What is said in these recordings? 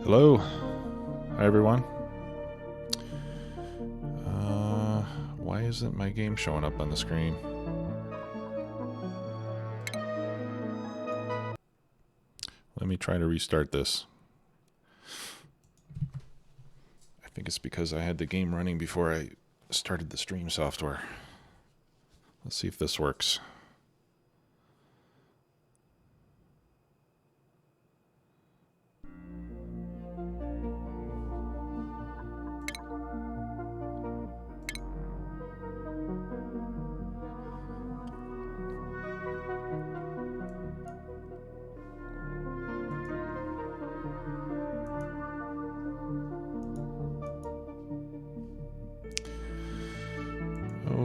Hello. Hi, everyone. Why isn't my game showing up on the screen? Let me try to restart this. I think it's because I had the game running before I started the stream software. Let's see if this works.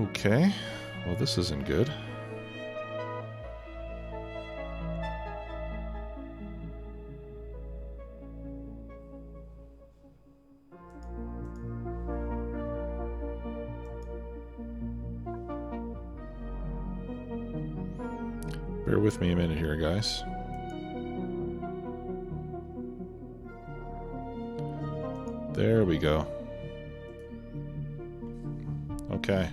Okay, well, this isn't good. Bear with me a minute here, guys. There we go. Okay.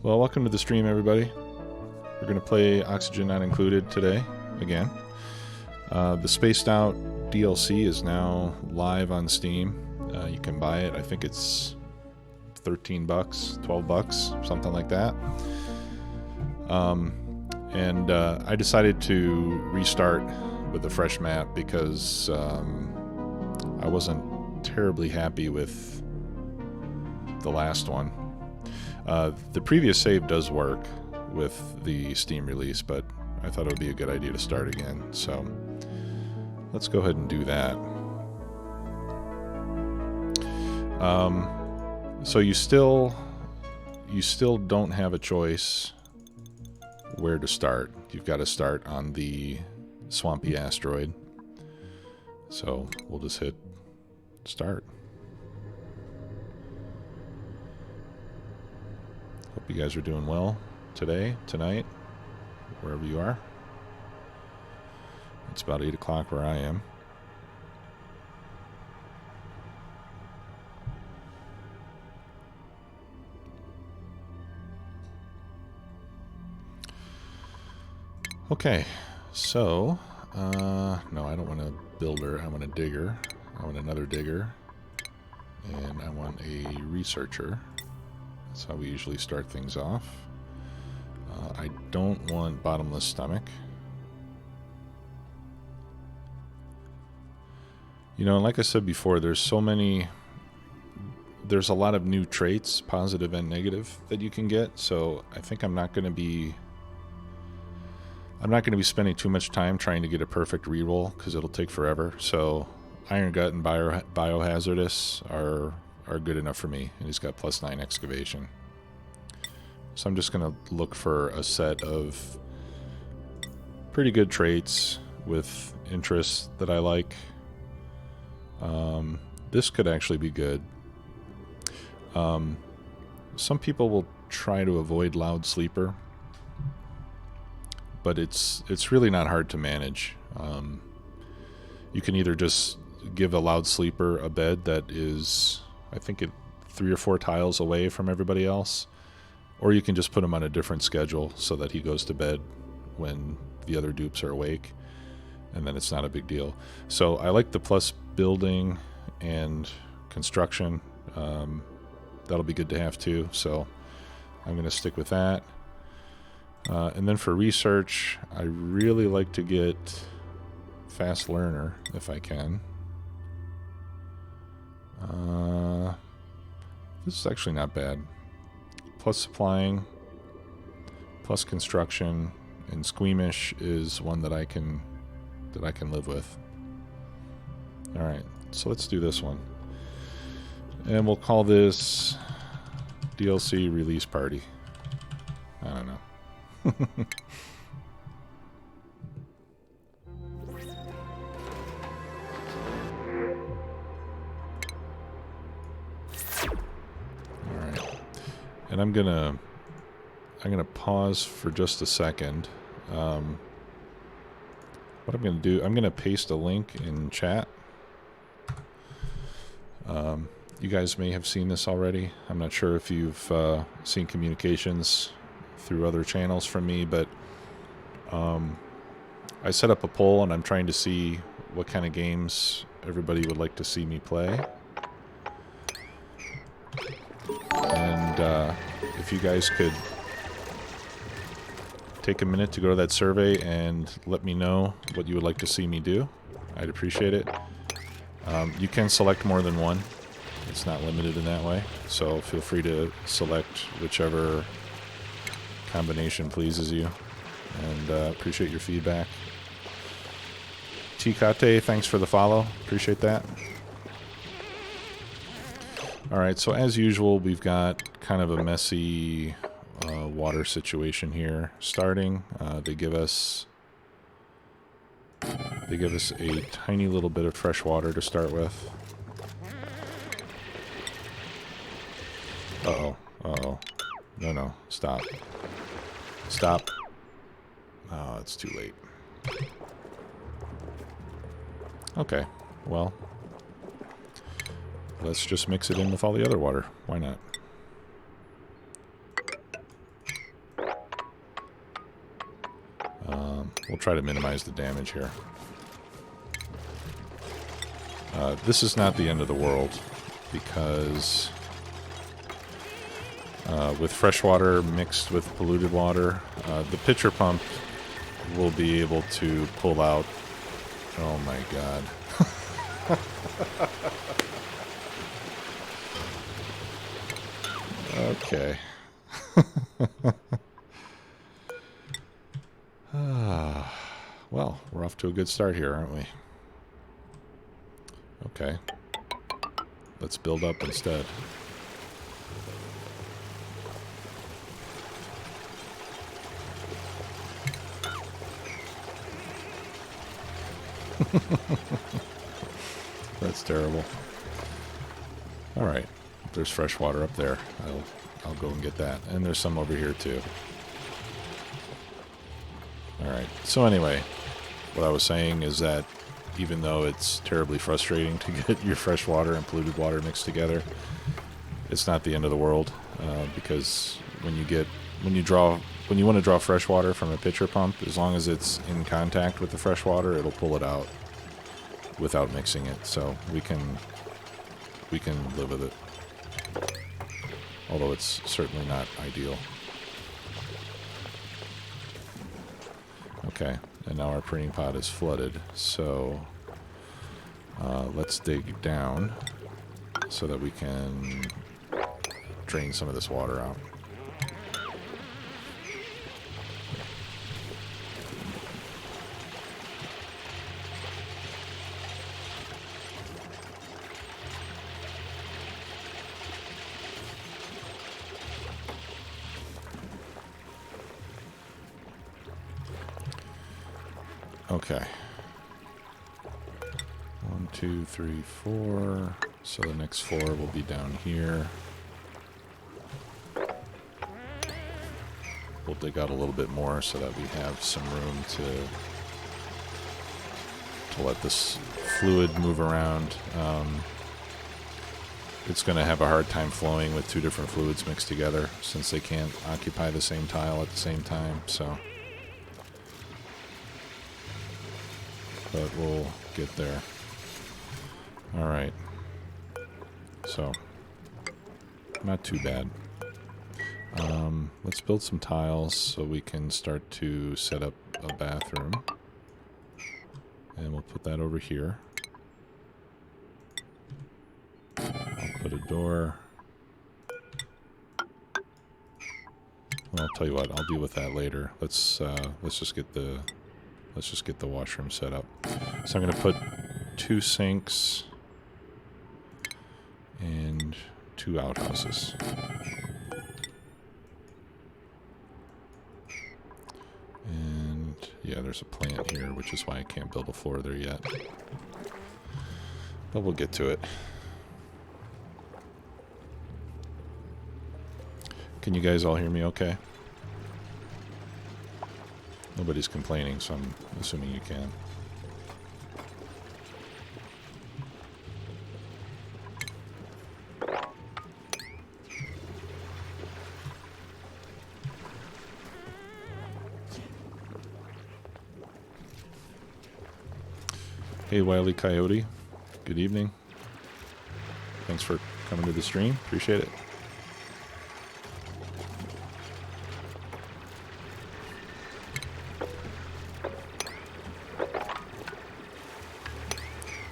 Well, welcome to the stream, everybody. We're going to play Oxygen Not Included today, again. The Spaced Out DLC is now live on Steam. You can buy it. I think it's 13 bucks, 12 bucks, something like that. And I decided to restart with a fresh map because I wasn't terribly happy with the last one. The previous save does work with the Steam release, but I thought it would be a good idea to start again. So let's go ahead and do that. So you still don't have a choice where to start. You've got to start on the swampy asteroid. So we'll just hit start. Hope you guys are doing well today, tonight, wherever you are. It's about 8 o'clock where I am. Okay, so, no, I don't want a builder, I want a digger. I want another digger. And I want a researcher. That's how we usually start things off. I don't want bottomless stomach. You know, like I said before, there's a lot of new traits, positive and negative, that you can get. So I think I'm not going to be spending too much time trying to get a perfect reroll because it'll take forever. So Iron Gut and Biohazardous are good enough for me, and he's got +9 excavation. So I'm just going to look for a set of pretty good traits with interests that I like. This could actually be good. Some people will try to avoid Loud Sleeper, but it's really not hard to manage. You can either just give a Loud Sleeper a bed that is, I think, 3 or 4 tiles away from everybody else, or you can just put him on a different schedule so that he goes to bed when the other dupes are awake, and then it's not a big deal. So I like the plus building and construction. That'll be good to have too, so I'm going to stick with that. And then for research, I really like to get fast learner if I can. This is actually not bad. Plus supplying, plus construction, and squeamish is one that I can live with. All right, so let's do this one, and we'll call this DLC release party. I don't know. Alright. And I'm gonna pause for just a second. What I'm gonna do, I'm gonna paste a link in chat You guys may have seen this already. I'm not sure if you've seen communications through other channels from me, but I set up a poll and I'm trying to see what kind of games everybody would like to see me play. And if you guys could take a minute to go to that survey and let me know what you would like to see me do, I'd appreciate it. You can select more than one. It's not limited in that way, so feel free to select whichever combination pleases you, and appreciate your feedback. Tikate, thanks for the follow. Appreciate that. Alright, so as usual, we've got kind of a messy water situation here. Starting, they give us a tiny little bit of fresh water to start with. Uh-oh. Uh-oh. No. Stop. Stop. Oh, it's too late. Okay. Well, let's just mix it in with all the other water. Why not? We'll try to minimize the damage here. This is not the end of the world, because with fresh water mixed with polluted water, the pitcher pump will be able to pull out... Oh my god. Okay. Well, we're off to a good start here, aren't we? Okay. Let's build up instead. That's terrible. Alright. There's fresh water up there. I'll go and get that. And there's some over here too. Alright. So anyway, what I was saying is that even though it's terribly frustrating to get your fresh water and polluted water mixed together, it's not the end of the world, because when you want to draw fresh water from a pitcher pump, as long as it's in contact with the fresh water, it'll pull it out without mixing it. So we can live with it, although it's certainly not ideal. Okay, and now our printing pot is flooded, so let's dig down so that we can drain some of this water out. Okay. 1, 2, 3, 4. So the next 4 will be down here. We'll dig out a little bit more so that we have some room to let this fluid move around. It's going to have a hard time flowing with two different fluids mixed together, since they can't occupy the same tile at the same time. So. But we'll get there. Alright. So, not too bad. Let's build some tiles so we can start to set up a bathroom. And we'll put that over here. I'll put a door. Well, I'll tell you what, I'll deal with that later. Let's just get the washroom set up. So I'm going to put 2 sinks and 2 outhouses. And yeah, there's a plant here, which is why I can't build a floor there yet. But we'll get to it. Can you guys all hear me okay? Nobody's complaining, so I'm assuming you can. Hey, Wily Coyote. Good evening. Thanks for coming to the stream. Appreciate it.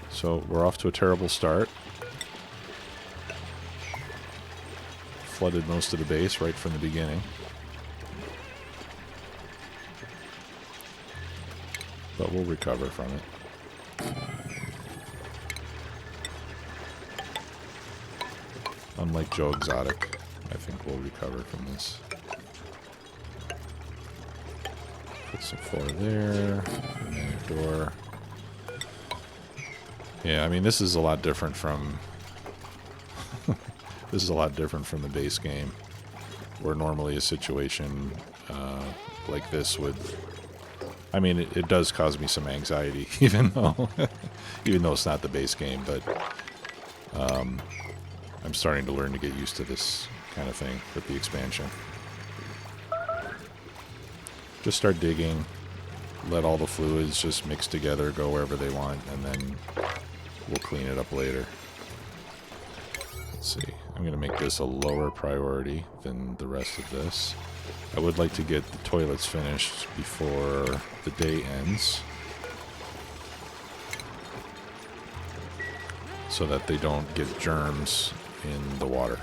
So we're off to a terrible start. Flooded most of the base right from the beginning. But we'll recover from it. Unlike Joe Exotic, I think we'll recover from this. Put some floor there. Pneumatic door. Yeah, I mean, this is a lot different from... this is a lot different from the base game, where normally a situation like this would... I mean, it does cause me some anxiety, even though it's not the base game, but I'm starting to learn to get used to this kind of thing with the expansion. Just start digging, let all the fluids just mix together, go wherever they want, and then we'll clean it up later. Let's see. I'm going to make this a lower priority than the rest of this. I would like to get the toilets finished before the day ends, so that they don't get germs in the water.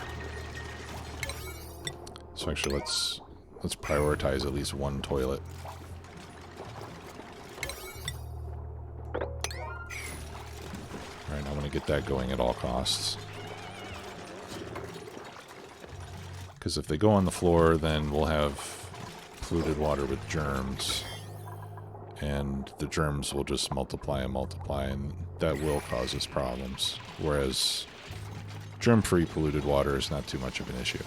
So actually, let's prioritize at least one toilet. Alright, I want to get that going at all costs. Because if they go on the floor, then we'll have polluted water with germs. And the germs will just multiply and multiply, and that will cause us problems. Whereas germ-free polluted water is not too much of an issue.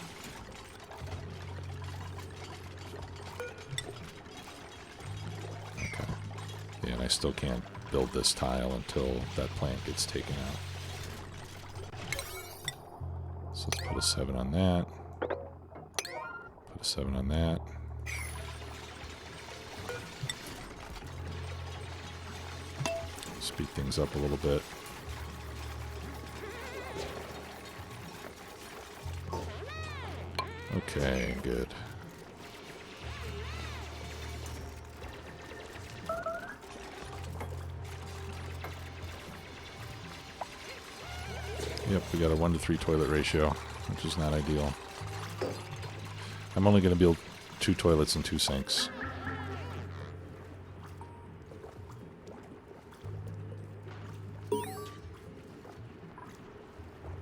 Okay. Yeah, and I still can't build this tile until that plant gets taken out. So let's put a 7 on that. Put a 7 on that. Speed things up a little bit. Okay, good. Yep, we got a 1-to-3 toilet ratio, which is not ideal. I'm only going to build 2 toilets and 2 sinks.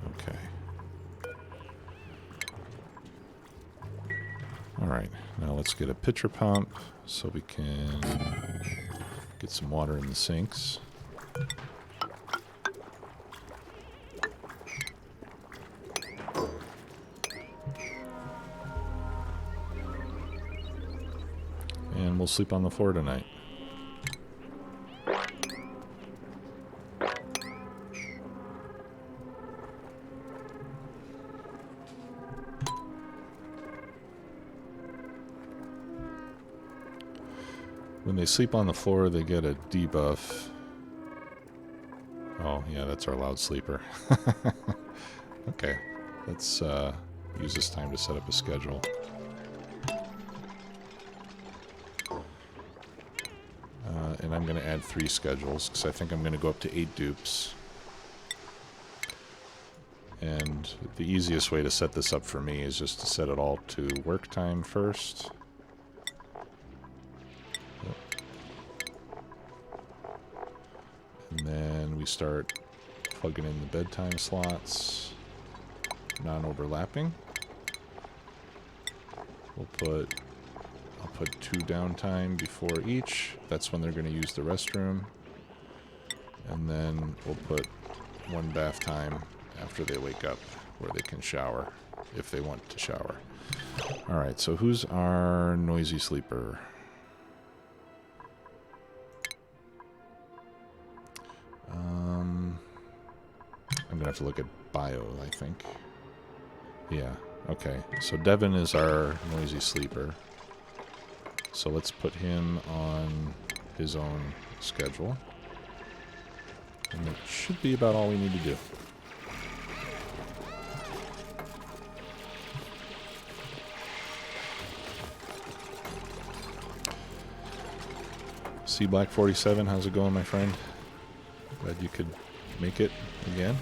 Okay. Alright, now let's get a pitcher pump so we can get some water in the sinks. And we'll sleep on the floor tonight. When they sleep on the floor, they get a debuff. Oh, yeah, that's our loud sleeper. Okay, let's use this time to set up a schedule. And I'm going to add 3 schedules, because I think I'm going to go up to 8 dupes. And the easiest way to set this up for me is just to set it all to work time first. And then we start plugging in the bedtime slots, non-overlapping. I'll put 2 downtime before each. That's when they're going to use the restroom. And then we'll put 1 bath time after they wake up, where they can shower, if they want to shower. Alright, so who's our noisy sleeper? I'm going to have to look at bio, I think. Yeah, okay. So Devin is our noisy sleeper. So let's put him on his own schedule. And that should be about all we need to do. See Black 47, how's it going, my friend? Glad you could make it again.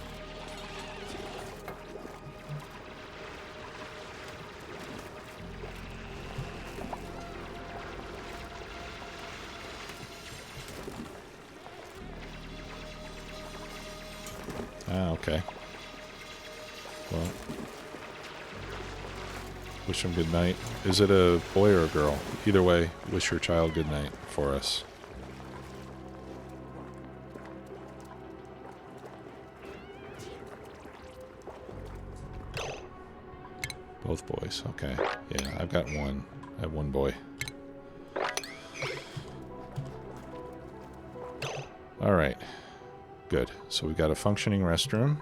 Ah, okay. Well, wish him good night. Is it a boy or a girl? Either way, wish your child good night for us. Both boys, okay. Yeah, I've got one. I have one boy. Alright. Good. So we've got a functioning restroom.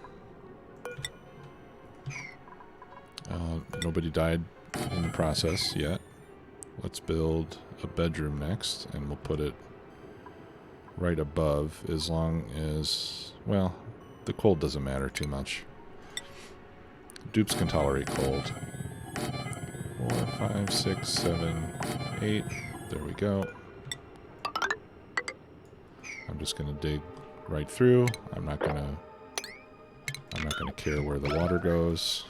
Nobody died in the process yet. Let's build a bedroom next, and we'll put it right above, as long as, well, the cold doesn't matter too much. Dupes can tolerate cold. 4, 5, 6, 7, 8. There we go. I'm just gonna dig right through. I'm not gonna care where the water goes.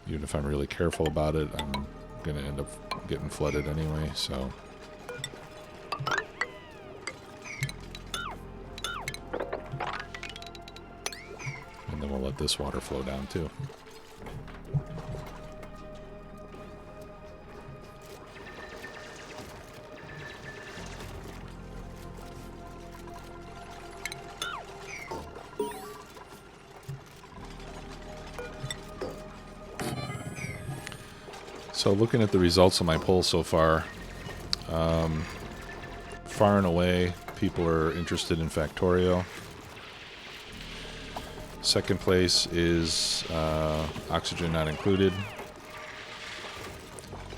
Even if I'm really careful about it, I'm gonna end up getting flooded anyway, so. And then we'll let this water flow down too. So looking at the results of my poll so far, far and away, people are interested in Factorio. Second place is Oxygen Not Included.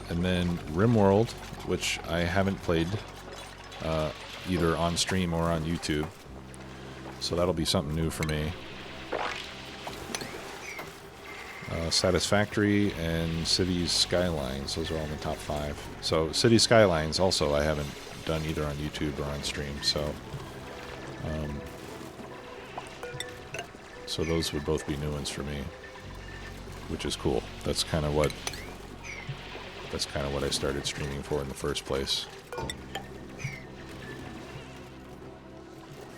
And then RimWorld, which I haven't played either on stream or on YouTube. So that'll be something new for me. Satisfactory and Cities Skylines, those are all in the top 5. So Cities Skylines also I haven't done either on YouTube or on stream, so so those would both be new ones for me, which is cool. That's kind of what I started streaming for in the first place,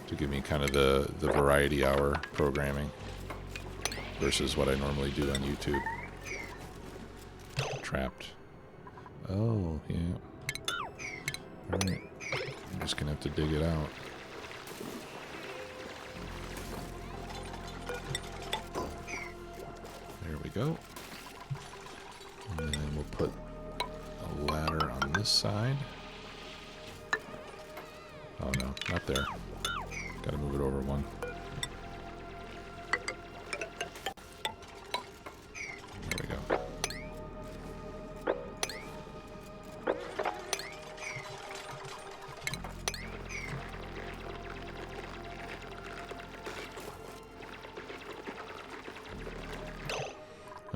to give me kind of the variety hour programming versus what I normally do on YouTube. Trapped. Oh, yeah. Alright. I'm just gonna have to dig it out. There we go. And then we'll put a ladder on this side. Oh no, not there. Gotta move it over one.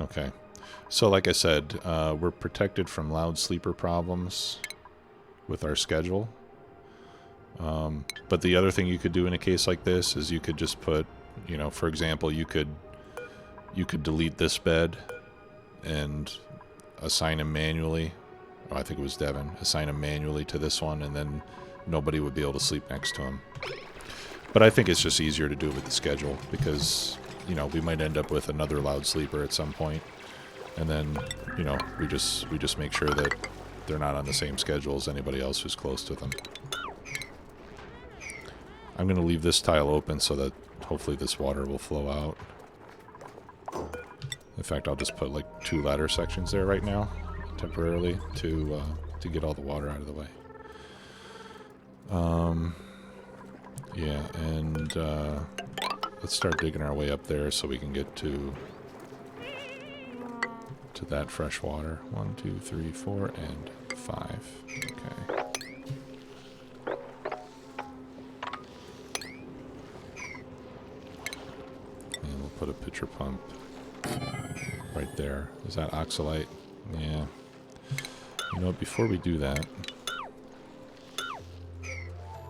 Okay, so like I said, we're protected from loud sleeper problems with our schedule. But the other thing you could do in a case like this is you could just put, you know, for example, you could delete this bed and assign him manually. Oh, I think it was Devin. Assign him manually to this one, and then nobody would be able to sleep next to him. But I think it's just easier to do it with the schedule because, you know, we might end up with another loud sleeper at some point, and then, you know, we just make sure that they're not on the same schedule as anybody else who's close to them. I'm going to leave this tile open so that hopefully this water will flow out. In fact, I'll just put like 2 ladder sections there right now, temporarily, to get all the water out of the way. Yeah, and let's start digging our way up there so we can get to that fresh water. 1, 2, 3, 4, and 5. Okay. put a pitcher pump right there. Is that oxalite? Yeah. You know what, before we do that,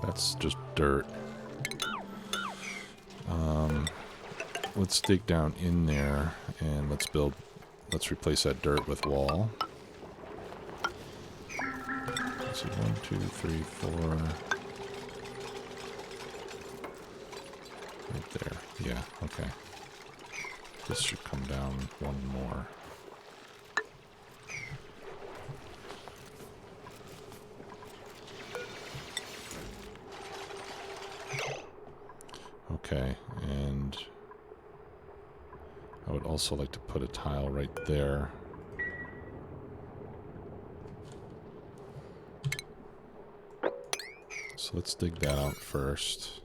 that's just dirt. Let's dig down in there and let's replace that dirt with wall. Let's see, 1, 2, 3, 4. Right there. Yeah, okay. This should come down one more. Okay, and I would also like to put a tile right there. So let's dig that out first,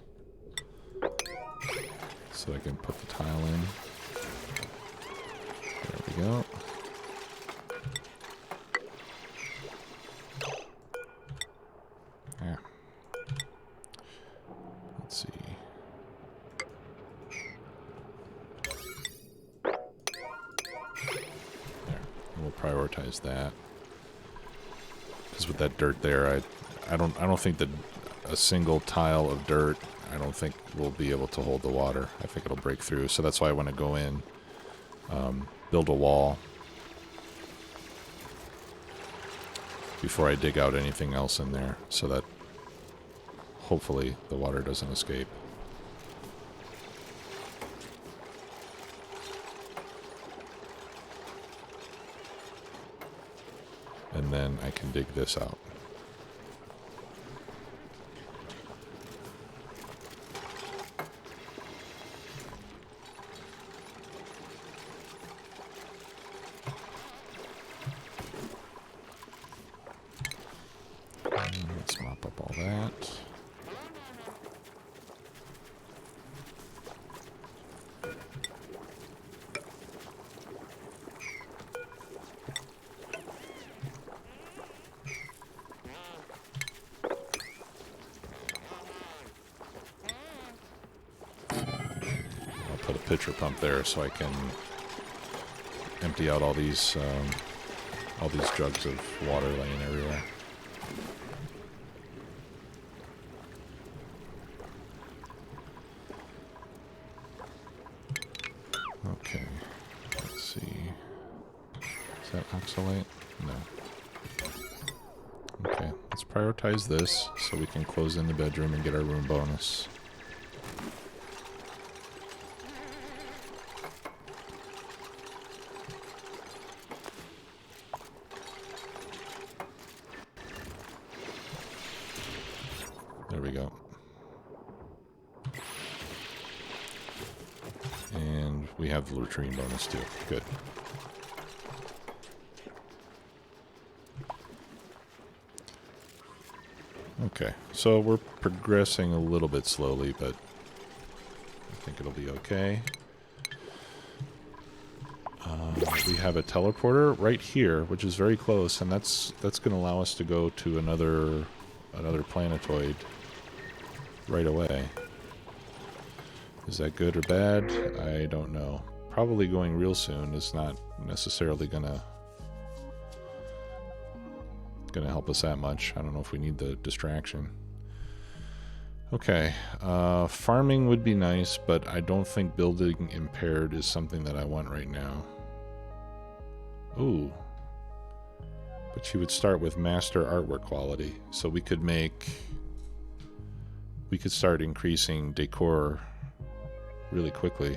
so I can put the tile in. There we go. Yeah. Let's see. There. We'll prioritize that. Because with that dirt there, I don't think that a single tile of dirt, I don't think we'll be able to hold the water. I think it'll break through. So that's why I want to go in, build a wall before I dig out anything else in there, so that hopefully the water doesn't escape. And then I can dig this out. Let's mop up all that. I'll put a pitcher pump there so I can empty out all these jugs of water laying everywhere. Okay, let's see. Is that oxalate? No. Okay, let's prioritize this so we can close in the bedroom and get our room bonus. There we go. And we have the latrine bonus too. Good. Okay, so we're progressing a little bit slowly, but I think it'll be okay. We have a teleporter right here, which is very close, and that's going to allow us to go to another planetoid right away. Is that good or bad? I don't know. Probably going real soon is not necessarily gonna help us that much. I don't know if we need the distraction. Okay, farming would be nice, but I don't think building impaired is something that I want right now. Ooh. But she would start with master artwork quality, so we could start increasing decor really quickly.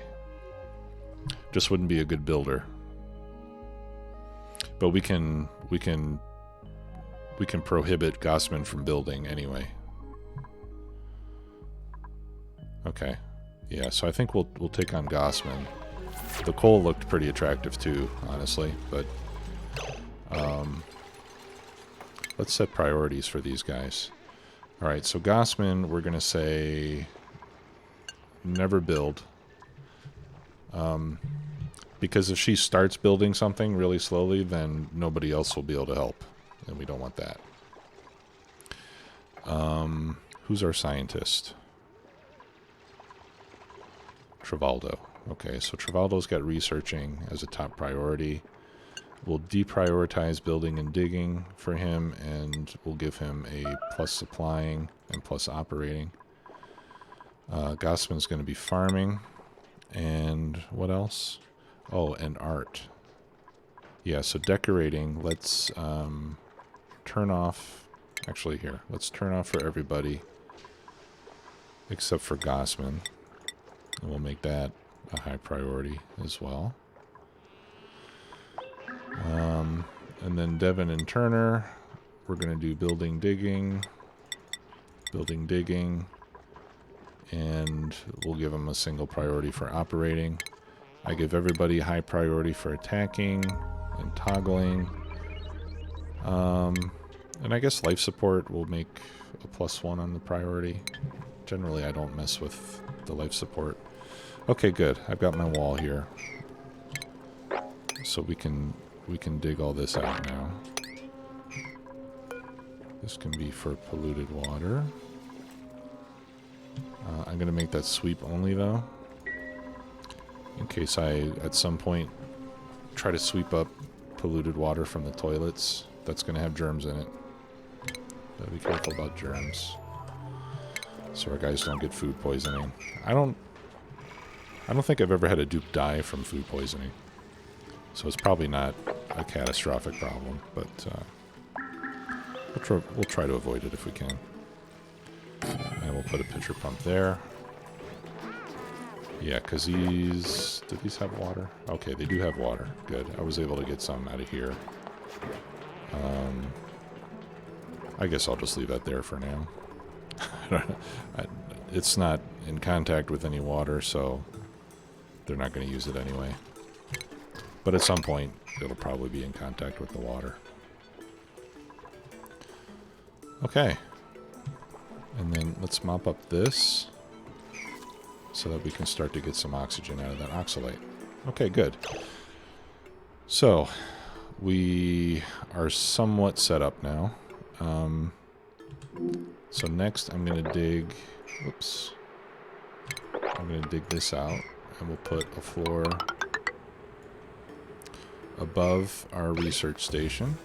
Just wouldn't be a good builder. But we can prohibit Gossman from building anyway. Okay. Yeah, so I think we'll take on Gossman. The coal looked pretty attractive too, honestly, but let's set priorities for these guys. Alright, so Gossman, we're gonna say never build. Because if she starts building something really slowly, then nobody else will be able to help. And we don't want that. Who's our scientist? Travaldo. Okay, so Travaldo's got researching as a top priority. We'll deprioritize building and digging for him, and we'll give him a plus supplying and plus operating. Gossman's going to be farming. And what else? Oh, and art. Yeah, so decorating, let's turn off... Actually, here, let's turn off for everybody except for Gossman. And we'll make that a high priority as well. And then Devin and Turner, we're going to do building, digging, and we'll give them a single priority for operating. I give everybody high priority for attacking and toggling. And I guess life support will make a +1 on the priority. Generally, I don't mess with the life support. Okay, good. I've got my wall here. So we can dig all this out now. This can be for polluted water. I'm going to make that sweep only, though. In case I, at some point, try to sweep up polluted water from the toilets. That's going to have germs in it. Gotta be careful about germs. So our guys don't get food poisoning. I don't think I've ever had a dupe die from food poisoning. So it's probably not a catastrophic problem, but we'll try to avoid it if we can. And we'll put a pitcher pump there. Yeah, because these... Do these have water? Okay, they do have water. Good. I was able to get some out of here. I guess I'll just leave that there for now. It's not in contact with any water, so they're not going to use it anyway. But at some point, it'll probably be in contact with the water. Okay. And then let's mop up this so that we can start to get some oxygen out of that oxalate. Okay, good. So, we are somewhat set up now. So next I'm going to dig... Whoops. I'm going to dig this out, and we'll put a floor above our research station.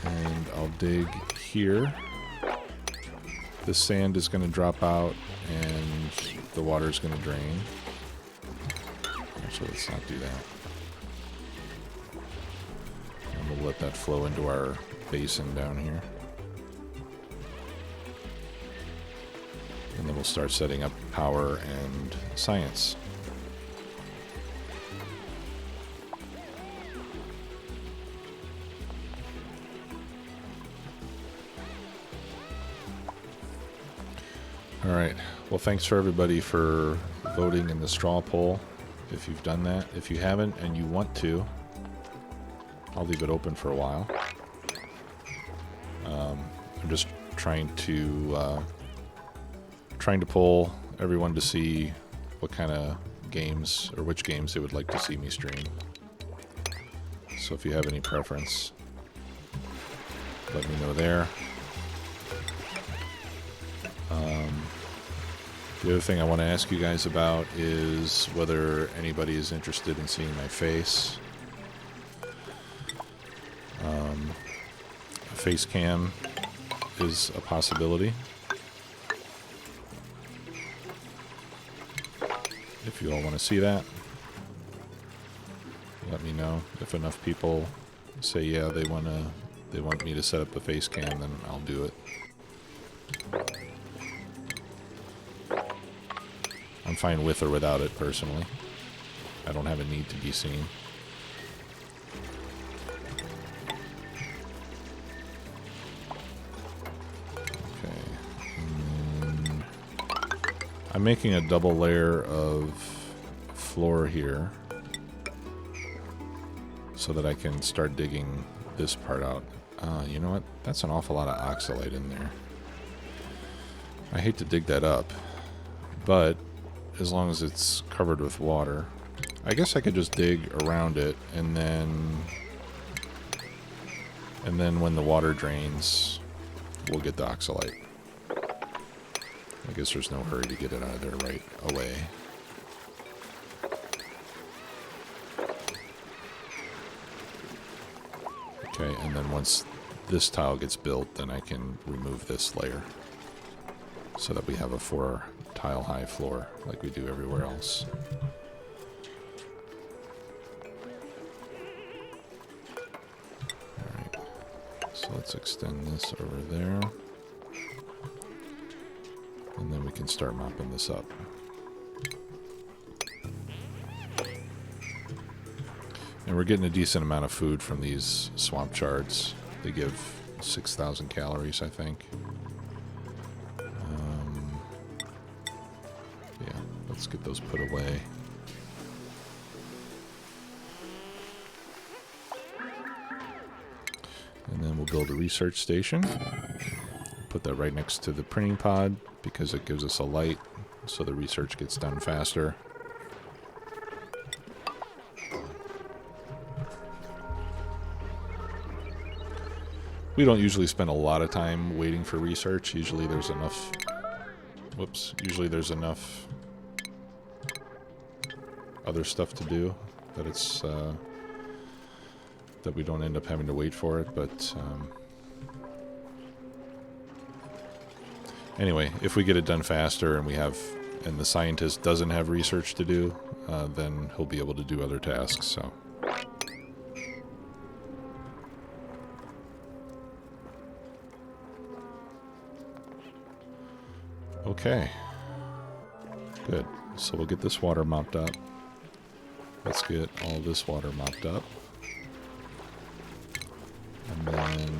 And I'll dig here. The sand is going to drop out, and the water is going to drain. Actually, let's not do that. And we'll let that flow into our basin down here. And then we'll start setting up power and science. Alright, well thanks for everybody for voting in the straw poll, if you've done that. If you haven't and you want to, I'll leave it open for a while. I'm just trying to poll everyone to see what kind of games, or which games they would like to see me stream. So if you have any preference, let me know there. The other thing I want to ask you guys about is whether anybody is interested in seeing my face. A face cam is a possibility. If you all want to see that, let me know. If enough people say yeah, they want me to set up a face cam, then I'll do it. I'm fine with or without it, personally. I don't have a need to be seen. Okay. I'm making a double layer of floor here so that I can start digging this part out. You know what? That's an awful lot of oxalate in there. I hate to dig that up, but as long as it's covered with water. I guess I could just dig around it, and then when the water drains, we'll get the oxalate. I guess there's no hurry to get it out of there right away. Okay, and then once this tile gets built, then I can remove this layer so that we have a 4-tile high floor like we do everywhere else. Alright, so let's extend this over there. And then we can start mopping this up. And we're getting a decent amount of food from these swamp shards. They give 6,000 calories, I think. Yeah, let's get those put away. And then we'll build a research station. Put that right next to the printing pod because it gives us a light so the research gets done faster. We don't usually spend a lot of time waiting for research. Usually there's enough... Whoops. Usually there's enough other stuff to do that it's... that we don't end up having to wait for it, but... Anyway, if we get it done faster and we have... and the scientist doesn't have research to do, then he'll be able to do other tasks, so... Okay. Good. So we'll get this water mopped up. Let's get all this water mopped up. And then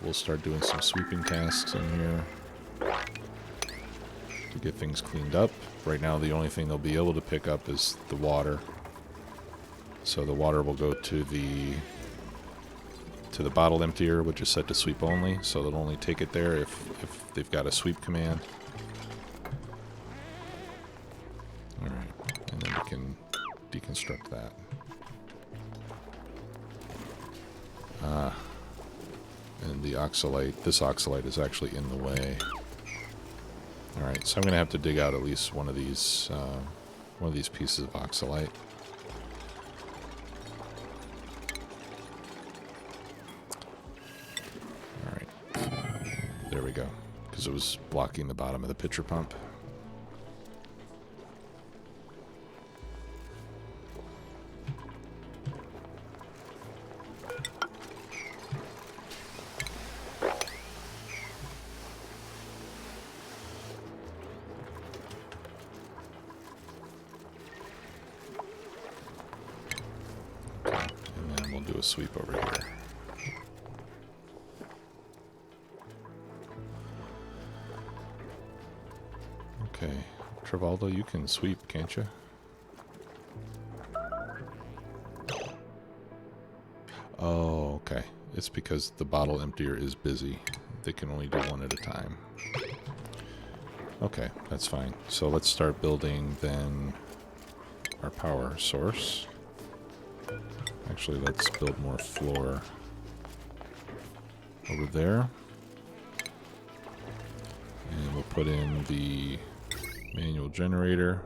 we'll start doing some sweeping tasks in here to get things cleaned up. Right now the only thing they'll be able to pick up is the water. So the water will go to the bottle emptier, which is set to sweep only. So they'll only take it there if they've got a sweep command. Alright, and then we can deconstruct that. And the oxalite, this oxalite is actually in the way. Alright, so I'm going to have to dig out at least one of these pieces of oxalite. Alright, there we go, because it was blocking the bottom of the pitcher pump. Sweep over here. Okay, Travaldo, you can sweep, can't you? Oh, okay. It's because the bottle emptier is busy. They can only do one at a time. Okay, that's fine. So let's start building then our power source. Actually, let's build more floor over there. And we'll put in the manual generator.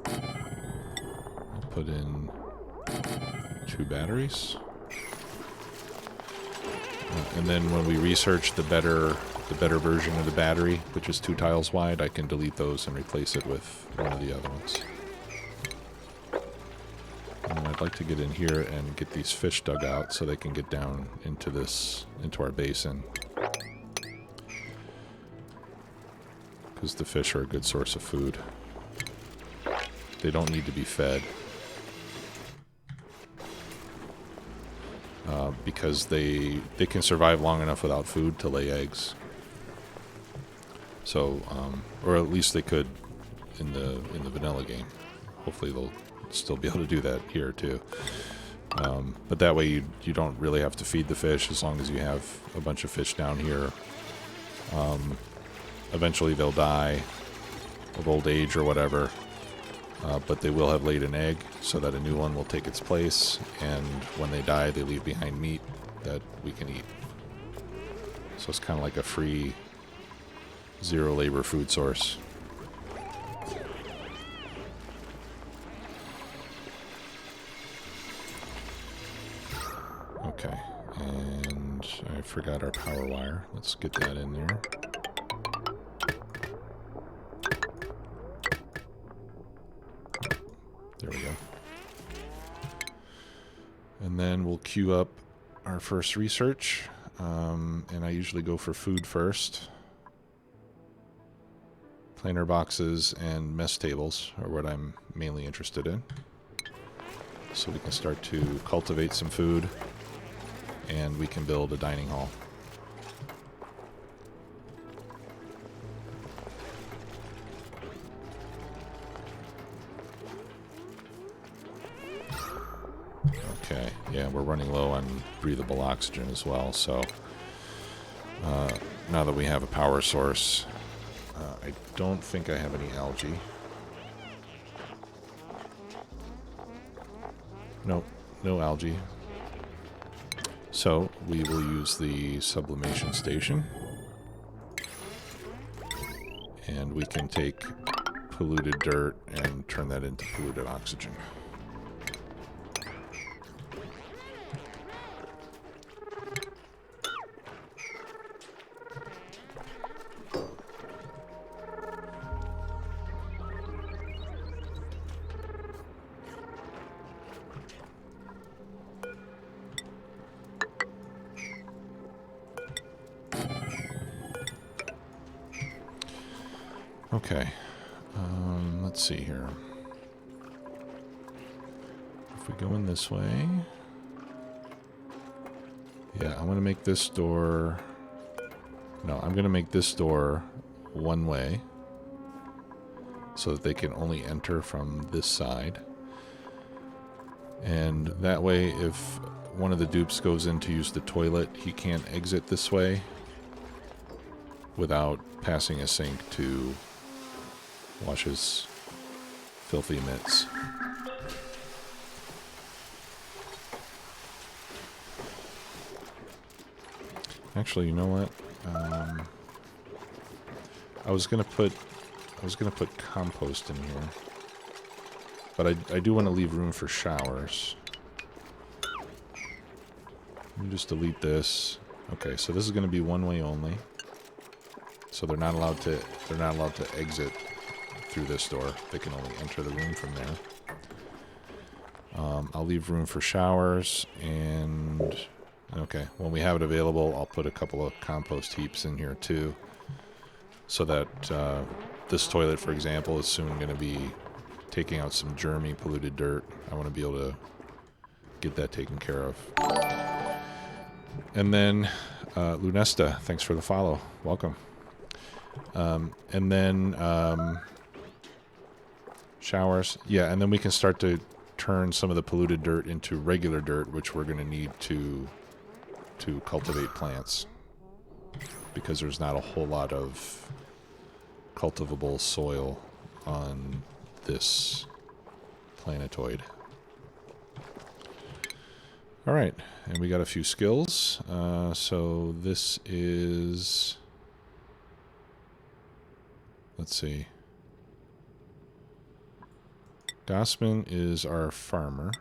I'll put in 2 batteries. And then when we research the better version of the battery, which is 2 tiles wide, I can delete those and replace it with one of the other ones. And I'd like to get in here and get these fish dug out so they can get down into our basin. Because the fish are a good source of food. They don't need to be fed. Because they can survive long enough without food to lay eggs. So, or at least they could in the vanilla game. Hopefully they'll still be able to do that here too. But that way you don't really have to feed the fish as long as you have a bunch of fish down here. Eventually they'll die of old age or whatever, but they will have laid an egg so that a new one will take its place, and when they die they leave behind meat that we can eat. So it's kind of like a free zero labor food source. Okay, and I forgot our power wire. Let's get that in there. There we go. And then we'll queue up our first research. And I usually go for food first. Planer boxes and mess tables are what I'm mainly interested in. So we can start to cultivate some food, and we can build a dining hall. Okay, yeah, we're running low on breathable oxygen as well, so now that we have a power source, I don't think I have any algae. Nope, no algae. So we will use the sublimation station, and we can take polluted dirt and turn that into polluted oxygen. Okay, let's see here. If we go in this way... Yeah, I'm going to make this door... No, I'm going to make this door one way, so that they can only enter from this side. And that way, if one of the dupes goes in to use the toilet, he can't exit this way without passing a sink to wash his filthy mitts. Actually, you know what? I was gonna put compost in here, but I do want to leave room for showers. Let me just delete this. Okay, so this is going to be one way only. So they're not allowed to exit through this door. They can only enter the room from there. I'll leave room for showers, and okay, when we have it available, I'll put a couple of compost heaps in here too, so that this toilet, for example, is soon going to be taking out some germy polluted dirt. I want to be able to get that taken care of. And then Lunesta, thanks for the follow. Welcome. And then showers. Yeah, and then we can start to turn some of the polluted dirt into regular dirt, which we're going to need to cultivate plants, because there's not a whole lot of cultivable soil on this planetoid. Alright, and we got a few skills. So this is... Let's see. Gossman is our farmer.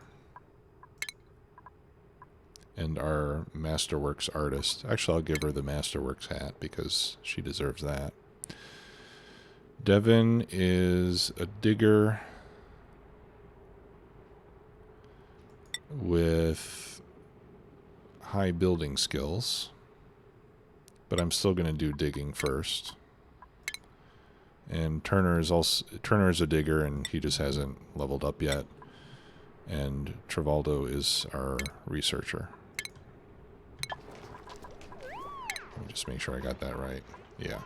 And our Masterworks artist. Actually, I'll give her the Masterworks hat because she deserves that. Devin is a digger with high building skills, but I'm still going to do digging first. And Turner is a digger, and he just hasn't leveled up yet. And Travaldo is our researcher. Let me just make sure I got that right. Yeah.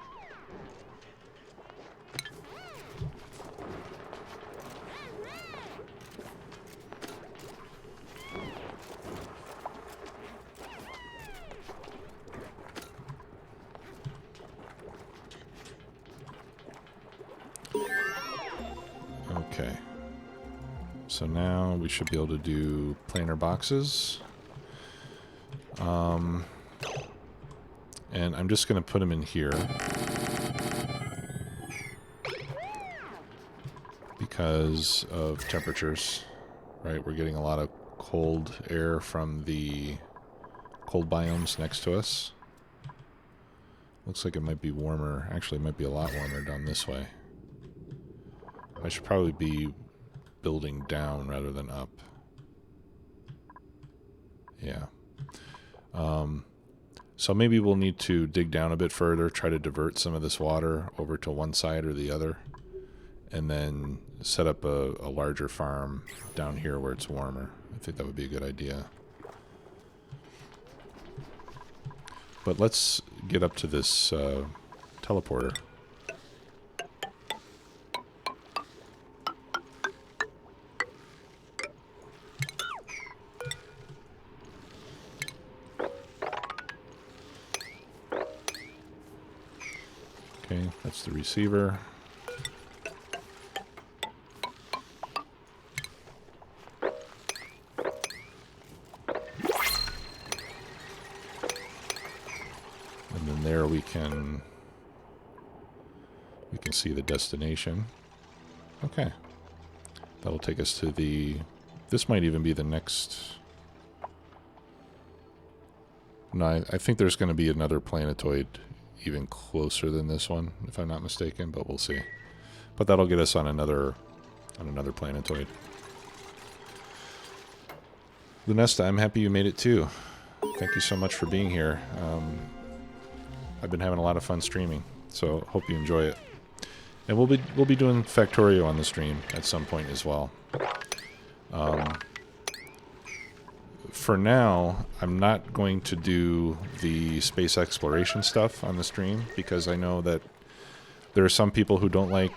Okay. So now we should be able to do planer boxes. And I'm just going to put them in here. because of temperatures, right? We're getting a lot of cold air from the cold biomes next to us. Looks like it might be warmer. Actually, it might be a lot warmer down this way. I should probably be building down rather than up. Yeah. So maybe we'll need to dig down a bit further, try to divert some of this water over to one side or the other, and then set up a larger farm down here where it's warmer. I think that would be a good idea. But let's get up to this teleporter. Okay, that's the receiver. And then there we can see the destination. Okay. That'll take us to the... This might even be the next... No, I think there's going to be another planetoid even closer than this one, if I'm not mistaken, but we'll see. But that'll get us on another planetoid. Lunesta, I'm happy you made it too. Thank you so much for being here. I've been having a lot of fun streaming, so hope you enjoy it. And we'll be doing Factorio on the stream at some point as well. For now, I'm not going to do the space exploration stuff on the stream because I know that there are some people who don't like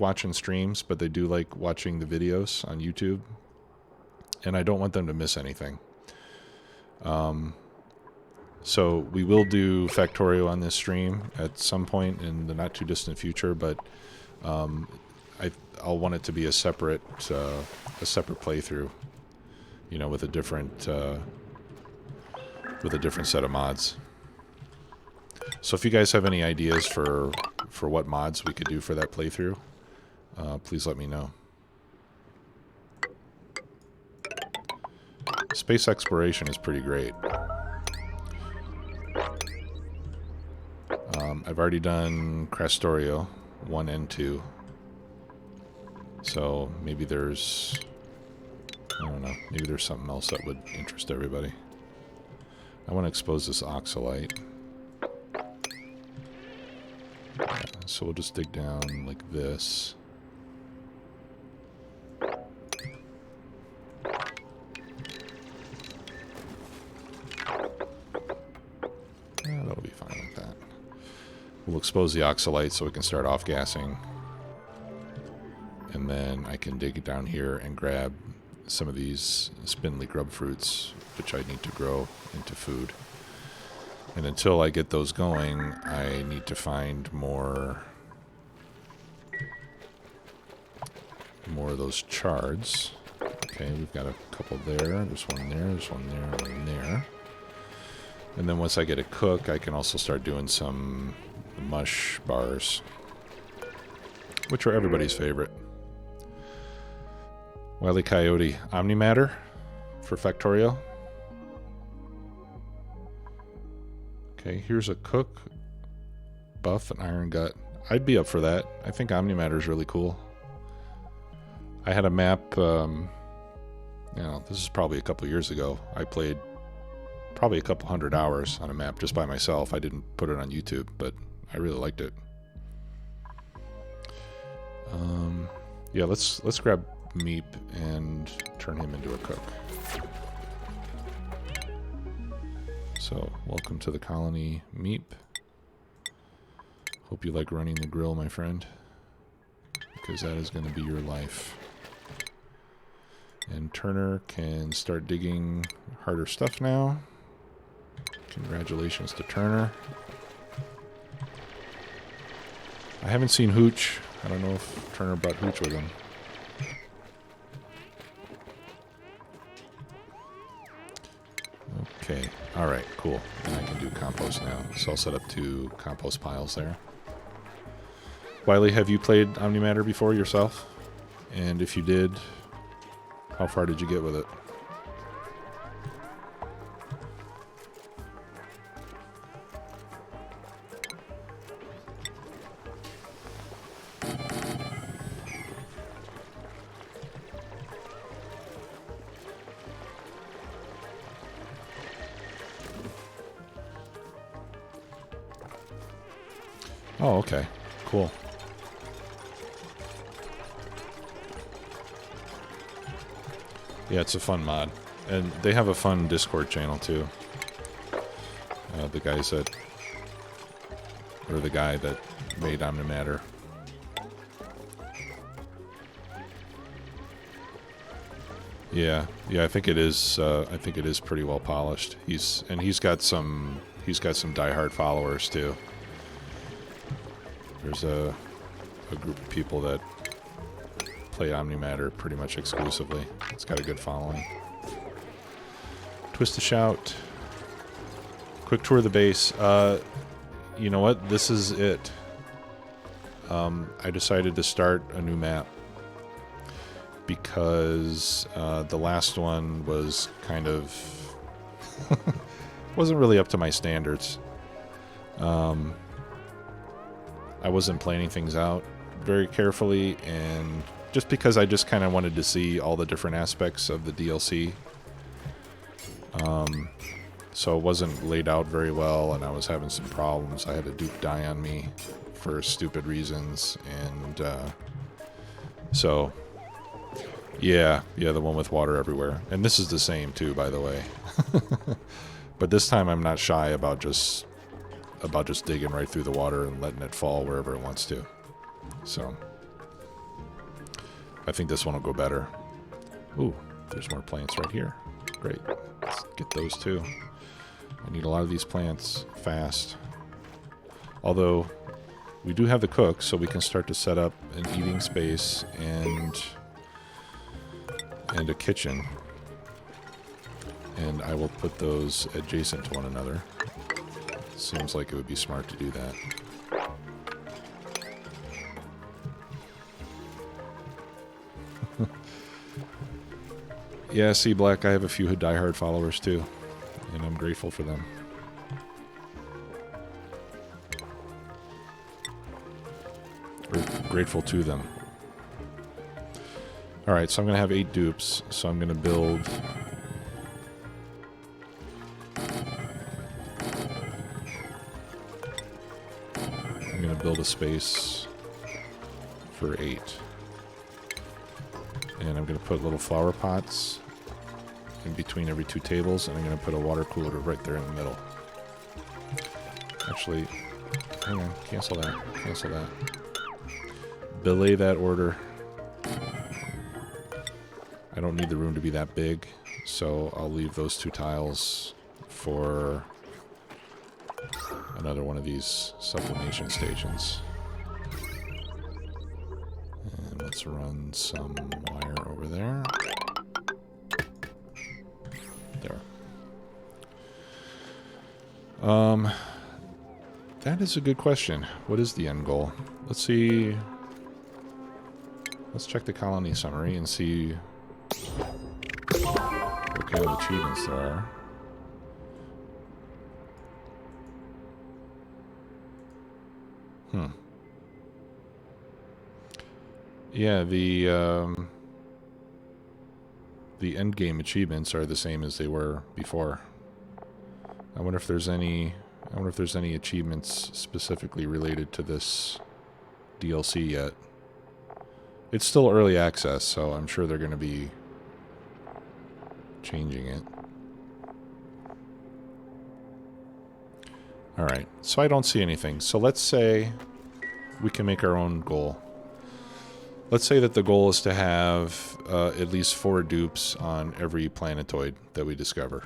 watching streams, but they do like watching the videos on YouTube, and I don't want them to miss anything. So we will do Factorio on this stream at some point in the not too distant future, but I'll want it to be a separate playthrough. You know, with a different set of mods. So if you guys have any ideas for what mods we could do for that playthrough, please let me know. Space exploration is pretty great. I've already done Crastorio 1 and 2. So maybe there's... I don't know. Maybe there's something else that would interest everybody. I want to expose this oxalite. Yeah, so we'll just dig down like this. Yeah, that'll be fine like that. We'll expose the oxalite so we can start off-gassing. And then I can dig down here and grab some of these spindly grub fruits, which I need to grow into food. And until I get those going, I need to find more of those chards. Okay, we've got a couple there. There's one there, there's one there, one there. And then once I get it cooked, I can also start doing some mush bars, which are everybody's favorite. Wily Coyote, Omnimatter for Factorio. Okay, here's a cook, buff, and iron gut. I'd be up for that. I think Omnimatter is really cool. I had a map, you know, this is probably a couple years ago. I played probably a couple 100 hours on a map just by myself. I didn't put it on YouTube, but I really liked it. Yeah, let's grab Meep and turn him into a cook. So, welcome to the colony, Meep. Hope you like running the grill, my friend, because that is going to be your life. And Turner can start digging harder stuff now. Congratulations to Turner. I haven't seen Hooch. I don't know if Turner brought Hooch with him. Okay, alright, cool. And I can do compost now. So I'll set up 2 compost piles there. Wiley, have you played Omnimatter before yourself? And if you did, how far did you get with it? Oh, okay. Cool. Yeah, it's a fun mod. And they have a fun Discord channel, too. The guys that... Or the guy that made Omnimatter. Yeah, I think it is. I think it is pretty well polished. He's got some diehard followers too. There's a group of people that play Omnimatter pretty much exclusively. It's got a good following. Twist to Shout. Quick tour of the base. You know what? This is it. I decided to start a new map because the last one was kind of wasn't really up to my standards. I wasn't planning things out very carefully, and just because I just kind of wanted to see all the different aspects of the DLC. So it wasn't laid out very well, and I was having some problems. I had a dupe die on me for stupid reasons, and so yeah, the one with water everywhere. And this is the same too, by the way. But this time I'm not shy about just digging right through the water and letting it fall wherever it wants to. So I think this one will go better. Ooh, there's more plants right here. Great. Let's get those too. I need a lot of these plants fast. Although we do have the cook, so we can start to set up an eating space and a kitchen. And I will put those adjacent to one another. Seems like it would be smart to do that. Yeah, see, Black, I have a few diehard followers too, and I'm grateful for them. Or grateful to them. Alright, so I'm going to have 8 dupes, so I'm going to build... I'm going to build a space for 8. And I'm going to put little flower pots in between every 2 tables, and I'm going to put a water cooler right there in the middle. Actually, hang on, cancel that, cancel that. Belay that order. I don't need the room to be that big, so I'll leave those 2 tiles for another one of these sublimation stations. And let's run some wire over there. There. That is a good question. What is the end goal? Let's see. Let's check the colony summary and see what kind of achievements there are. Yeah, the end game achievements are the same as they were before. I wonder if there's any achievements specifically related to this DLC yet. It's still early access, so I'm sure they're going to be changing it. Alright, so I don't see anything. So let's say we can make our own goal. Let's say that the goal is to have at least 4 dupes on every planetoid that we discover.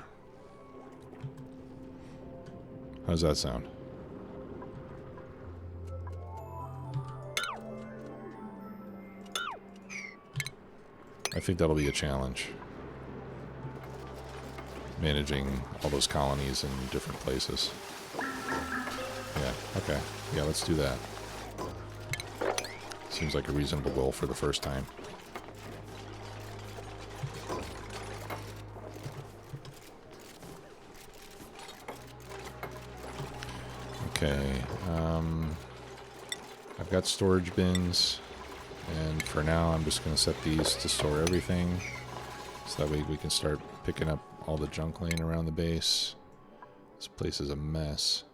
How's that sound? I think that'll be a challenge. Managing all those colonies in different places. Yeah, okay. Yeah, let's do that. Seems like a reasonable goal for the first time. Okay, I've got storage bins, and for now I'm just going to set these to store everything, so that way we can start picking up all the junk laying around the base. This place is a mess.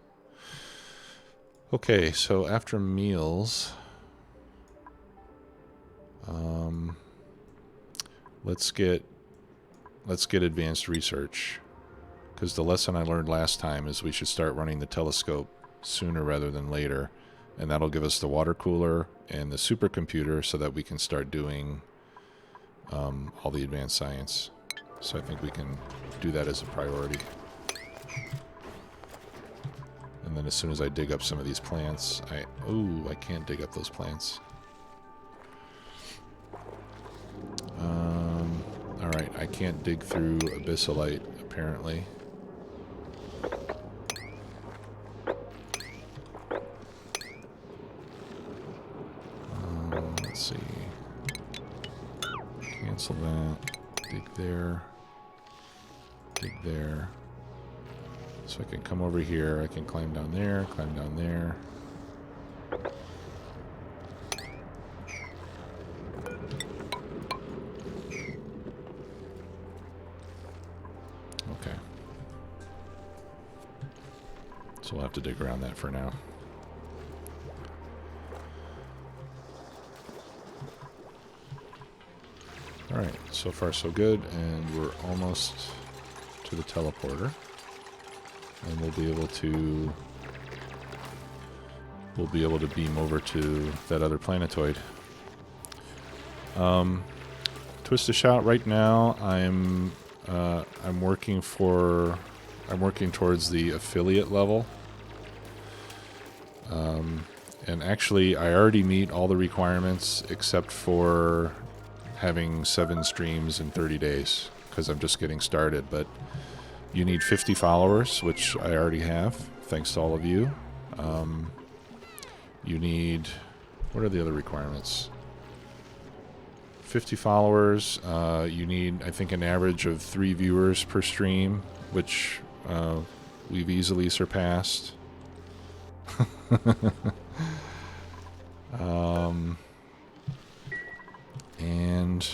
Okay, so after meals, let's get advanced research, because the lesson I learned last time is we should start running the telescope sooner rather than later, and that'll give us the water cooler and the supercomputer so that we can start doing all the advanced science. So I think we can do that as a priority. And then as soon as I dig up some of these plants, I can't dig up those plants. Alright, I can't dig through abyssalite, apparently. Let's see. Cancel that. Dig there. Dig there. So I can come over here, I can climb down there, climb down there. Okay. So we'll have to dig around that for now. Alright, so far so good, and we're almost to the teleporter. And we'll be able to beam over to that other planetoid. Twist a Shout right now, I'm working towards the affiliate level. And actually I already meet all the requirements except for having 7 streams in 30 days, because I'm just getting started, but you need 50 followers, which I already have, thanks to all of you. You need... what are the other requirements? 50 followers. You need, I think, an average of 3 viewers per stream, which we've easily surpassed. And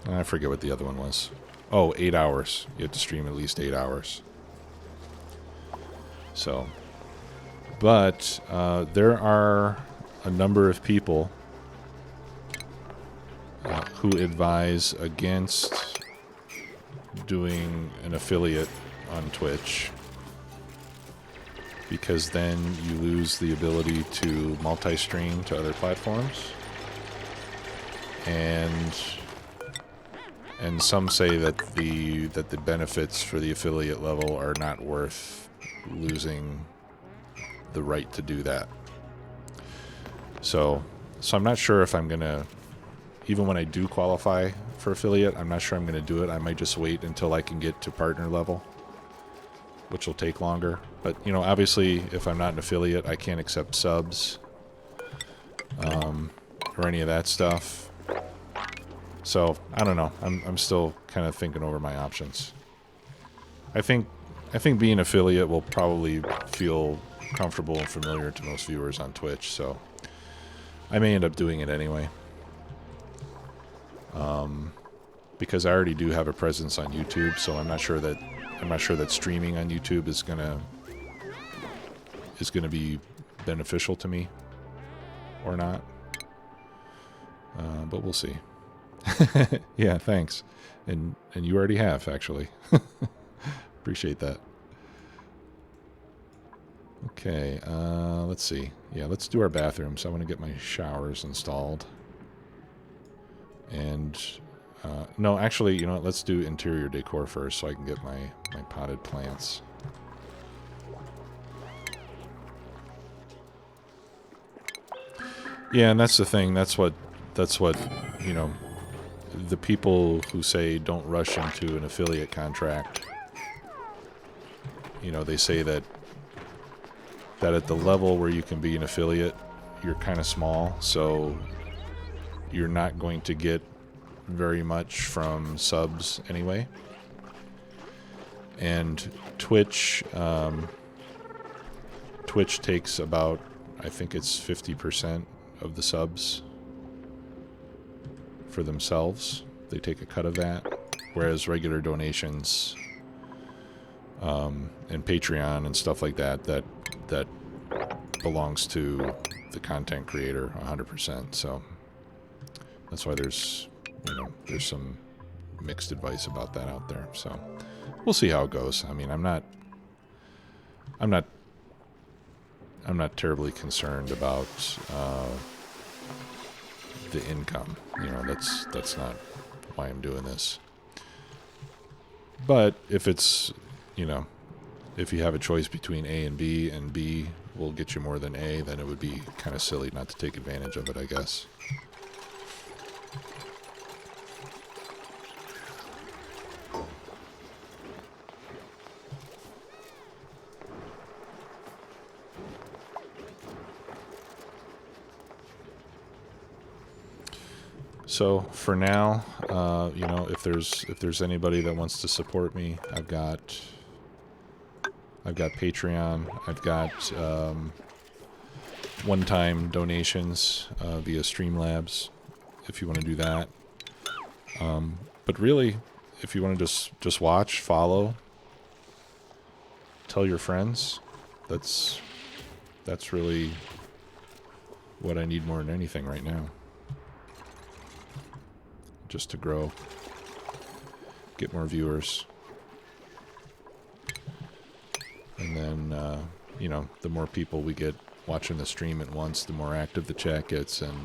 I forget what the other one was. Oh, 8 hours. You have to stream at least 8 hours. So, but there are a number of people who advise against doing an affiliate on Twitch, because then you lose the ability to multi-stream to other platforms. And some say that the benefits for the affiliate level are not worth losing the right to do that. So I'm not sure if I'm gonna, even when I do qualify for affiliate, I'm not sure I'm gonna do it. I might just wait until I can get to partner level, which will take longer. But you know, obviously, if I'm not an affiliate, I can't accept subs or any of that stuff. So I don't know. I'm still kind of thinking over my options. I think being affiliate will probably feel comfortable and familiar to most viewers on Twitch, so I may end up doing it anyway. Because I already do have a presence on YouTube, so I'm not sure that streaming on YouTube is gonna be beneficial to me or not. But we'll see. Yeah, thanks. And you already have, actually. Appreciate that. Okay, let's see. Yeah, let's do our bathrooms. I want to get my showers installed. And, no, actually, you know what? Let's do interior decor first so I can get my potted plants. Yeah, and that's the thing. That's what, you know, the people who say don't rush into an affiliate contract, you know, they say that at the level where you can be an affiliate, you're kind of small, so you're not going to get very much from subs anyway. And Twitch takes about, I think it's 50% of the subs for themselves. They take a cut of that, whereas regular donations and Patreon and stuff like that belongs to the content creator 100%. So that's why there's some mixed advice about that out there. So we'll see how it goes. I mean, I'm not terribly concerned about the income. You know, that's not why I'm doing this. But if it's, you know, if you have a choice between A and B will get you more than A, then it would be kind of silly not to take advantage of it, I guess. So for now, you know, if there's anybody that wants to support me, I've got Patreon, I've got one-time donations via Streamlabs, if you want to do that. But really, if you want to just watch, follow, tell your friends, that's really what I need more than anything right now. Just to grow, get more viewers. And then, you know, the more people we get watching the stream at once, the more active the chat gets, and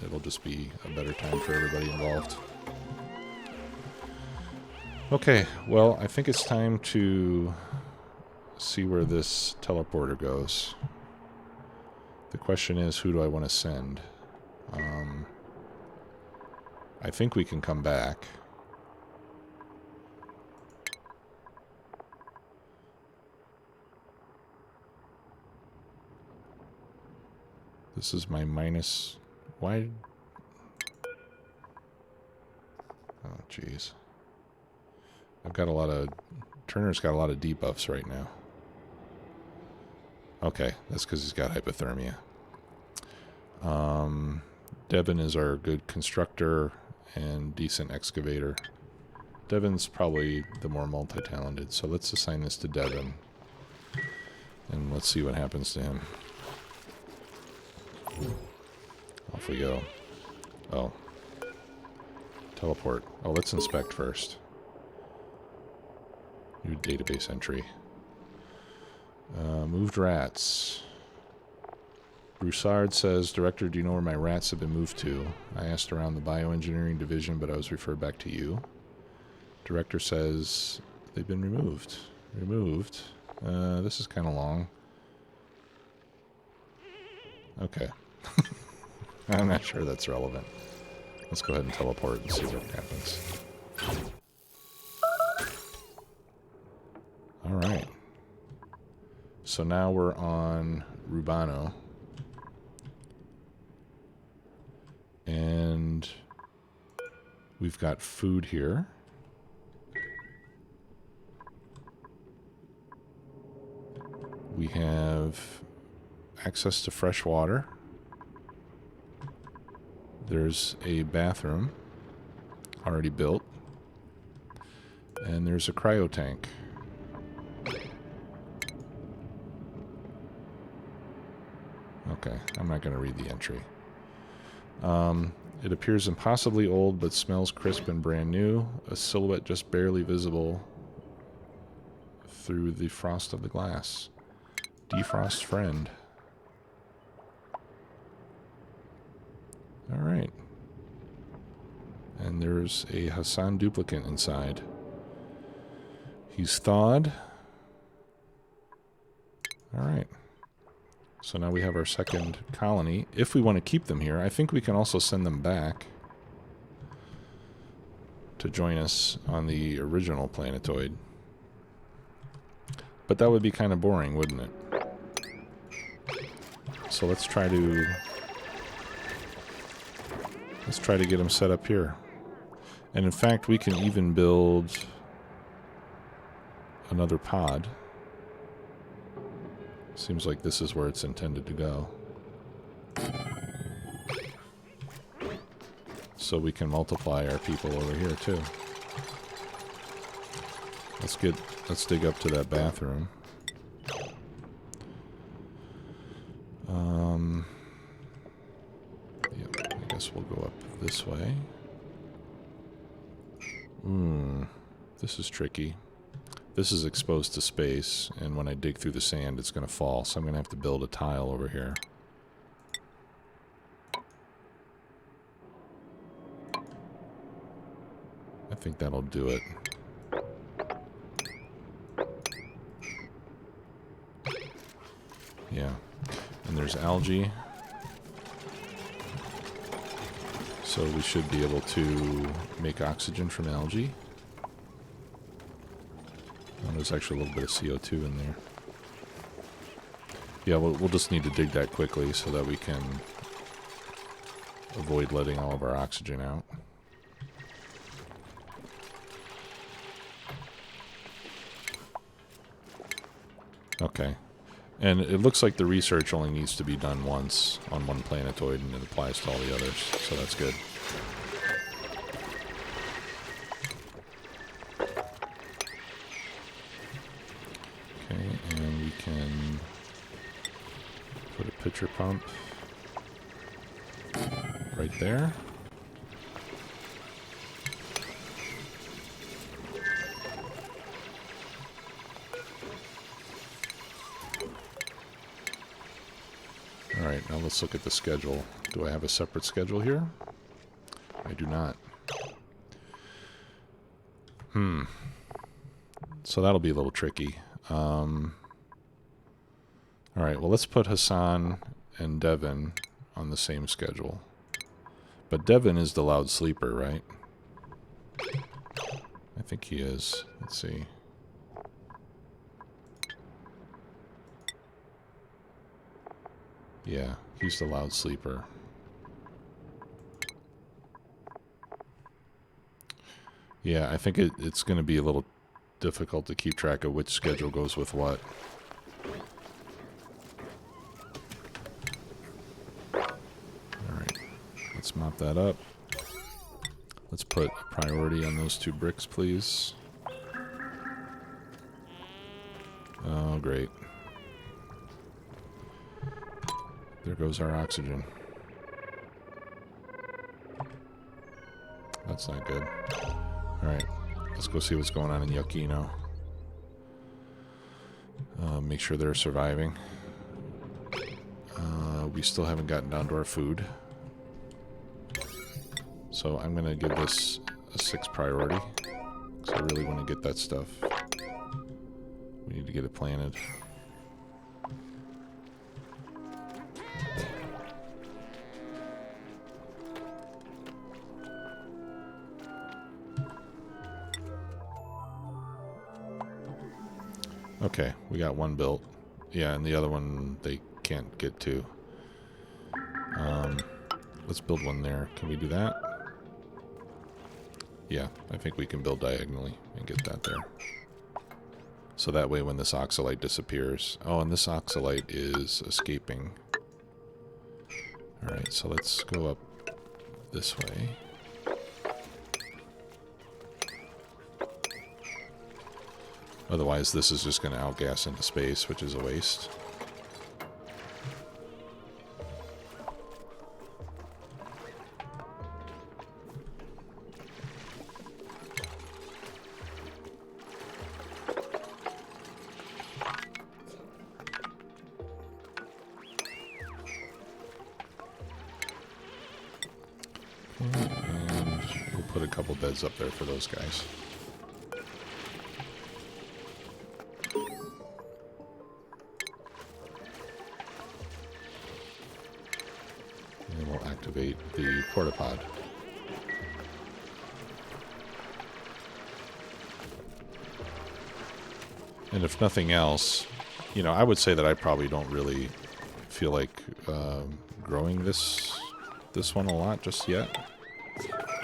it'll just be a better time for everybody involved. Okay, well, I think it's time to see where this teleporter goes. The question is, who do I want to send? I think we can come back. This is my minus... Why? Oh, jeez. I've got a lot of... Turner's got a lot of debuffs right now. Okay, that's because he's got hypothermia. Devin is our good constructor and decent excavator. Devin's probably the more multi-talented, so let's assign this to Devin. And let's see what happens to him. Off we go. Oh. Teleport. Oh, let's inspect first. New database entry. Moved rats. Broussard says, Director, do you know where my rats have been moved to? I asked around the bioengineering division, but I was referred back to you. Director says, they've been removed. Removed? This is kind of long. Okay. I'm not sure that's relevant. Let's go ahead and teleport and see what happens. Alright. So now we're on Rubano. And we've got food here. We have access to fresh water. There's a bathroom already built. And there's a cryo tank. Okay, I'm not going to read the entry. It appears impossibly old, but smells crisp and brand new. A silhouette just barely visible through the frost of the glass. Defrost friend. Alright. And there's a Hassan duplicate inside. He's thawed. Alright. So now we have our second colony. If we want to keep them here, I think we can also send them back to join us on the original planetoid. But that would be kind of boring, wouldn't it? So let's try to Let's try to get them set up here. And in fact, we can even build another pod. Seems like this is where it's intended to go. So we can multiply our people over here too. Let's dig up to that bathroom. Yep, I guess we'll go up this way. This is tricky. This is exposed to space, and when I dig through the sand, it's going to fall, so I'm going to have to build a tile over here. I think that'll do it. Yeah. And there's algae. So we should be able to make oxygen from algae. Oh, there's actually a little bit of CO2 in there. Yeah, we'll just need to dig that quickly so that we can avoid letting all of our oxygen out. Okay. And it looks like the research only needs to be done once on one planetoid, and it applies to all the others, so that's good. Okay, and we can put a pitcher pump right there. Alright, now let's look at the schedule. Do I have a separate schedule here? I do not. So that'll be a little tricky. Alright, well let's put Hassan and Devin on the same schedule. But Devin is the loud sleeper, right? I think he is. Let's see. Yeah, he's the loud sleeper. Yeah, I think it's going to be a little difficult to keep track of which schedule goes with what. Alright, let's mop that up. Let's put a priority on those 2 bricks, please. Oh, great. There goes our oxygen. That's not good. Alright, let's go see what's going on in Yukino. Make sure they're surviving. We still haven't gotten down to our food. So I'm going to give this a 6 priority. Because I really want to get that stuff. We need to get it planted. Okay, we got one built. Yeah, and the other one they can't get to. Let's build one there. Can we do that? Yeah, I think we can build diagonally and get that there. So that way when this oxalite disappears... Oh, and this oxalite is escaping. Alright, so let's go up this way. Otherwise, this is just going to outgas into space, which is a waste. And we'll put a couple beds up there for those guys. And we'll activate the portapod. And if nothing else, you know, I would say that I probably don't really feel like growing this one a lot just yet.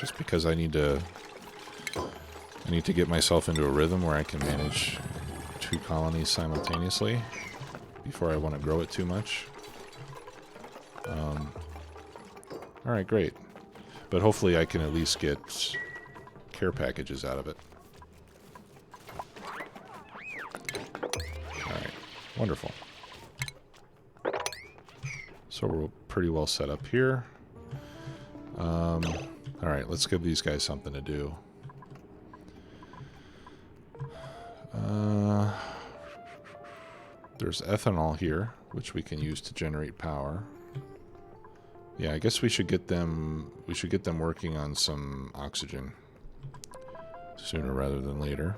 just because I need to get myself into a rhythm where I can manage 2 colonies simultaneously before I want to grow it too much. Alright, great. But hopefully I can at least get care packages out of it. Alright, wonderful. So we're pretty well set up here. Alright, let's give these guys something to do. There's ethanol here, which we can use to generate power. Yeah, I guess we should get them working on some oxygen sooner rather than later.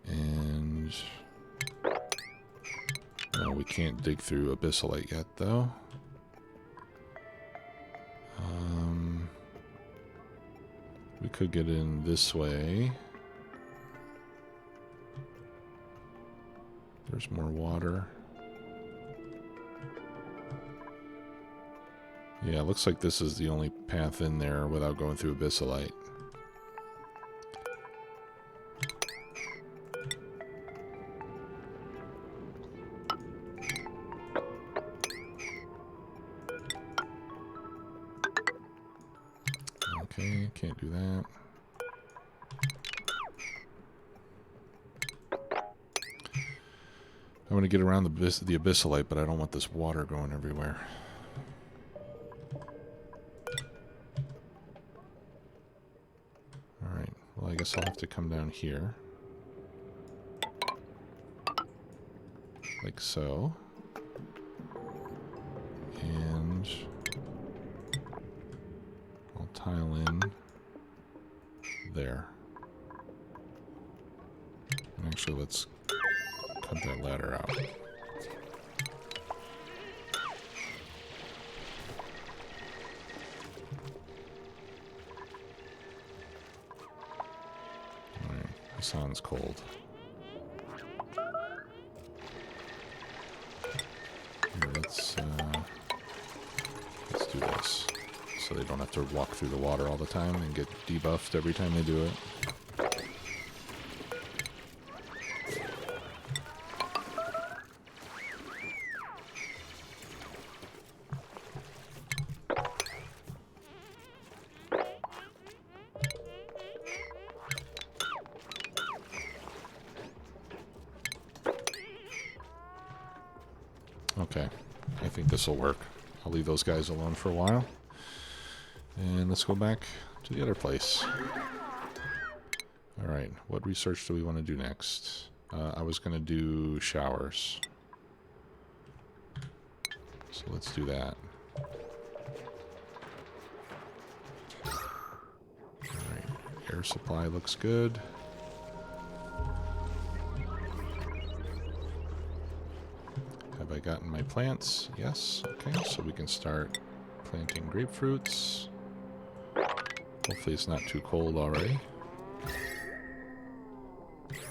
And no, we can't dig through abyssalite yet, though. We could get in this way. There's more water. Yeah, it looks like this is the only path in there without going through abyssalite. Okay, can't do that. I want to get around the abyssalite, but I don't want this water going everywhere. Alright, well I guess I'll have to come down here. Like so. And I'll tile in there. And actually, let's cut that ladder out. Alright, the sun's cold. Here, let's do this. So they don't have to walk through the water all the time and get debuffed every time they do it. Okay, I think this will work. I'll leave those guys alone for a while. And let's go back to the other place. Alright, what research do we want to do next? I was going to do showers. So let's do that. Alright, air supply looks good. Have I gotten my plants? Yes. Okay, so we can start planting grapefruits. Hopefully it's not too cold already.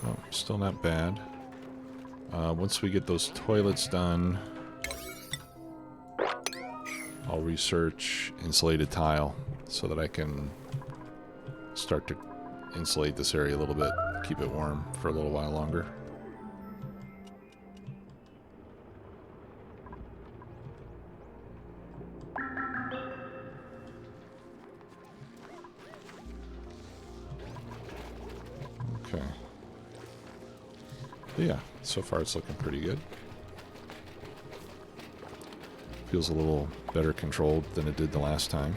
Oh, still not bad. Once we get those toilets done, I'll research insulated tile so that I can start to insulate this area a little bit, keep it warm for a little while longer. Okay. But yeah, so far it's looking pretty good. Feels a little better controlled than it did the last time.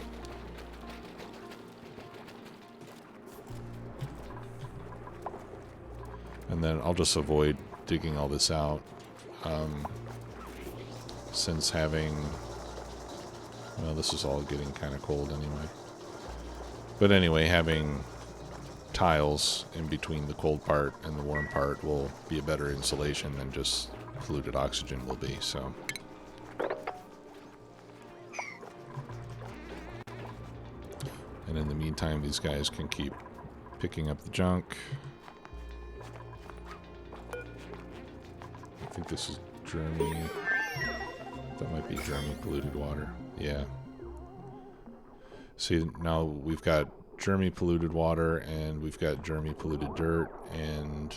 And then I'll just avoid digging all this out, since having, well, this is all getting kind of cold anyway. But anyway, having tiles in between the cold part and the warm part will be a better insulation than just polluted oxygen will be, so. And in the meantime, these guys can keep picking up the junk. I think this is Germany. That might be German polluted water. Yeah. See, now we've got germy polluted water and we've got germy polluted dirt, and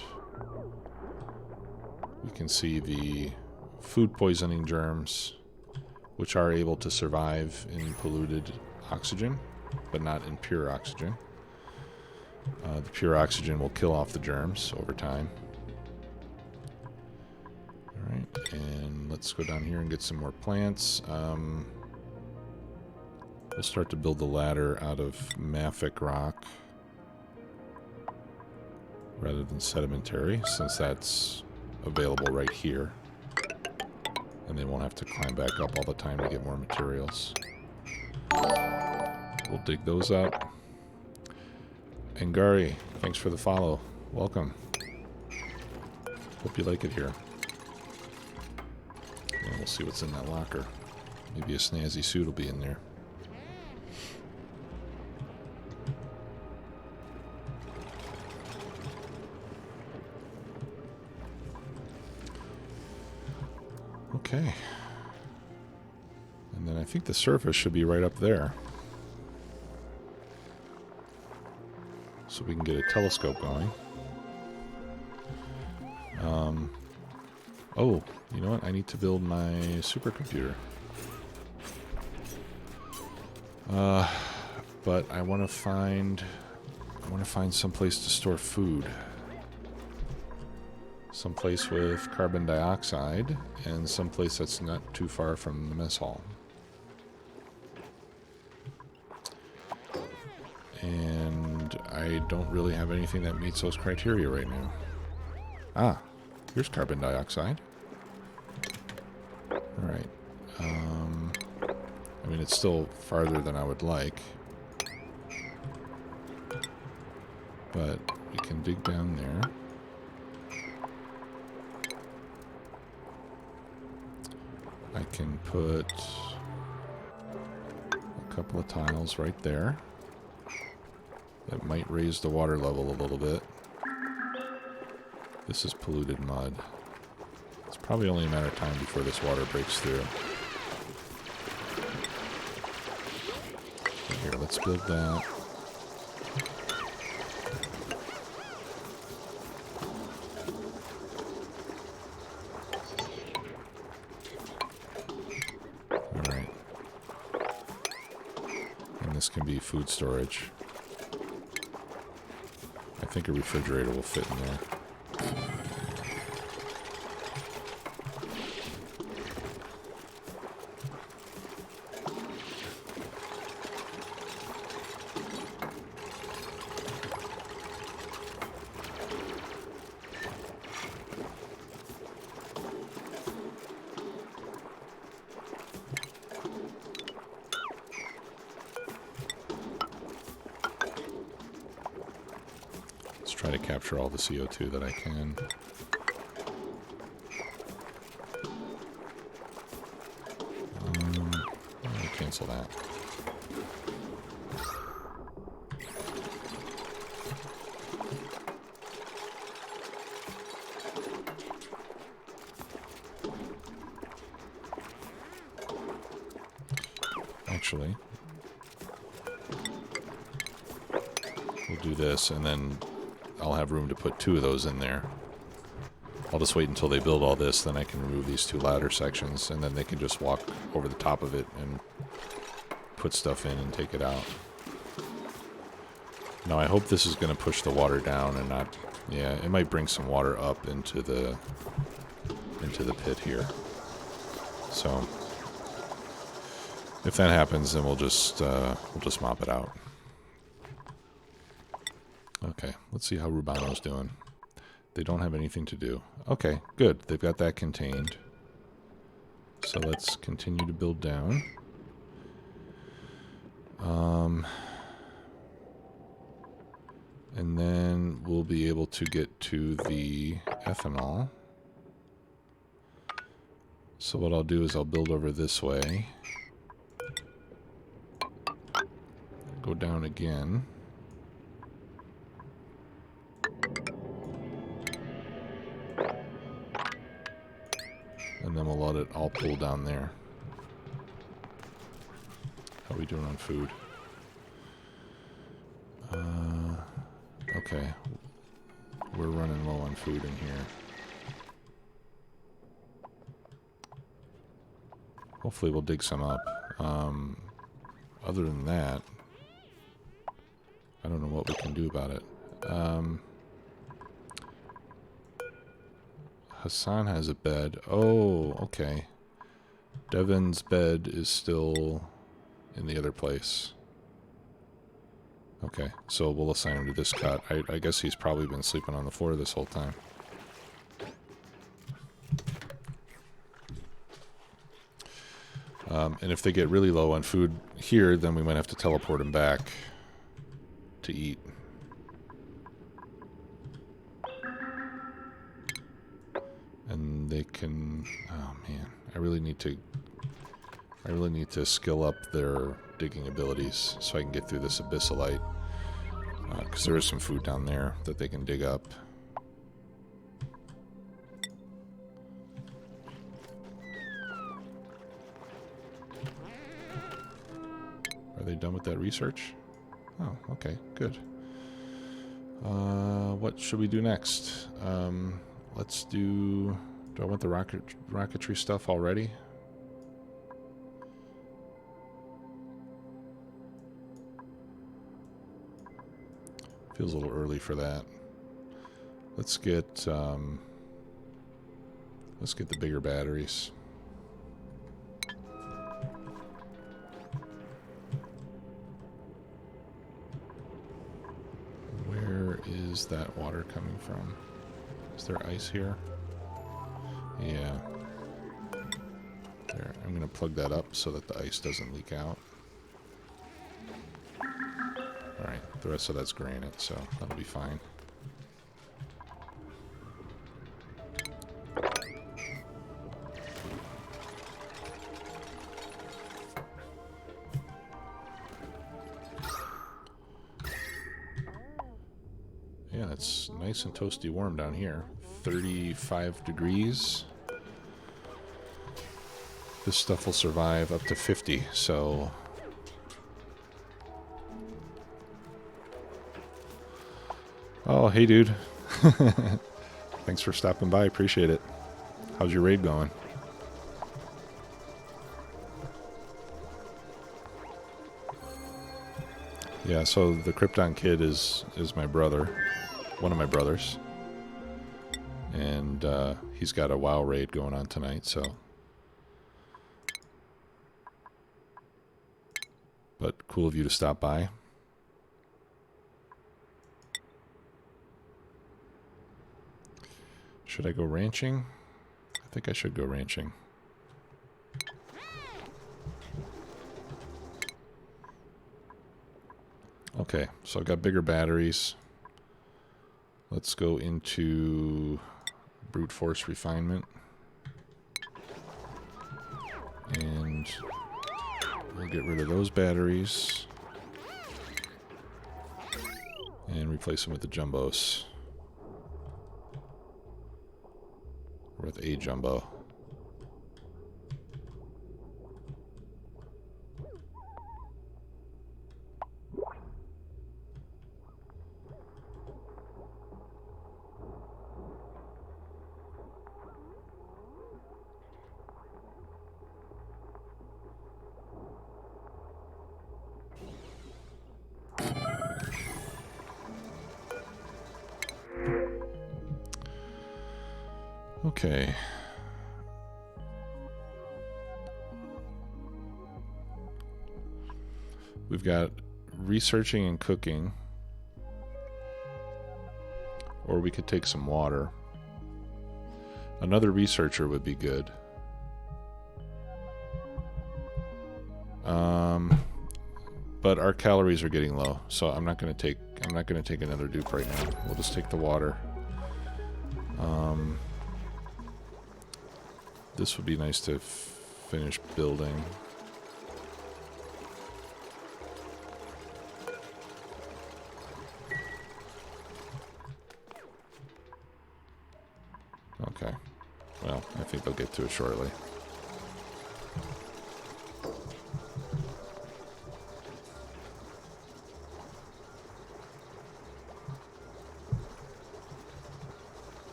we can see the food poisoning germs, which are able to survive in polluted oxygen, but not in pure oxygen. The pure oxygen will kill off the germs over time. Alright, and let's go down here and get some more plants. We'll start to build the ladder out of mafic rock rather than sedimentary, since that's available right here. And they won't have to climb back up all the time to get more materials. We'll dig those up. Angari, thanks for the follow. Welcome. Hope you like it here. And we'll see what's in that locker. Maybe a snazzy suit will be in there. Okay. And then I think the surface should be right up there. So we can get a telescope going. Oh, you know what? I need to build my supercomputer. But I want to find some place to store food. Someplace with carbon dioxide, and someplace that's not too far from the mess hall. And I don't really have anything that meets those criteria right now. Ah, here's carbon dioxide. Alright. I mean, it's still farther than I would like. But we can dig down there. I can put a couple of tiles right there. That might raise the water level a little bit. This is polluted mud. It's probably only a matter of time before this water breaks through. Here, let's build that. Alright. And this can be food storage. I think a refrigerator will fit in there. Try to capture all the CO2 that I can. I'll cancel that. Actually, we'll do this, and then I'll have room to put 2 of those in there. I'll just wait until they build all this, then I can remove these 2 ladder sections, and then they can just walk over the top of it and put stuff in and take it out. Now I hope this is going to push the water down and not... Yeah, it might bring some water up into the pit here. So if that happens, then we'll just mop it out. Okay, let's see how Rubano's doing. They don't have anything to do. Okay, good. They've got that contained. So let's continue to build down. And then we'll be able to get to the ethanol. So what I'll do is I'll build over this way. Go down again. And then we'll let it all pull down there. How are we doing on food? Okay. We're running low on food in here. Hopefully we'll dig some up. Other than that, I don't know what we can do about it. Hassan has a bed. Oh, okay. Devin's bed is still in the other place. Okay, so we'll assign him to this cot. I guess he's probably been sleeping on the floor this whole time. And if they get really low on food here, then we might have to teleport him back to eat. And they can... Oh, man. I really need to skill up their digging abilities so I can get through this abyssalite. Because there is some food down there that they can dig up. Are they done with that research? Oh, okay, good. What should we do next? Let's do... Do I want the rocketry stuff already? Feels a little early for that. Let's get the bigger batteries. Where is that water coming from? Is there ice here? Yeah. There. I'm gonna plug that up so that the ice doesn't leak out. Alright, the rest of that's granite, so that'll be fine. Yeah, it's nice and toasty warm down here. 35 degrees. This stuff will survive up to 50, so... Oh, hey dude. Thanks for stopping by, appreciate it. How's your raid going? Yeah, so the Krypton Kid is my brother. One of my brothers. And he's got a WoW raid going on tonight, so... But cool of you to stop by. Should I go ranching? I think I should go ranching. Okay, so I've got bigger batteries. Let's go into brute force refinement. And we'll get rid of those batteries. And replace them with the jumbos. With a jumbo. Okay. We've got researching and cooking. Or we could take some water. Another researcher would be good. But our calories are getting low, so I'm not gonna take another dupe right now. We'll just take the water. This would be nice to finish building. Okay. Well, I think they'll get to it shortly.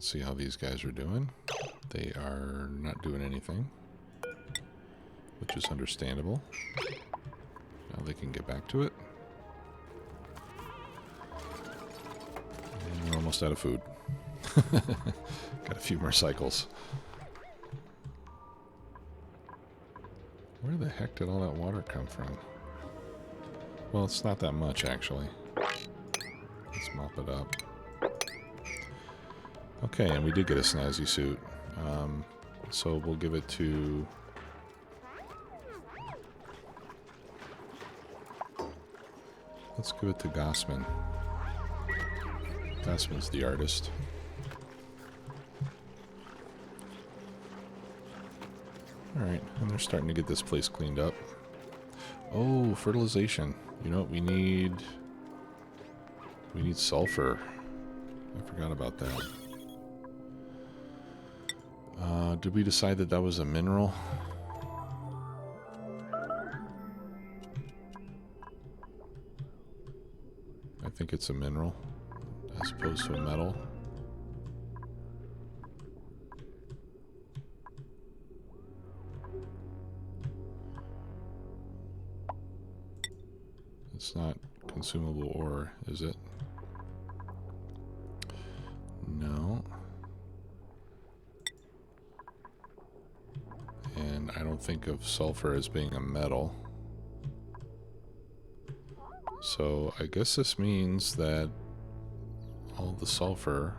Let's see how these guys are doing. They are not doing anything, which is understandable. Now they can get back to it. And we're almost out of food. Got a few more cycles. Where the heck did all that water come from? Well, it's not that much, actually. Let's mop it up. Okay, and we did get a snazzy suit. So we'll give it to... Let's give it to Gossman. Gossman's the artist. Alright, and they're starting to get this place cleaned up. Oh, fertilization. You know what we need? We need sulfur. I forgot about that. Did we decide that that was a mineral? I think it's a mineral as opposed to a metal. It's not consumable ore, is it? No. And I don't think of sulfur as being a metal. So I guess this means that all the sulfur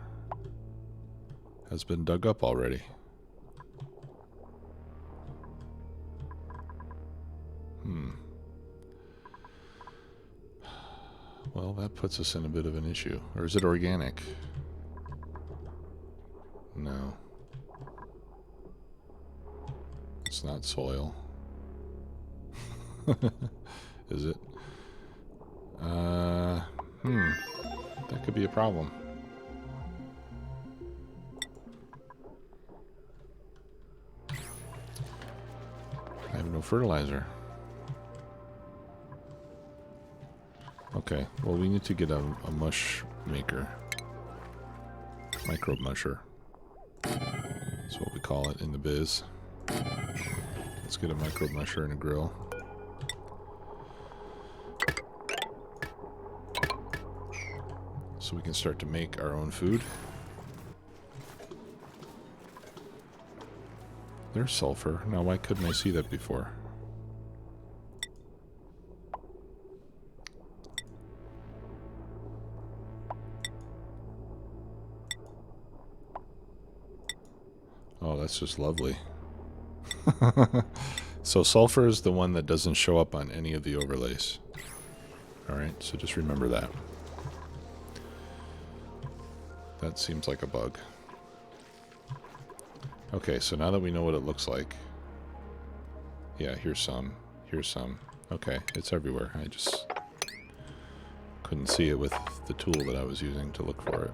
has been dug up already. Well, that puts us in a bit of an issue. Or is it organic? No. It's not soil. Is it? That could be a problem. I have no fertilizer. Okay, well we need to get a mush maker. Microbe musher. That's what we call it in the biz. Let's get a microbe musher and a grill. So we can start to make our own food. There's sulfur. Now why couldn't I see that before? Oh, that's just lovely. So sulfur is the one that doesn't show up on any of the overlays. Alright, so just remember that. That seems like a bug. Okay, so now that we know what it looks like. Yeah, here's some. Here's some. Okay, it's everywhere. I just couldn't see it with the tool that I was using to look for it.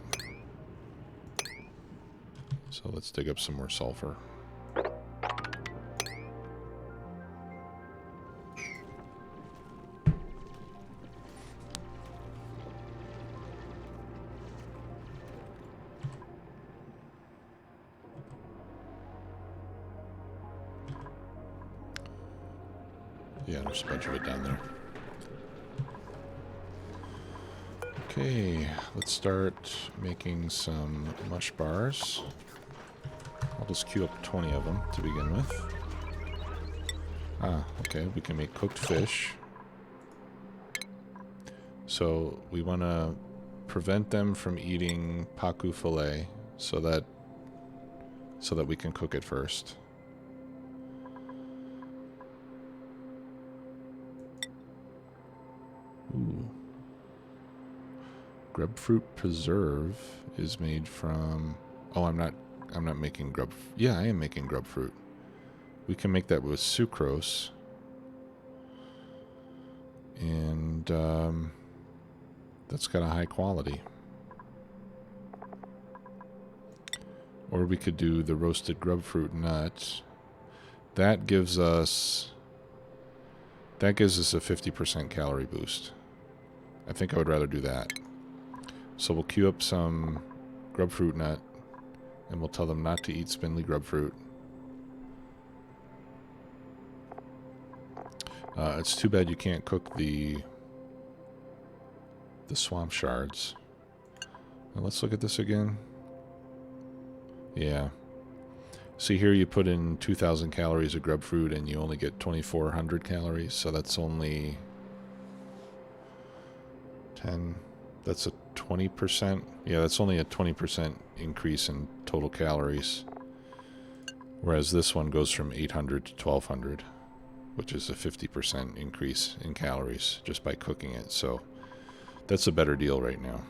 So let's dig up some more sulfur. Yeah, there's a bunch of it down there. Okay, let's start making some mush bars. I'll just queue up 20 of them to begin with. Ah, okay, we can make cooked fish. So we want to prevent them from eating pacu fillet so that we can cook it first. Ooh. Grubfruit preserve is made from... Oh, I'm not making grub... Yeah, I am making grubfruit. We can make that with sucrose. And that's got a high quality. Or we could do the roasted grubfruit nut. That gives us a 50% calorie boost. I think I would rather do that. So we'll queue up some grubfruit nut And we'll tell them not to eat spindly grub fruit. It's too bad you can't cook the swamp shards. Now let's look at this again. Yeah. See here you put in 2,000 calories of grub fruit and you only get 2,400 calories. So that's only 10. That's a 20%. Yeah, that's only a 20% increase in total calories. Whereas this one goes from 800 to 1,200, which is a 50% increase in calories just by cooking it. So that's a better deal right now.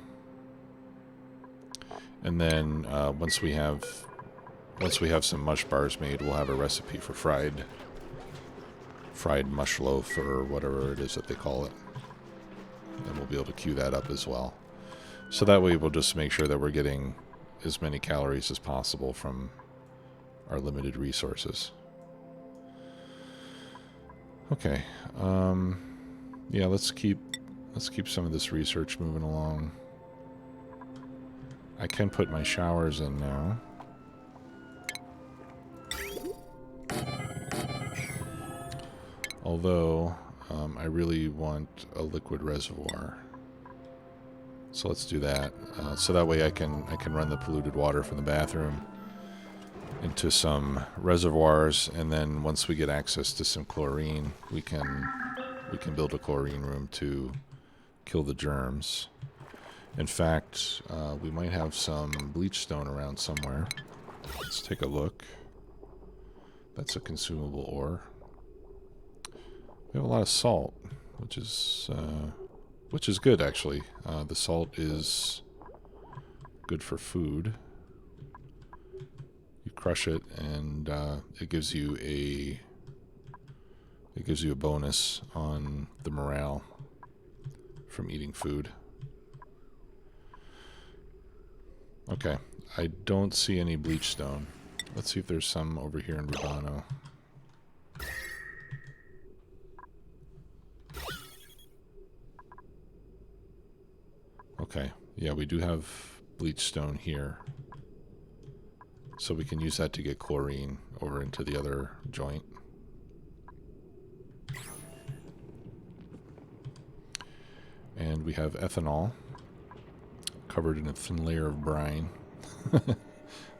And then once we have some mush bars made, we'll have a recipe for fried mush loaf or whatever it is that they call it. And we'll be able to queue that up as well. So that way we'll just make sure that we're getting as many calories as possible from our limited resources. Okay. Yeah, let's keep some of this research moving along. I can put my showers in now. Although, I really want a liquid reservoir. So let's do that. So that way I can run the polluted water from the bathroom into some reservoirs, and then once we get access to some chlorine, we can build a chlorine room to kill the germs. In fact, we might have some bleach stone around somewhere. Let's take a look. That's a consumable ore. We have a lot of salt, which is good actually. The salt is good for food. You crush it, and it gives you a bonus on the morale from eating food. Okay, I don't see any bleach stone. Let's see if there's some over here in Rubano. Okay, yeah, we do have bleach stone here. So we can use that to get chlorine over into the other joint. And we have ethanol covered in a thin layer of brine,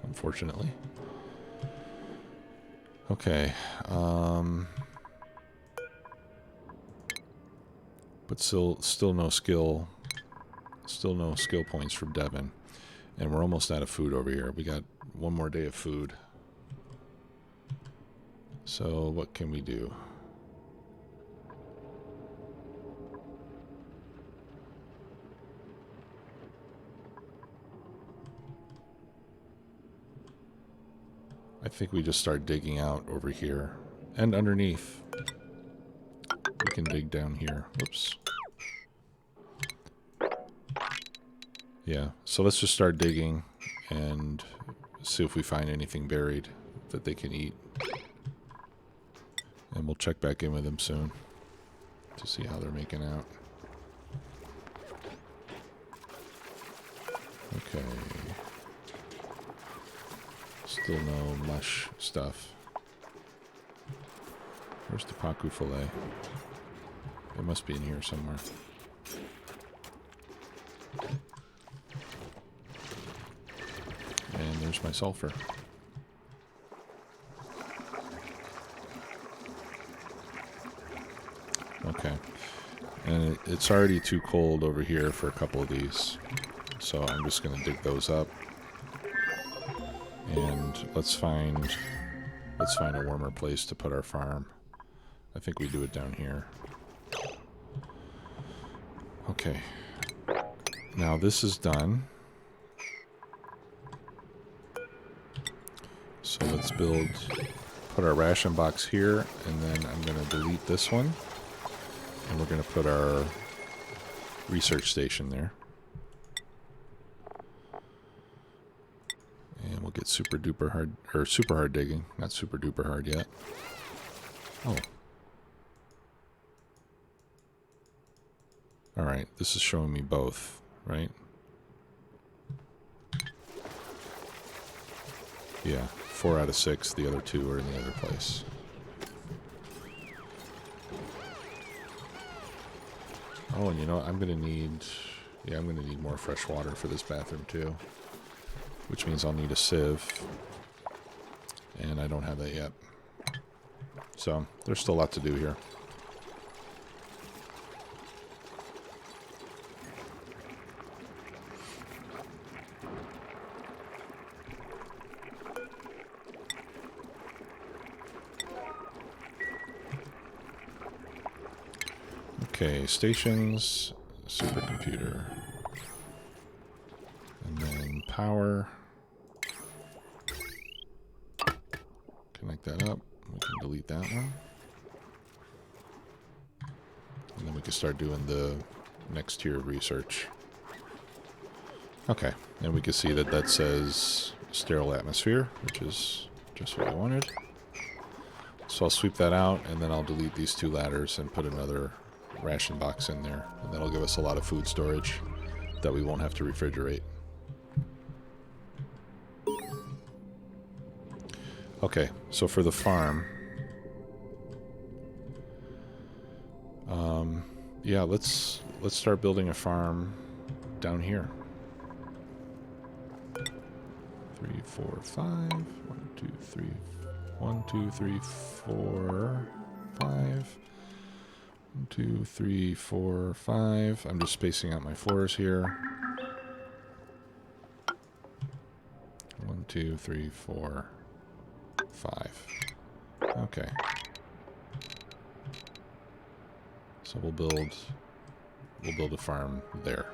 unfortunately. Okay. But still no skill points from Devin. And we're almost out of food over here. We got one more day of food. So what can we do? I think we just start digging out over here and underneath. We can dig down here. Whoops. Yeah, so let's just start digging and see if we find anything buried that they can eat. And we'll check back in with them soon to see how they're making out. Okay. Still no mush stuff. Where's the pacu fillet? It must be in here somewhere. And there's my sulfur. Okay. And it's already too cold over here for a couple of these. So I'm just going to dig those up. And let's find a warmer place to put our farm. I think we do it down here. Okay. Now this is done. So let's put our ration box here, and then I'm going to delete this one. And we're going to put our research station there. And we'll get super duper hard, or super hard digging, not super duper hard yet. Oh. Alright, this is showing me both, right? Yeah, 4 out of 6. The other 2 are in the other place. Oh, and you know what? I'm going to need... Yeah, I'm going to need more fresh water for this bathroom, too. Which means I'll need a sieve. And I don't have that yet. So, there's still a lot to do here. Okay, stations, supercomputer, and then power. Connect that up. We can delete that one. And then we can start doing the next tier of research. Okay, and we can see that that says sterile atmosphere, which is just what I wanted. So I'll sweep that out, and then I'll delete these 2 ladders and put another ration box in there, and that'll give us a lot of food storage that we won't have to refrigerate. Okay, so for the farm, yeah, let's start building a farm down here. 3, 4, 5. 1, 2, 3. 1, 2, 3, 4, 5. 1, 2, 3, 4, 5. I'm just spacing out my floors here. 1, 2, 3, 4, 5. Okay. So we'll build a farm there.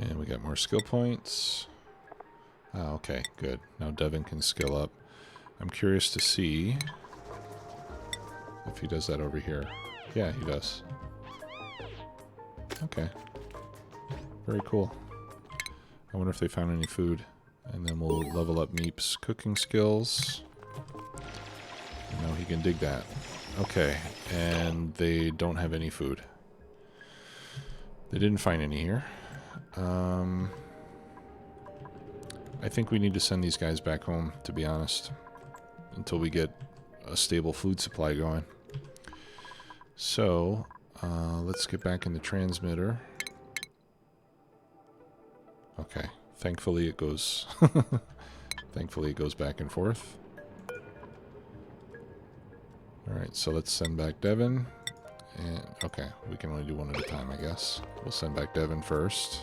And we got more skill points. Oh, okay, good. Now Devin can skill up. I'm curious to see if he does that over here. Yeah, he does. Okay. Very cool. I wonder if they found any food. And then we'll level up Meep's cooking skills. And now he can dig that. Okay, and they don't have any food. They didn't find any here. I think we need to send these guys back home, to be honest, until we get a stable food supply going. So, let's get back in the transmitter. Okay, thankfully it goes thankfully it goes back and forth. Alright, so let's send back Devin. And okay, we can only do one at a time, I guess. We'll send back Devin first.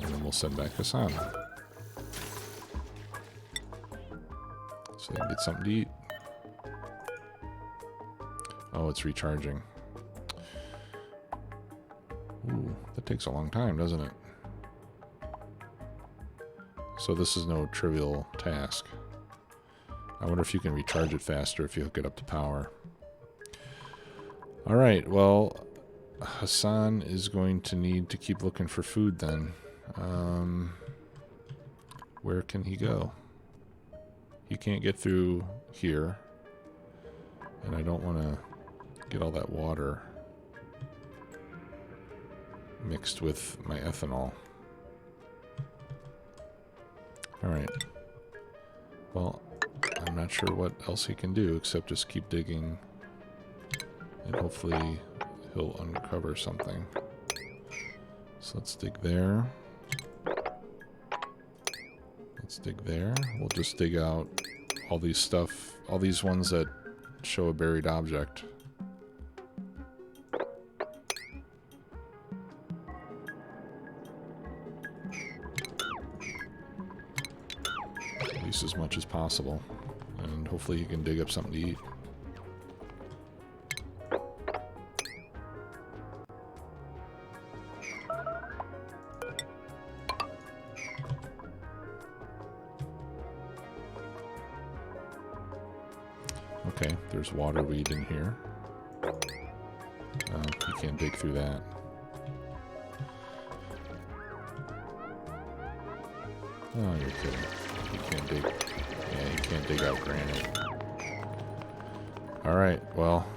And then we'll send back Hassan. So they can get something to eat. Oh, it's recharging. Ooh, that takes a long time, doesn't it? So this is no trivial task. I wonder if you can recharge it faster if you hook it up to power. Alright, well, Hassan is going to need to keep looking for food then. Where can he go? He can't get through here. And I don't want to get all that water mixed with my ethanol. Alright. Well, I'm not sure what else he can do except just keep digging. And hopefully he'll uncover something. So let's dig there. Let's dig there. We'll just dig out all these ones that show a buried object. At least as much as possible. And hopefully he can dig up something to eat. Okay, there's water weed in here. You can't dig through that. Oh, you're kidding. You can't dig. Yeah, you can't dig out granite. Alright, well.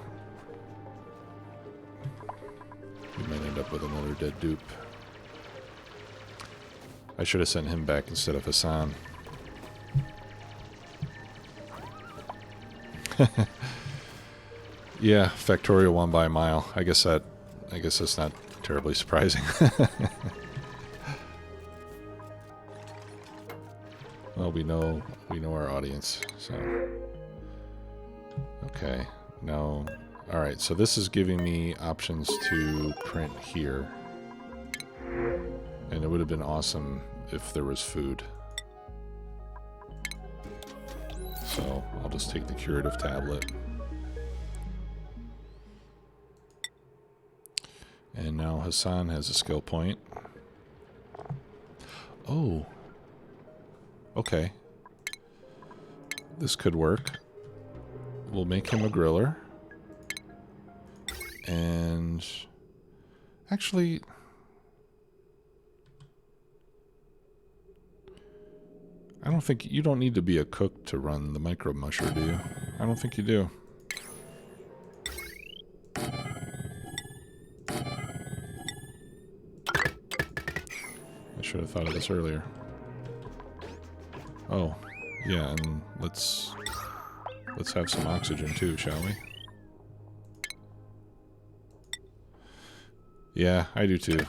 We might end up with another dead dupe. I should have sent him back instead of Hassan. Yeah, Factorial won by a mile. I guess that's not terribly surprising. Well, we know our audience, so. Okay, now, alright, so this is giving me options to print here. And it would have been awesome if there was food. So, I'll just take the curative tablet. And now Hassan has a skill point. Oh. Okay. This could work. We'll make him a griller. And actually, I don't think you don't need to be a cook to run the micro musher, do you? I don't think you do. I should have thought of this earlier. Oh, yeah, and let's have some oxygen too, shall we? Yeah, I do too.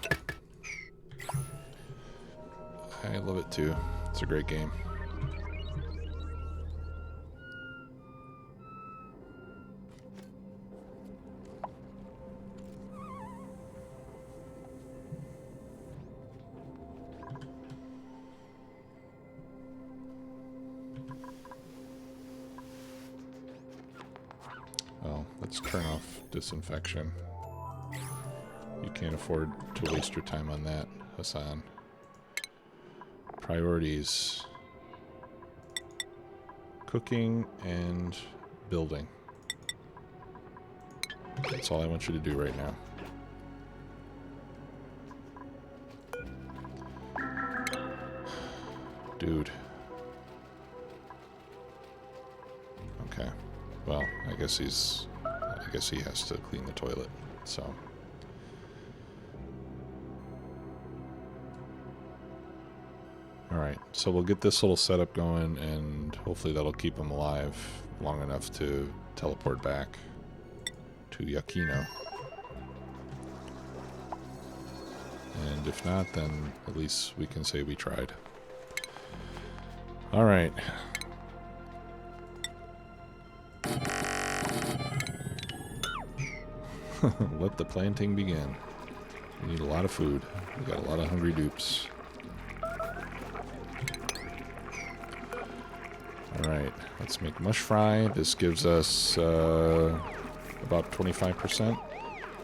I love it too. It's a great game. Well, let's turn off disinfection. You can't afford to waste your time on that, Hassan. Priorities. Cooking and building. That's all I want you to do right now. Dude. Okay. Well, I guess he has to clean the toilet, so. Alright, so we'll get this little setup going, and hopefully that'll keep him alive long enough to teleport back to Yakino. And if not, then at least we can say we tried. Alright. Let the planting begin. We need a lot of food. We got a lot of hungry dupes. Alright, let's make mush fry. This gives us about 25%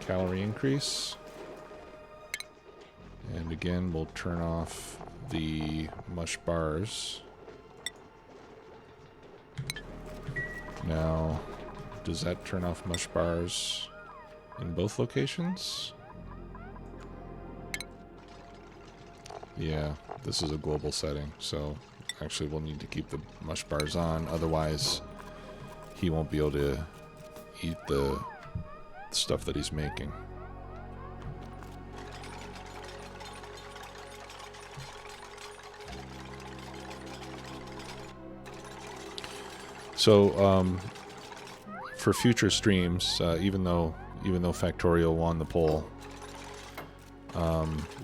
calorie increase. And again, we'll turn off the mush bars. Now, does that turn off mush bars in both locations? Yeah, this is a global setting, so actually we'll need to keep the mush bars on, otherwise he won't be able to eat the stuff that he's making. So, for future streams, even though Factorial won the poll,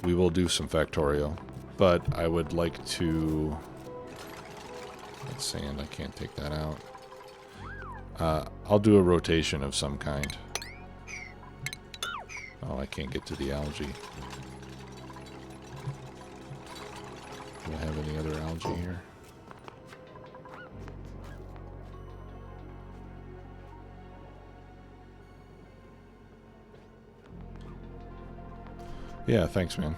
we will do some Factorial, but I would like to. That's sand. I can't take that out. I'll do a rotation of some kind. Oh, I can't get to the algae. Do I have any other algae here? Yeah, thanks, man.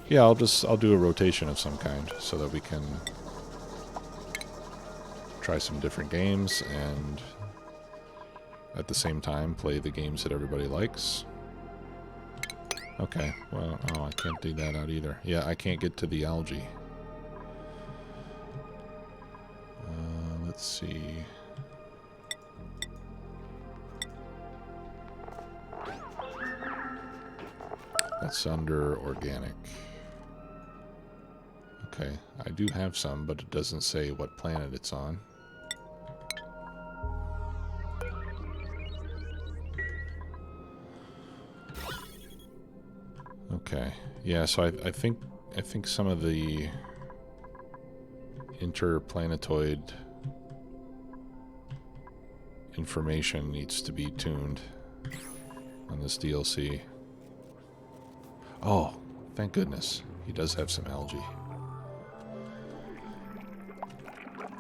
Yeah, I'll do a rotation of some kind so that we can try some different games and at the same time play the games that everybody likes. Okay, well, oh, I can't dig that out either. Yeah, I can't get to the algae. Let's see. That's under organic. Okay, I do have some, but it doesn't say what planet it's on. Okay, yeah, so I think some of the interplanetoid information needs to be tuned on this DLC. Oh, thank goodness. He does have some algae.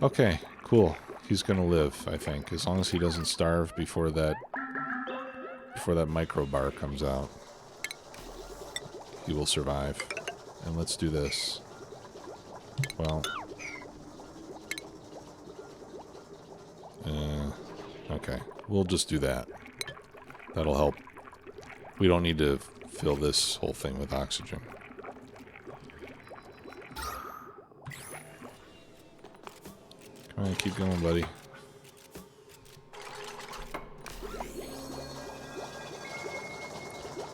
Okay, cool. He's gonna live, I think. As long as he doesn't starve before that microbar comes out. He will survive. And let's do this. Well. Okay. We'll just do that. That'll help. We don't need to fill this whole thing with oxygen. Come on, keep going, buddy.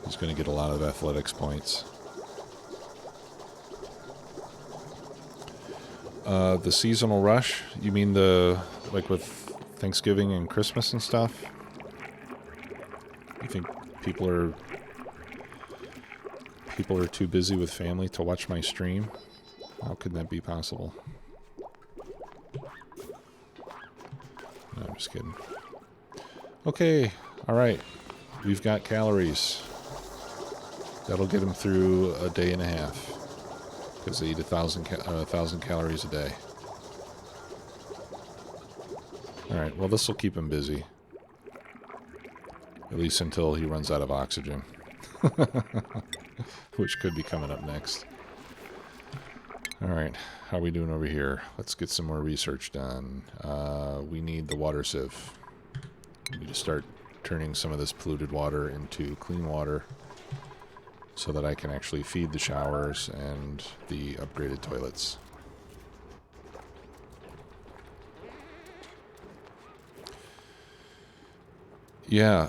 He's going to get a lot of athletics points. The seasonal rush? You mean like with Thanksgiving and Christmas and stuff? You think people are too busy with family to watch my stream? How could that be possible? No, I'm just kidding. Okay, alright. We've got calories. That'll get them through a day and a half. Because they eat 1,000 calories a day. Alright, well this will keep him busy. At least until he runs out of oxygen. Which could be coming up next. Alright, how are we doing over here? Let's get some more research done. We need the water sieve. We need to start turning some of this polluted water into clean water so that I can actually feed the showers and the upgraded toilets. Yeah,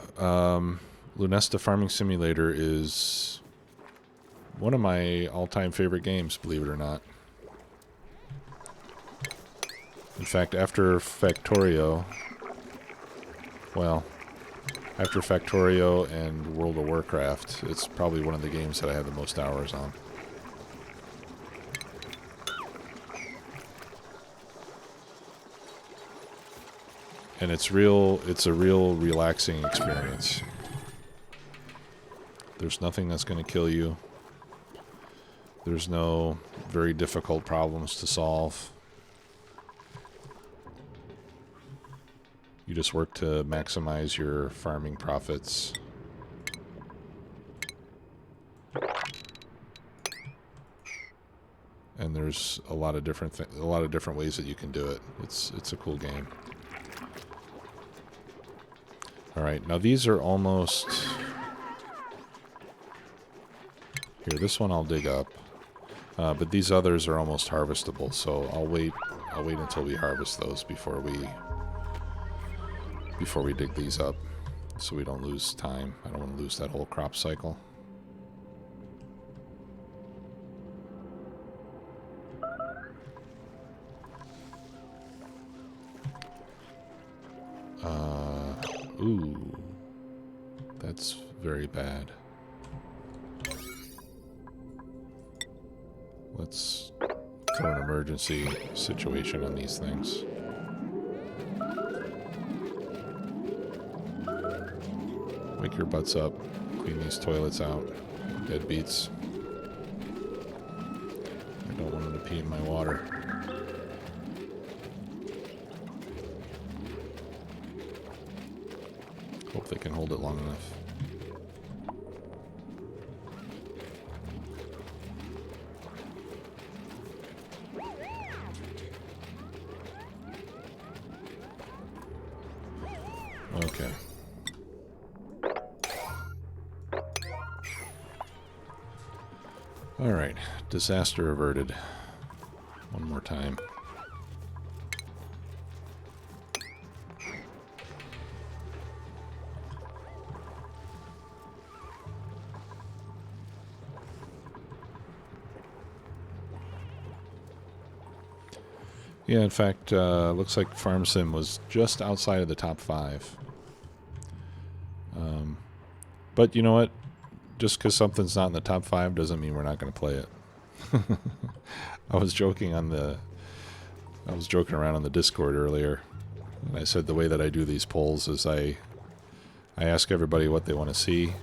Lunesta Farming Simulator is one of my all-time favorite games, believe it or not. In fact, after Factorio, and World of Warcraft, it's probably one of the games that I have the most hours on. And it's a real relaxing experience. There's nothing that's going to kill you. There's no very difficult problems to solve. You just work to maximize your farming profits. And there's a lot of different ways that you can do it. It's a cool game. All right, now these are almost here. This one I'll dig up, but these others are almost harvestable. So I'll wait until we harvest those before we dig these up, so we don't lose time. I don't want to lose that whole crop cycle. Ooh, that's very bad. Let's throw an emergency situation on these things. Wake your butts up. Clean these toilets out. Deadbeats. I don't want them to pee in my water. Hope they can hold it long enough. Okay. Alright, disaster averted. One more time. Yeah, in fact, looks like Farm Sim was just outside of the top 5. But you know what? Just because something's not in the top 5 doesn't mean we're not going to play it. I was joking around on the Discord earlier, and I said the way that I do these polls is I ask everybody what they want to see.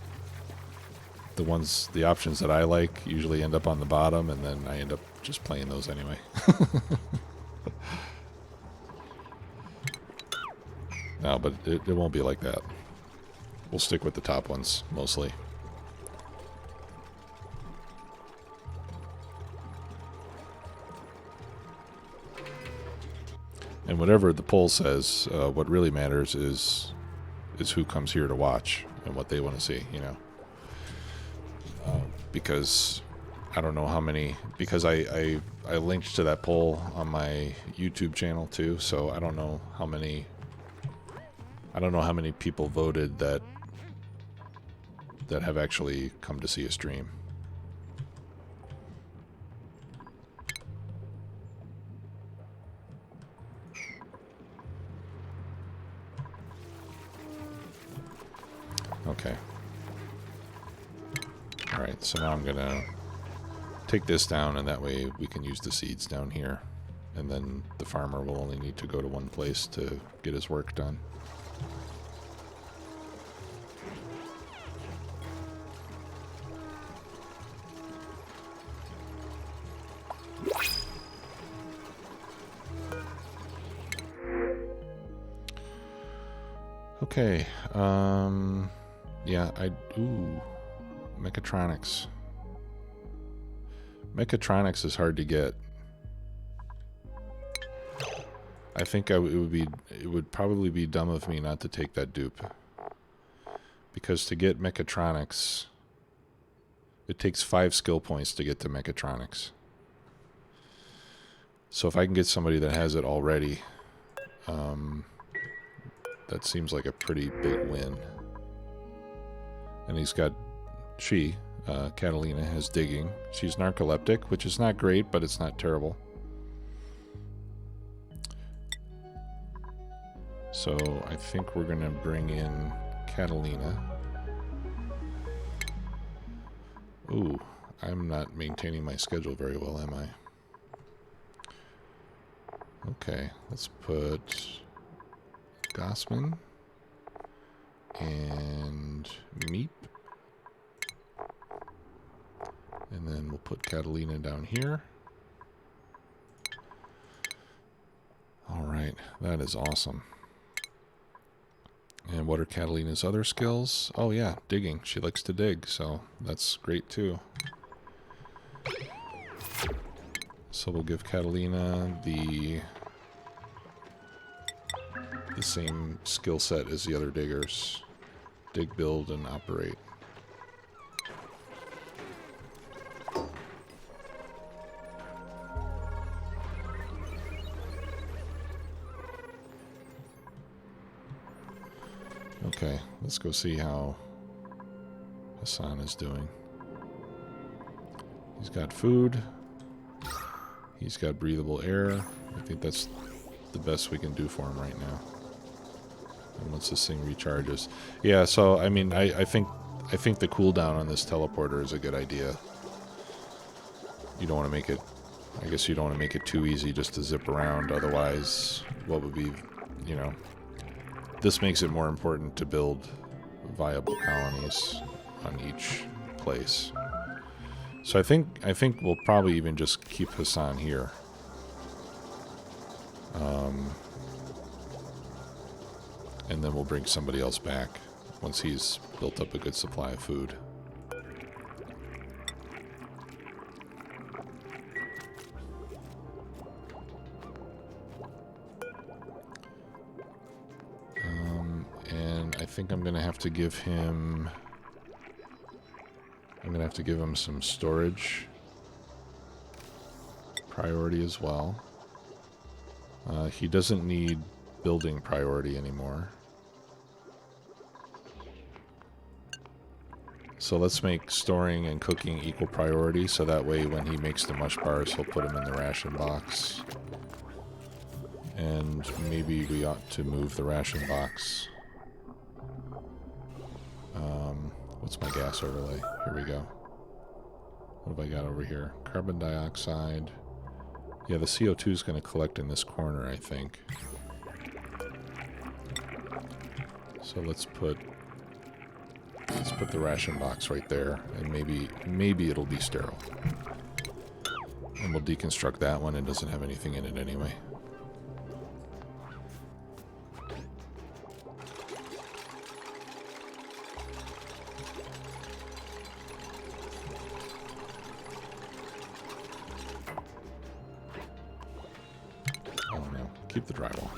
The options that I like usually end up on the bottom, and then I end up just playing those anyway. No, but it won't be like that. We'll stick with the top ones, mostly. And whatever the poll says, what really matters is who comes here to watch and what they want to see, you know. Because I don't know how many... Because I linked to that poll on my YouTube channel, too, so I don't know how many... I don't know how many people voted that have actually come to see a stream. Okay. Alright, so now I'm gonna take this down, and that way we can use the seeds down here. And then the farmer will only need to go to one place to get his work done. Okay, yeah, ooh, mechatronics. Mechatronics is hard to get. I think it would probably be dumb of me not to take that dupe. Because to get mechatronics, it takes 5 skill points to get to mechatronics. So if I can get somebody that has it already, that seems like a pretty big win. And he's got... Catalina has digging. She's narcoleptic, which is not great, but it's not terrible. So I think we're going to bring in Catalina. Ooh, I'm not maintaining my schedule very well, am I? Okay, let's put Gossman and Meep. And then we'll put Catalina down here. Alright, that is awesome. And what are Catalina's other skills? Oh yeah, digging. She likes to dig, so that's great too. So we'll give Catalina the same skill set as the other diggers. Dig, build, and operate. Okay, let's go see how Hassan is doing. He's got food. He's got breathable air. I think that's the best we can do for him right now. And once this thing recharges. Yeah, so I mean I think the cooldown on this teleporter is a good idea. You don't want to make it, I guess you don't want to make it too easy just to zip around, otherwise what would be, you know, this makes it more important to build viable colonies on each place. So I think we'll probably even just keep Hassan here. And then we'll bring somebody else back once he's built up a good supply of food. think I'm gonna have to give him... I'm gonna have to give him some storage priority as well. He doesn't need building priority anymore. So let's make storing and cooking equal priority, so that way when he makes the mush bars, he'll put them in the ration box. And maybe we ought to move the ration box. What's my gas overlay? Here we go. What have I got over here? Carbon dioxide. Yeah, the CO2 is going to collect in this corner, I think. So let's put the ration box right there, and maybe it'll be sterile. And we'll deconstruct that one. It doesn't have anything in it anyway. Oh no, keep the drywall.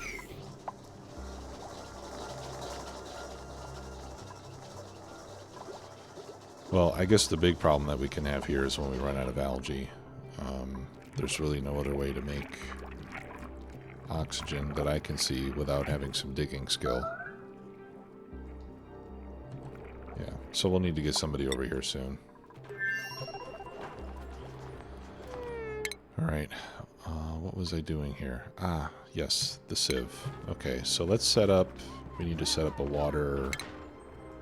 Well, I guess the big problem that we can have here is when we run out of algae. There's really no other way to make oxygen that I can see without having some digging skill. Yeah, so we'll need to get somebody over here soon. Alright, what was I doing here? Ah, yes, the sieve. Okay, so let's set up... We need to set up a water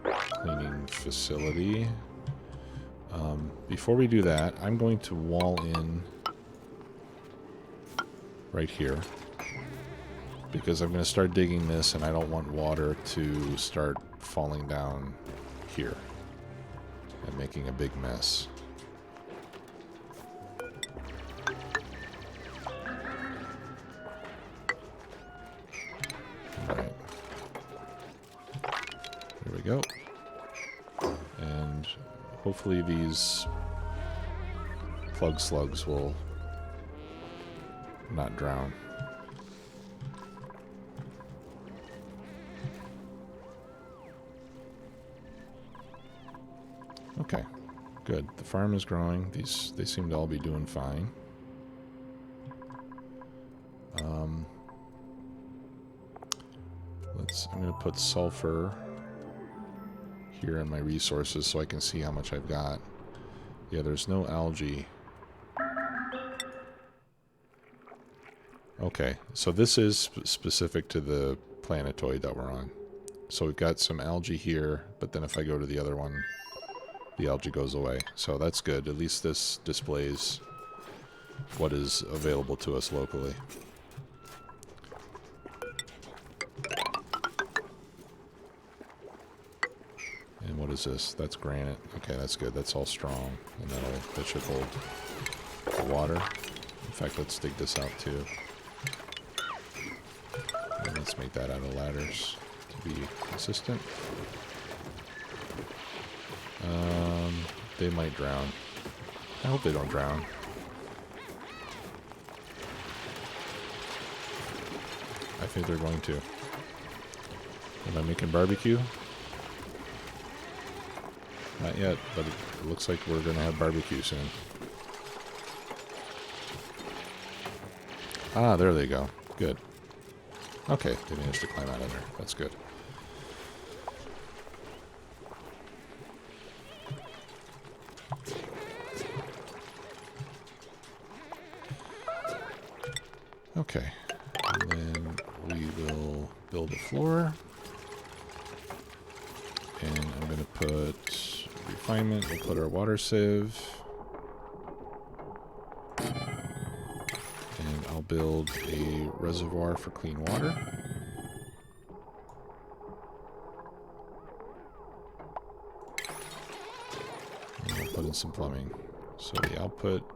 cleaning facility. Before we do that, I'm going to wall in right here, because I'm going to start digging this and I don't want water to start falling down here and making a big mess. Alright. There we go. And hopefully these plug slugs will not drown. Okay, good. The farm is growing. They seem to all be doing fine. I'm going to put sulfur here in my resources so I can see how much I've got. Yeah, there's no algae. Okay, so this is specific to the planetoid that we're on. So we've got some algae here, but then if I go to the other one, the algae goes away. So that's good. At least this displays what is available to us locally. And what is this? That's granite. Okay, that's good. That's all strong. And that should hold the water. In fact, let's dig this out too. And let's make that out of ladders to be consistent. They might drown. I hope they don't drown. I think they're going to. Am I making barbecue? Not yet, but it looks like we're going to have barbecue soon. Ah, there they go. Good. Okay, they managed to climb out of there. That's good. Okay, and then we will build a floor. And I'm going to put refinement. We'll put our water sieve. And I'll build a reservoir for clean water. And we'll put in some plumbing. So the output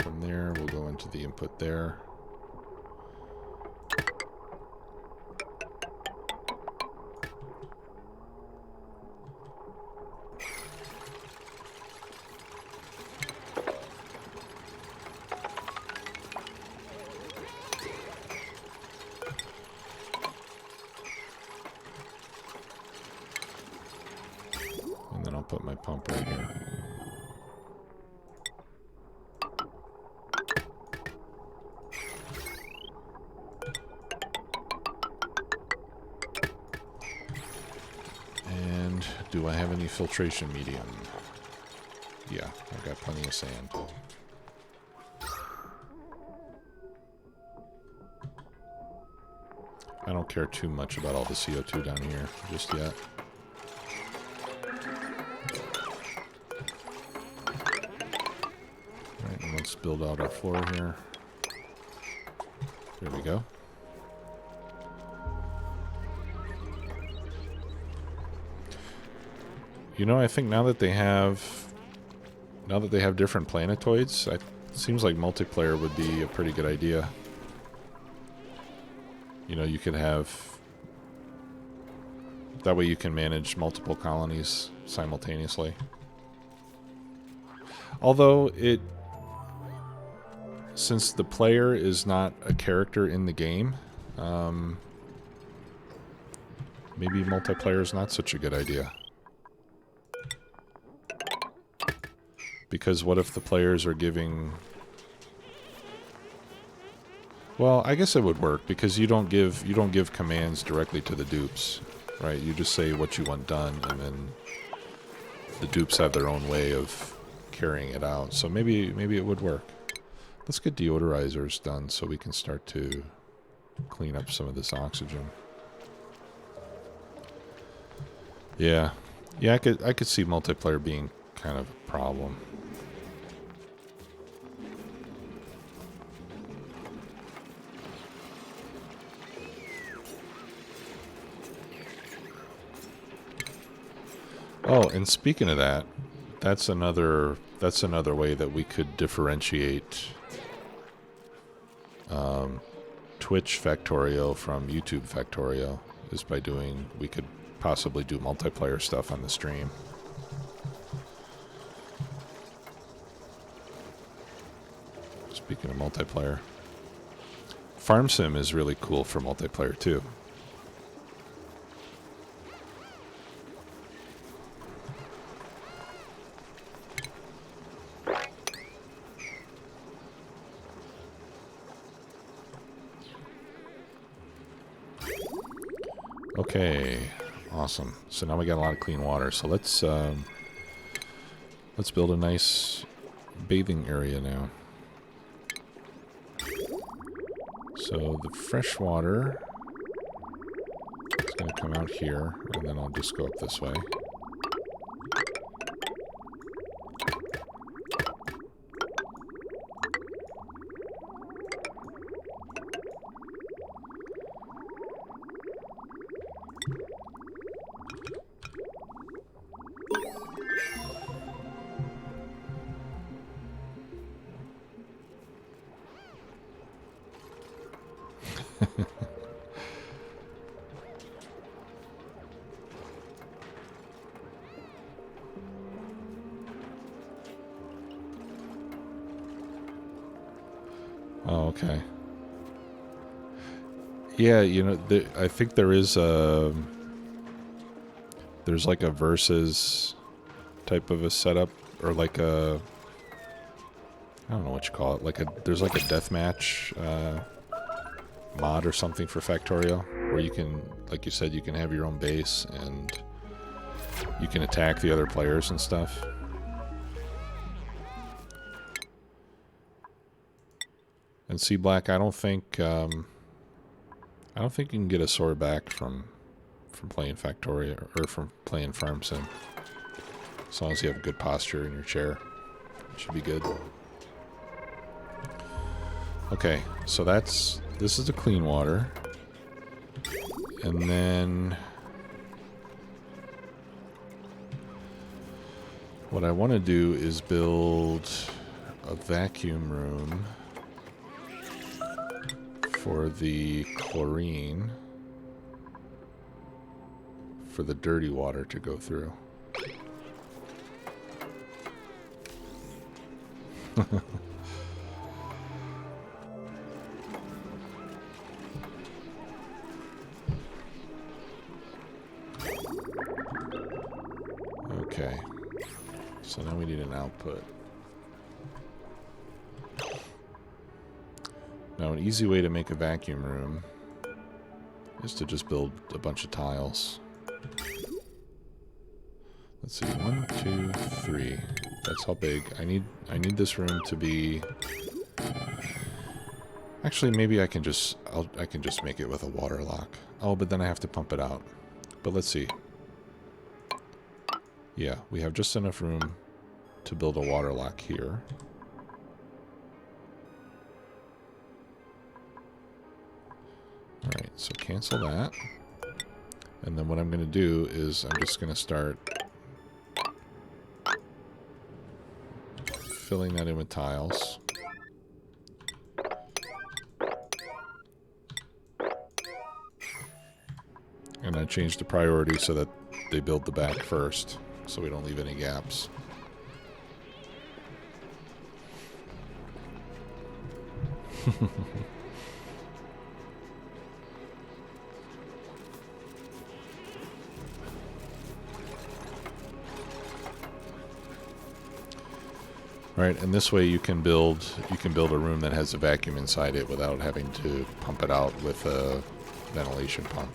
from there will go into the input there. pump right here. And do I have any filtration medium? Yeah, I've got plenty of sand. I don't care too much about all the CO2 down here just yet. Alright, and let's build out our floor here. There we go. You know, I think now that they have different planetoids, it seems like multiplayer would be a pretty good idea. You know, you could have... That way you can manage multiple colonies simultaneously. Although since the player is not a character in the game, maybe multiplayer is not such a good idea. Because what if the players are giving... Well, I guess it would work because you don't give commands directly to the dupes, right? You just say what you want done, and then the dupes have their own way of carrying it out. So maybe it would work. Let's get deodorizers done so we can start to clean up some of this oxygen. Yeah, I could see multiplayer being kind of a problem. Oh, and speaking of that, that's another way that we could differentiate Twitch Factorio from YouTube Factorio, is by we could possibly do multiplayer stuff on the stream. Speaking of multiplayer, Farm Sim is really cool for multiplayer too. Okay, awesome. So now we got a lot of clean water. So let's build a nice bathing area now. So the fresh water is going to come out here, and then I'll just go up this way. Oh, okay. Yeah, you know, I think there's like a versus type of a setup, or like a, I don't know what you call it, there's like a deathmatch mod or something for Factorio, where you can, like you said, you can have your own base and you can attack the other players and stuff. And see, Black, I don't think you can get a sore back from playing Factorio, or from playing Farm Sim. As long as you have good posture in your chair, it should be good. Okay, so this is the clean water. And then what I want to do is build a vacuum room for the chlorine, for the dirty water to go through. Okay. So now we need an output. Now an easy way to make a vacuum room is to just build a bunch of tiles. Let's see, 1, 2, 3. That's how big. I need this room to be. Actually, maybe I can just make it with a water lock. Oh, but then I have to pump it out. But let's see. Yeah, we have just enough room to build a water lock here. Alright, so cancel that. And then what I'm going to do is I'm just going to start filling that in with tiles. And I changed the priority so that they build the back first, so we don't leave any gaps. Right, and this way you can build a room that has a vacuum inside it without having to pump it out with a ventilation pump.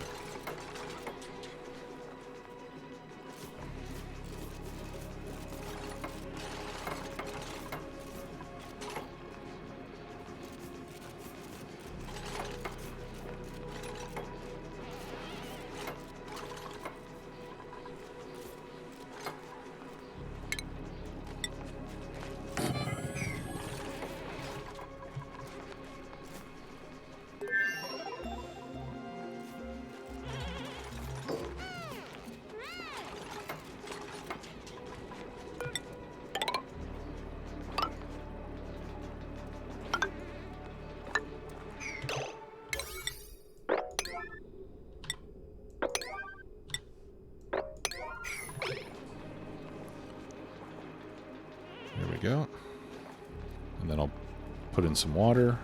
Go. And then I'll put in some water.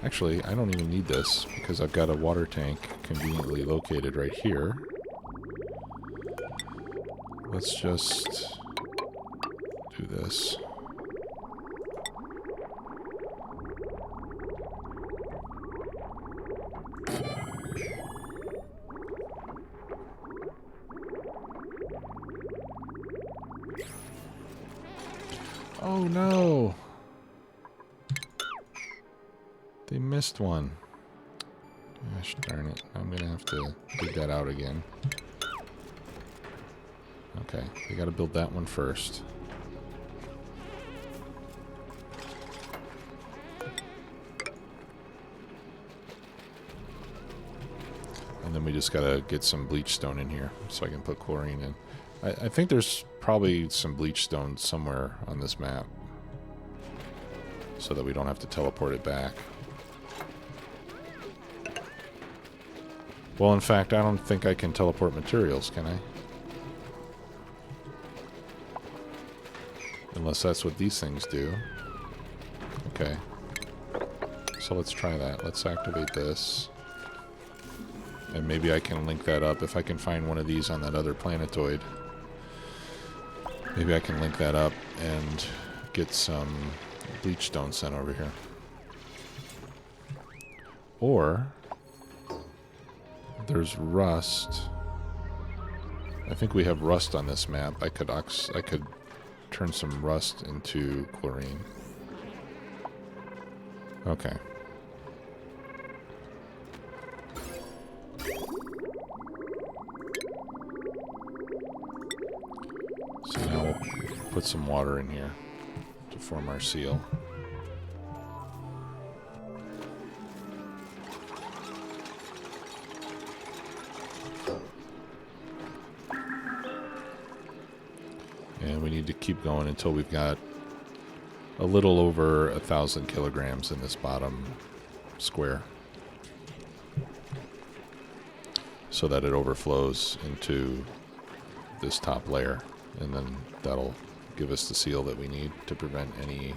Actually, I don't even need this because I've got a water tank conveniently located right here. Let's just do this. Oh no! They missed one. Gosh darn it. I'm gonna have to dig that out again. Okay, we gotta build that one first. And then we just gotta get some bleach stone in here so I can put chlorine in. I think there's probably some bleach stone somewhere on this map so that we don't have to teleport it back. Well, in fact, I don't think I can teleport materials, can I? Unless that's what these things do. Okay. So let's try that. Let's activate this. And maybe I can link that up if I can find one of these on that other planetoid. Maybe I can link that up and get some bleach stone sent over here. Or there's rust. I think we have rust on this map. I could turn some rust into chlorine. Okay. So now we'll put some water in here to form our seal. And we need to keep going until we've got a little over 1,000 kilograms in this bottom square, so that it overflows into this top layer, and then that'll give us the seal that we need to prevent any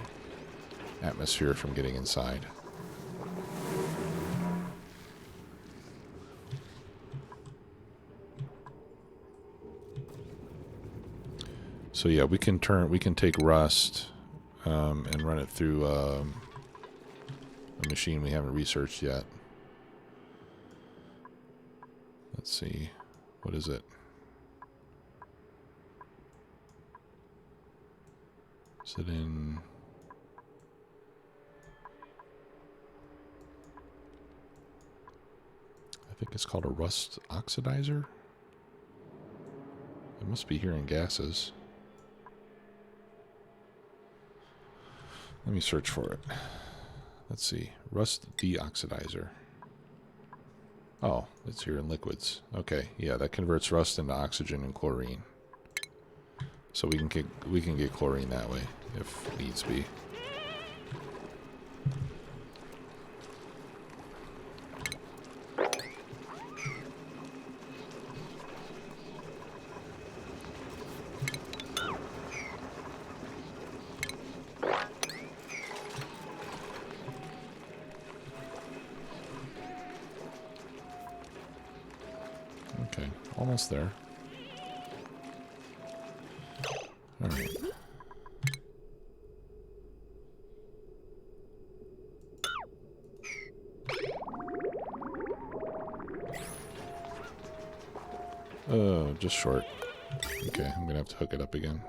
atmosphere from getting inside. So yeah, we can take rust and run it through a machine we haven't researched yet. Let's see, what is it? Is it in? I think it's called a rust oxidizer. It must be here in gases. Let me search for it. Let's see. Rust deoxidizer. Oh, it's here in liquids. Okay, yeah, that converts rust into oxygen and chlorine. So we can get chlorine that way if needs be. Okay, almost there. All right. Oh, just short. Okay, I'm gonna have to hook it up again.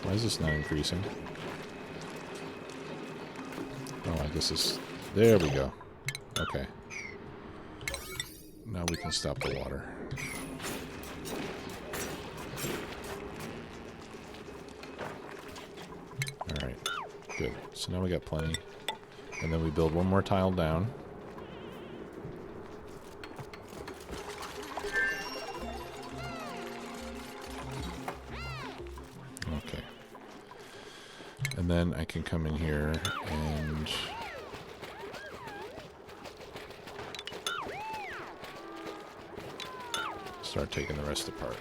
Why is this not increasing? Oh, I guess this... There we go. Okay. Now we can stop the water. Alright. Good. So now we got plenty. And then we build one more tile down. Okay. And then I can come in here and start taking the rest apart.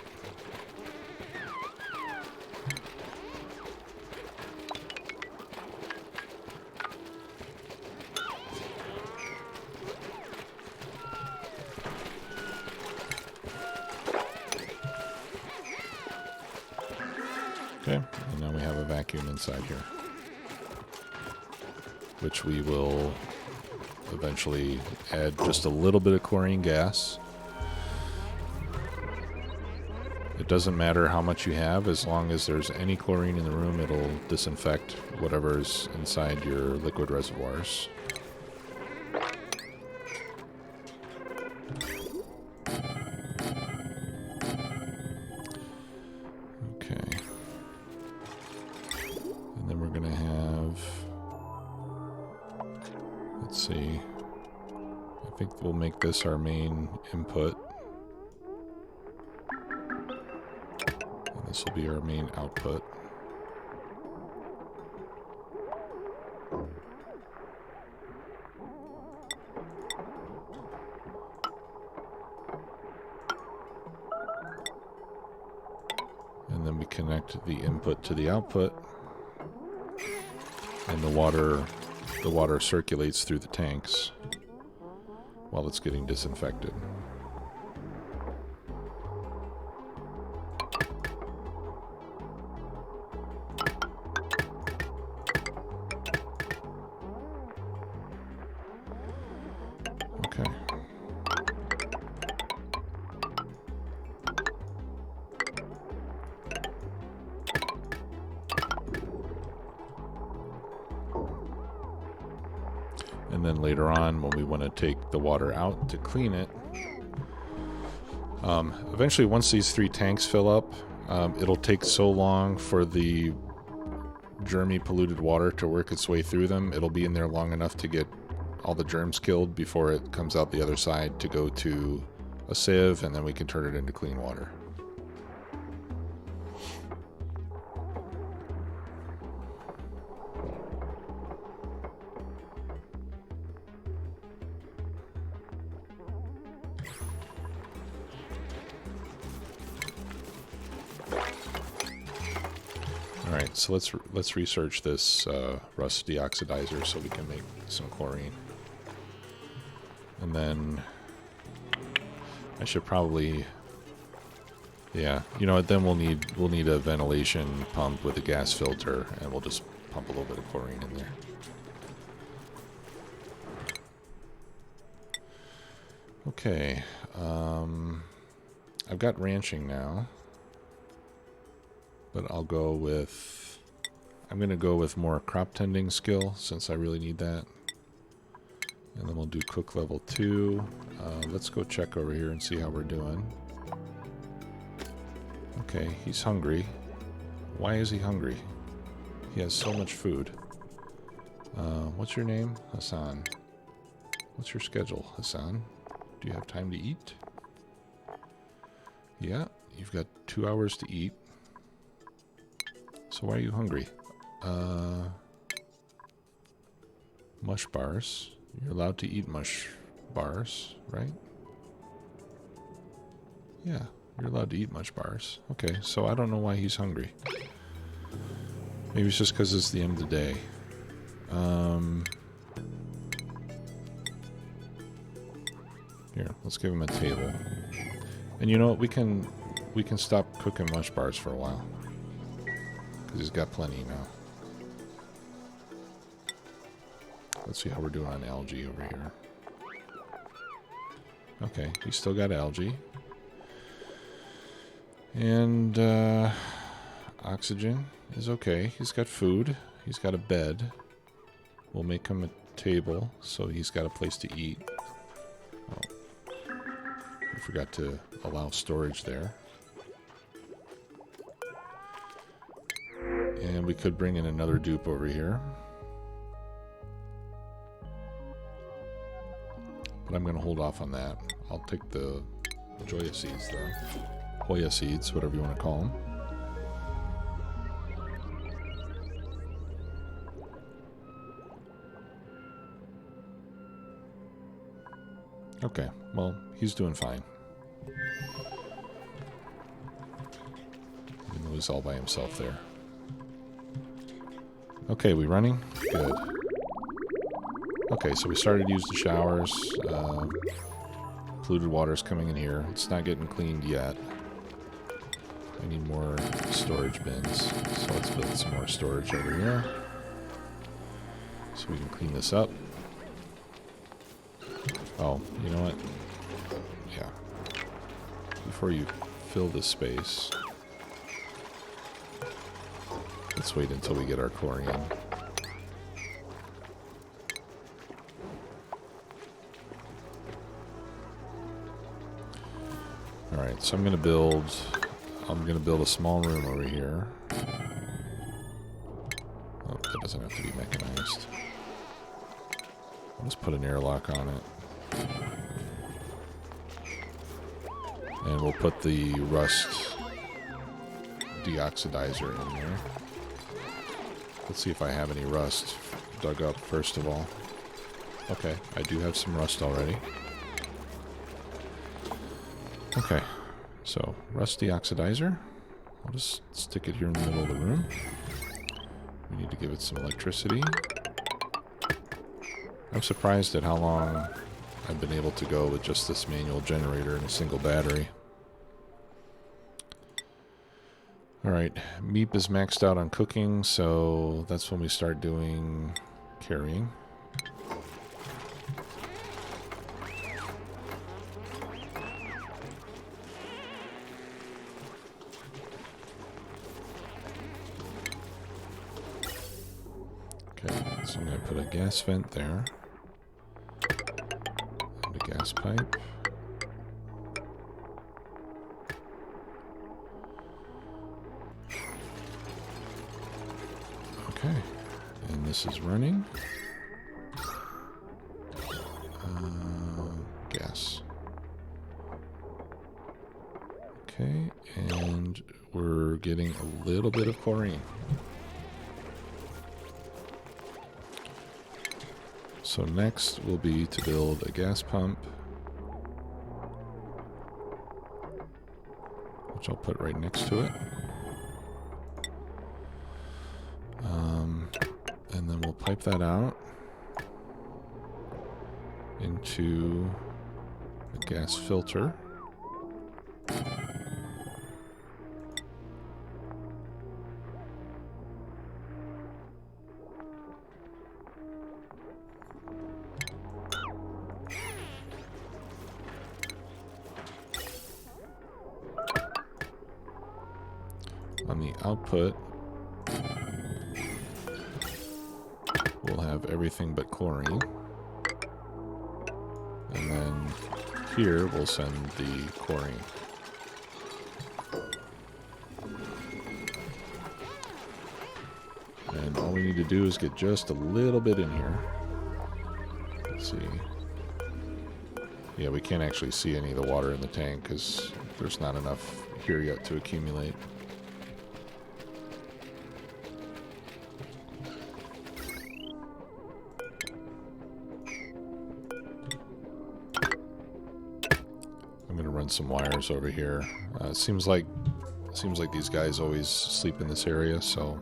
Okay, and now we have a vacuum inside here, which we will eventually add just a little bit of chlorine gas. It doesn't matter how much you have, as long as there's any chlorine in the room, it'll disinfect whatever's inside your liquid reservoirs. Okay. And then we're going to have, let's see, I think we'll make this our main input. This will be our main output. And then we connect the input to the output. And the water circulates through the tanks while it's getting disinfected. Okay. And then later on, when we want to take the water out to clean it, eventually once these 3 tanks fill up, it'll take so long for the germy polluted water to work its way through them. It'll be in there long enough to get all the germs killed before it comes out the other side to go to a sieve, and then we can turn it into clean water. right, so let's research this rust deoxidizer so we can make some chlorine. And then I should probably, yeah, you know what? Then we'll need a ventilation pump with a gas filter, and we'll just pump a little bit of chlorine in there. Okay, I've got ranching now, but I'm going to go with more crop tending skill since I really need that. And then we'll do cook level 2. Let's go check over here and see how we're doing. Okay, he's hungry. Why is he hungry? He has so much food. What's your name? Hassan. What's your schedule, Hassan? Do you have time to eat? Yeah, you've got 2 hours to eat. So why are you hungry? Mush bars. You're allowed to eat mush bars, right? Yeah, you're allowed to eat mush bars. Okay, so I don't know why he's hungry. Maybe it's just because it's the end of the day. Here, let's give him a table. And you know what? We can stop cooking mush bars for a while. Because he's got plenty now. Let's see how we're doing on algae over here. Okay, he's still got algae. And oxygen is okay. He's got food. He's got a bed. We'll make him a table so he's got a place to eat. Oh, I forgot to allow storage there. And we could bring in another dupe over here. But I'm going to hold off on that. I'll take the Joya seeds, though. Hoya seeds, whatever you want to call them. Okay, well, he's doing fine. Even though he's all by himself there. Okay, we running? Good. Okay, so we started to use the showers. Polluted water's coming in here. It's not getting cleaned yet. I need more storage bins. So let's build some more storage over here. So we can clean this up. Oh, you know what? Yeah. Before you fill this space, let's wait until we get our chlorine. Alright, so I'm gonna build a small room over here. Oh, that doesn't have to be mechanized. I'll just put an airlock on it. And we'll put the rust deoxidizer in there. Let's see if I have any rust dug up first of all. Okay, I do have some rust already. Okay, so rust deoxidizer. I'll just stick it here in the middle of the room. We need to give it some electricity. I'm surprised at how long I've been able to go with just this manual generator and a single battery. Alright, Meep is maxed out on cooking, so that's when we start doing carrying. Okay, so I'm going to put a gas vent there. And a gas pipe. Okay, and this is running. Gas. Okay, and we're getting a little bit of chlorine. So next will be to build a gas pump, which I'll put right next to it. pipe that out into the gas filter. On the output, we'll have everything but chlorine. And then here we'll send the chlorine. And all we need to do is get just a little bit in here. Let's see. Yeah, we can't actually see any of the water in the tank because there's not enough here yet to accumulate. Some wires over here. Seems like these guys always sleep in this area, so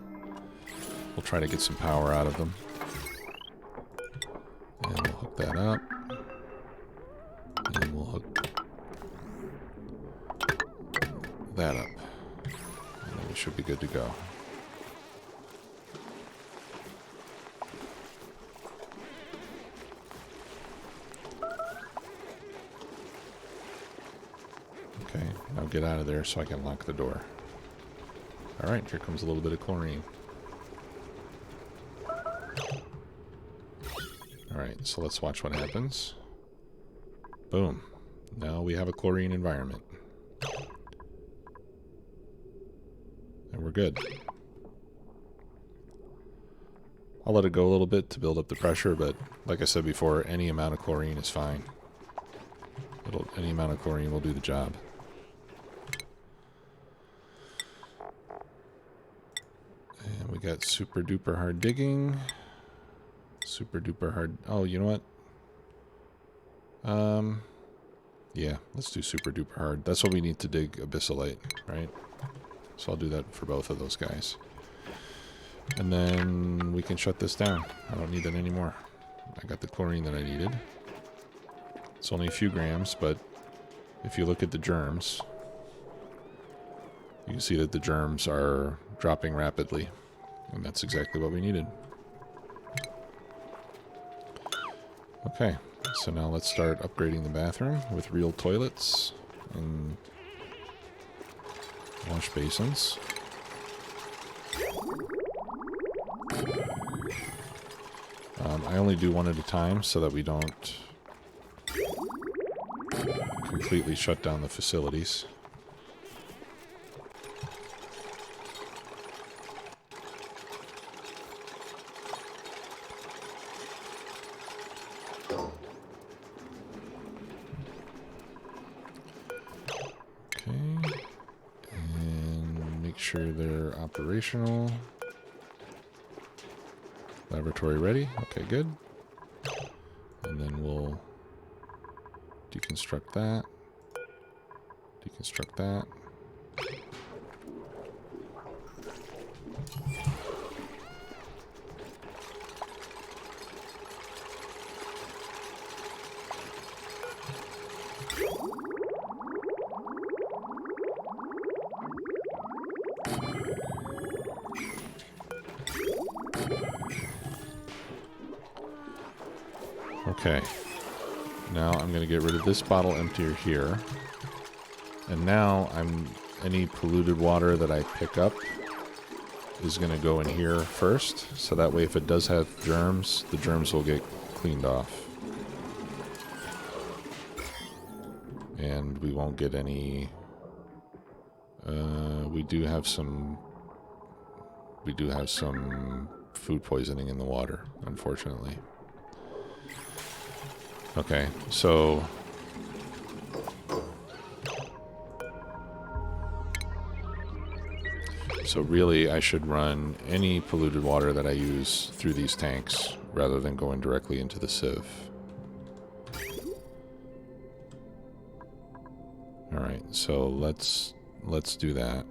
we'll try to get some power out of them. And we'll hook that up. And we'll hook that up. And then we should be good to go. Okay, now get out of there so I can lock the door. Alright, here comes a little bit of chlorine. Alright, so let's watch what happens. Boom. Now we have a chlorine environment. And we're good. I'll let it go a little bit to build up the pressure, but like I said before, any amount of chlorine is fine. Any amount of chlorine will do the job. And we got super duper hard digging. Super duper hard. Oh, you know what? Yeah, let's do super duper hard. That's what we need to dig abyssalite, right? So I'll do that for both of those guys. And then we can shut this down. I don't need that anymore. I got the chlorine that I needed. It's only a few grams, but if you look at the germs, you can see that the germs are dropping rapidly. And that's exactly what we needed. Okay, so now let's start upgrading the bathroom with real toilets and wash basins. I only do one at a time so that we don't completely shut down the facilities. Okay, and make sure they're operational. Laboratory ready. Okay, good. And then we'll deconstruct that. Deconstruct that. Okay, now I'm going to get rid of this bottle emptier here. And now any polluted water that I pick up is going to go in here first. So that way if it does have germs, the germs will get cleaned off. And we won't get any... we do have some food poisoning in the water, unfortunately. Okay, so really I should run any polluted water that I use through these tanks rather than going directly into the sieve. Alright, so let's do that.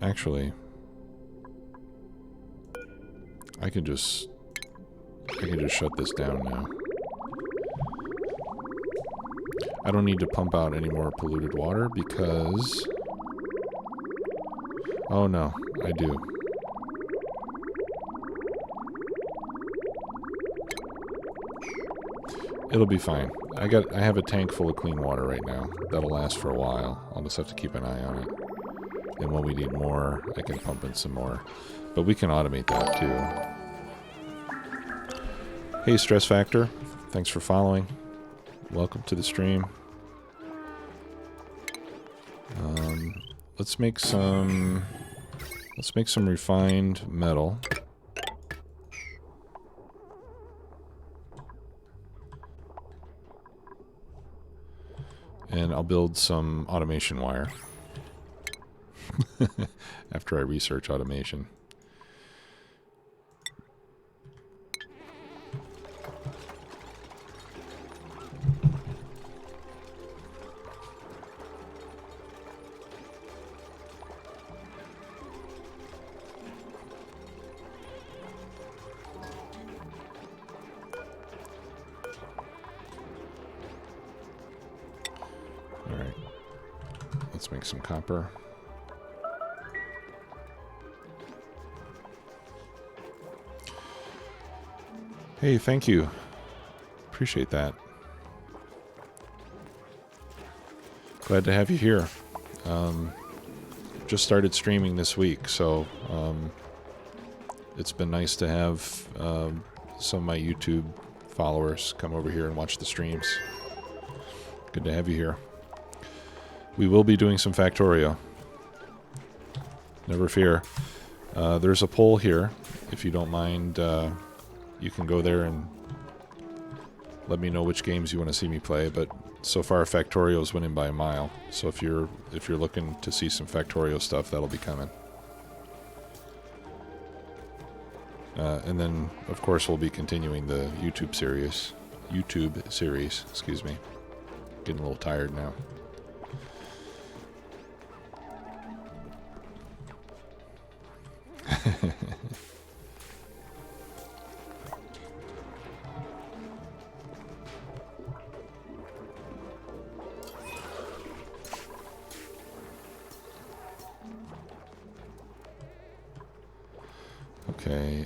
Actually, I can just shut this down now. I don't need to pump out any more polluted water because... Oh no, I do. It'll be fine. I have a tank full of clean water right now. That'll last for a while. I'll just have to keep an eye on it. And when we need more, I can pump in some more. But we can automate that too. Hey, Stress Factor. Thanks for following. Welcome to the stream. Let's make some refined metal. And I'll build some automation wire. After I research automation. Alright. Let's make some copper. Hey, thank you. Appreciate that. Glad to have you here. Just started streaming this week, so it's been nice to have some of my YouTube followers come over here and watch the streams. Good to have you here. We will be doing some Factorio. Never fear. There's a poll here. If you don't mind, you can go there and let me know which games you want to see me play. But so far, Factorio's winning by a mile. So if you're looking to see some Factorio stuff, that'll be coming. And then, of course, we'll be continuing the YouTube series. Excuse me. Getting a little tired now. Okay,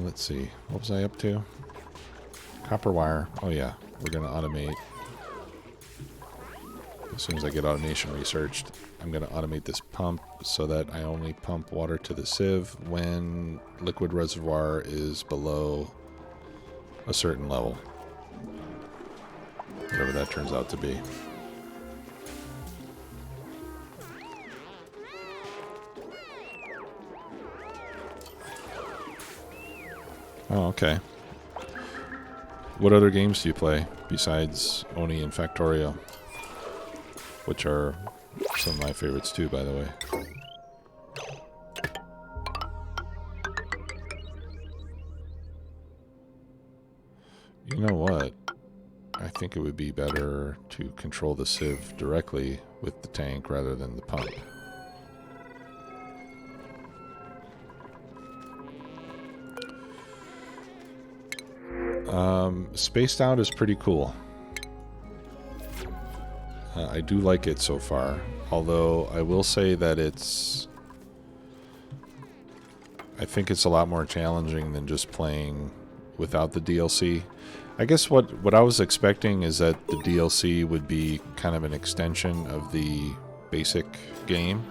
let's see. What was I up to? Copper wire. Oh yeah, we're going to automate. As soon as I get automation researched, I'm going to automate this pump so that I only pump water to the sieve when liquid reservoir is below a certain level. Whatever that turns out to be. Oh, okay. What other games do you play besides Oni and Factorio? Which are some of my favorites too, by the way. You know what? I think it would be better to control the sieve directly with the tank rather than the pump. Spaced out is pretty cool. I do like it so far, although I will say that I think it's a lot more challenging than just playing without the DLC. I guess what I was expecting is that the DLC would be kind of an extension of the basic game,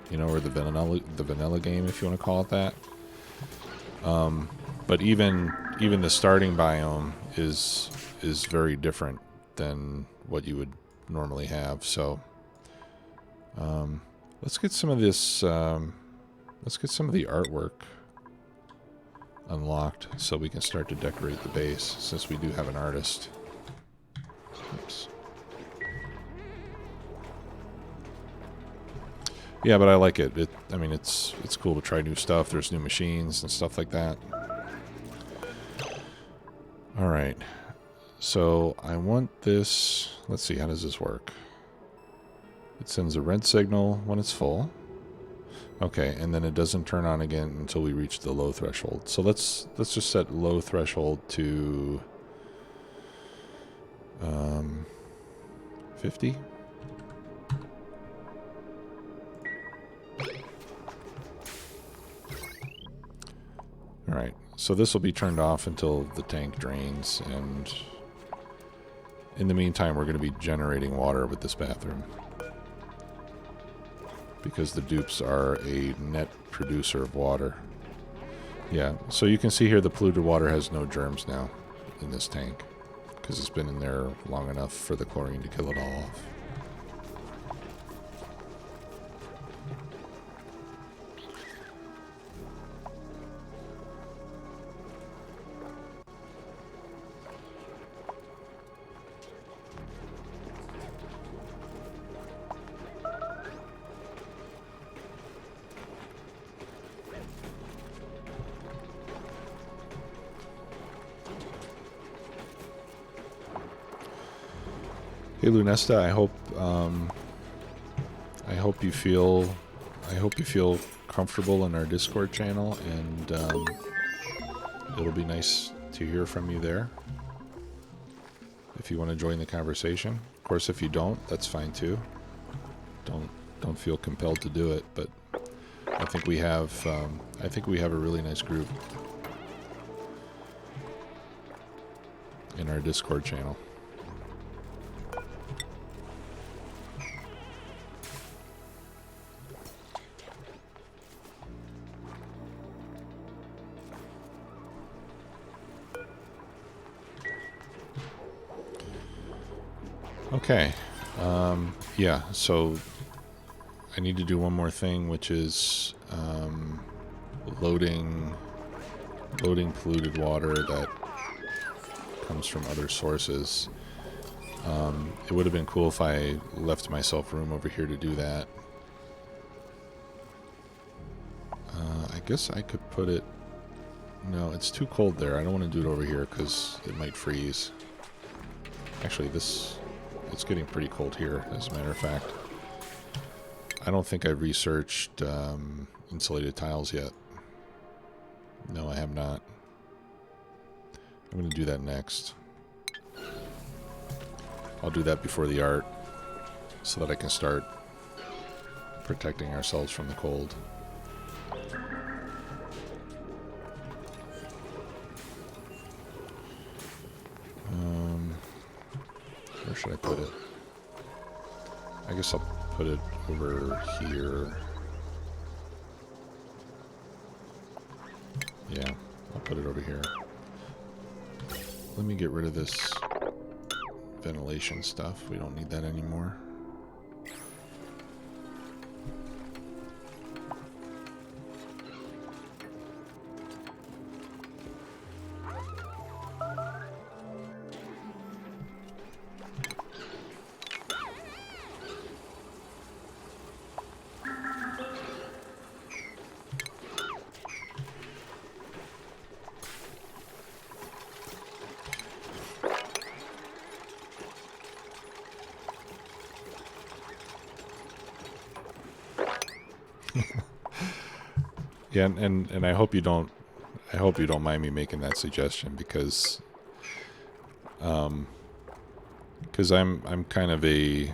you know, or the vanilla game, if you want to call it that. But even the starting biome is very different than what you would normally have. So let's get some of this. Let's get some of the artwork unlocked so we can start to decorate the base, since we do have an artist. Oops. Yeah, but I like it. I mean, it's cool to try new stuff. There's new machines and stuff like that. All right. So I want this. Let's see, how does this work? It sends a red signal when it's full. Okay, and then it doesn't turn on again until we reach the low threshold. So let's just set low threshold to 50. All right, so this will be turned off until the tank drains, and in the meantime, we're going to be generating water with this bathroom, because the dupes are a net producer of water. Yeah, so you can see here the polluted water has no germs now in this tank, because it's been in there long enough for the chlorine to kill it all off. Hey Lunesta, I hope you feel comfortable in our Discord channel, and it'll be nice to hear from you there if you want to join the conversation. Of course, if you don't, that's fine too. Don't feel compelled to do it, but I think we have a really nice group in our Discord channel. Okay, yeah, so I need to do one more thing, which is loading polluted water that comes from other sources. It would have been cool if I left myself room over here to do that. I guess I could put it... No, it's too cold there. I don't want to do it over here because it might freeze. Actually, it's getting pretty cold here, as a matter of fact. I don't think I've researched insulated tiles yet. No, I have not. I'm going to do that next. I'll do that before the art, so that I can start protecting ourselves from the cold. Where should I put it? I guess I'll put it over here. Yeah, I'll put it over here. Let me get rid of this ventilation stuff. We don't need that anymore. Yeah, and I hope you don't mind me making that suggestion, because I'm kind of a,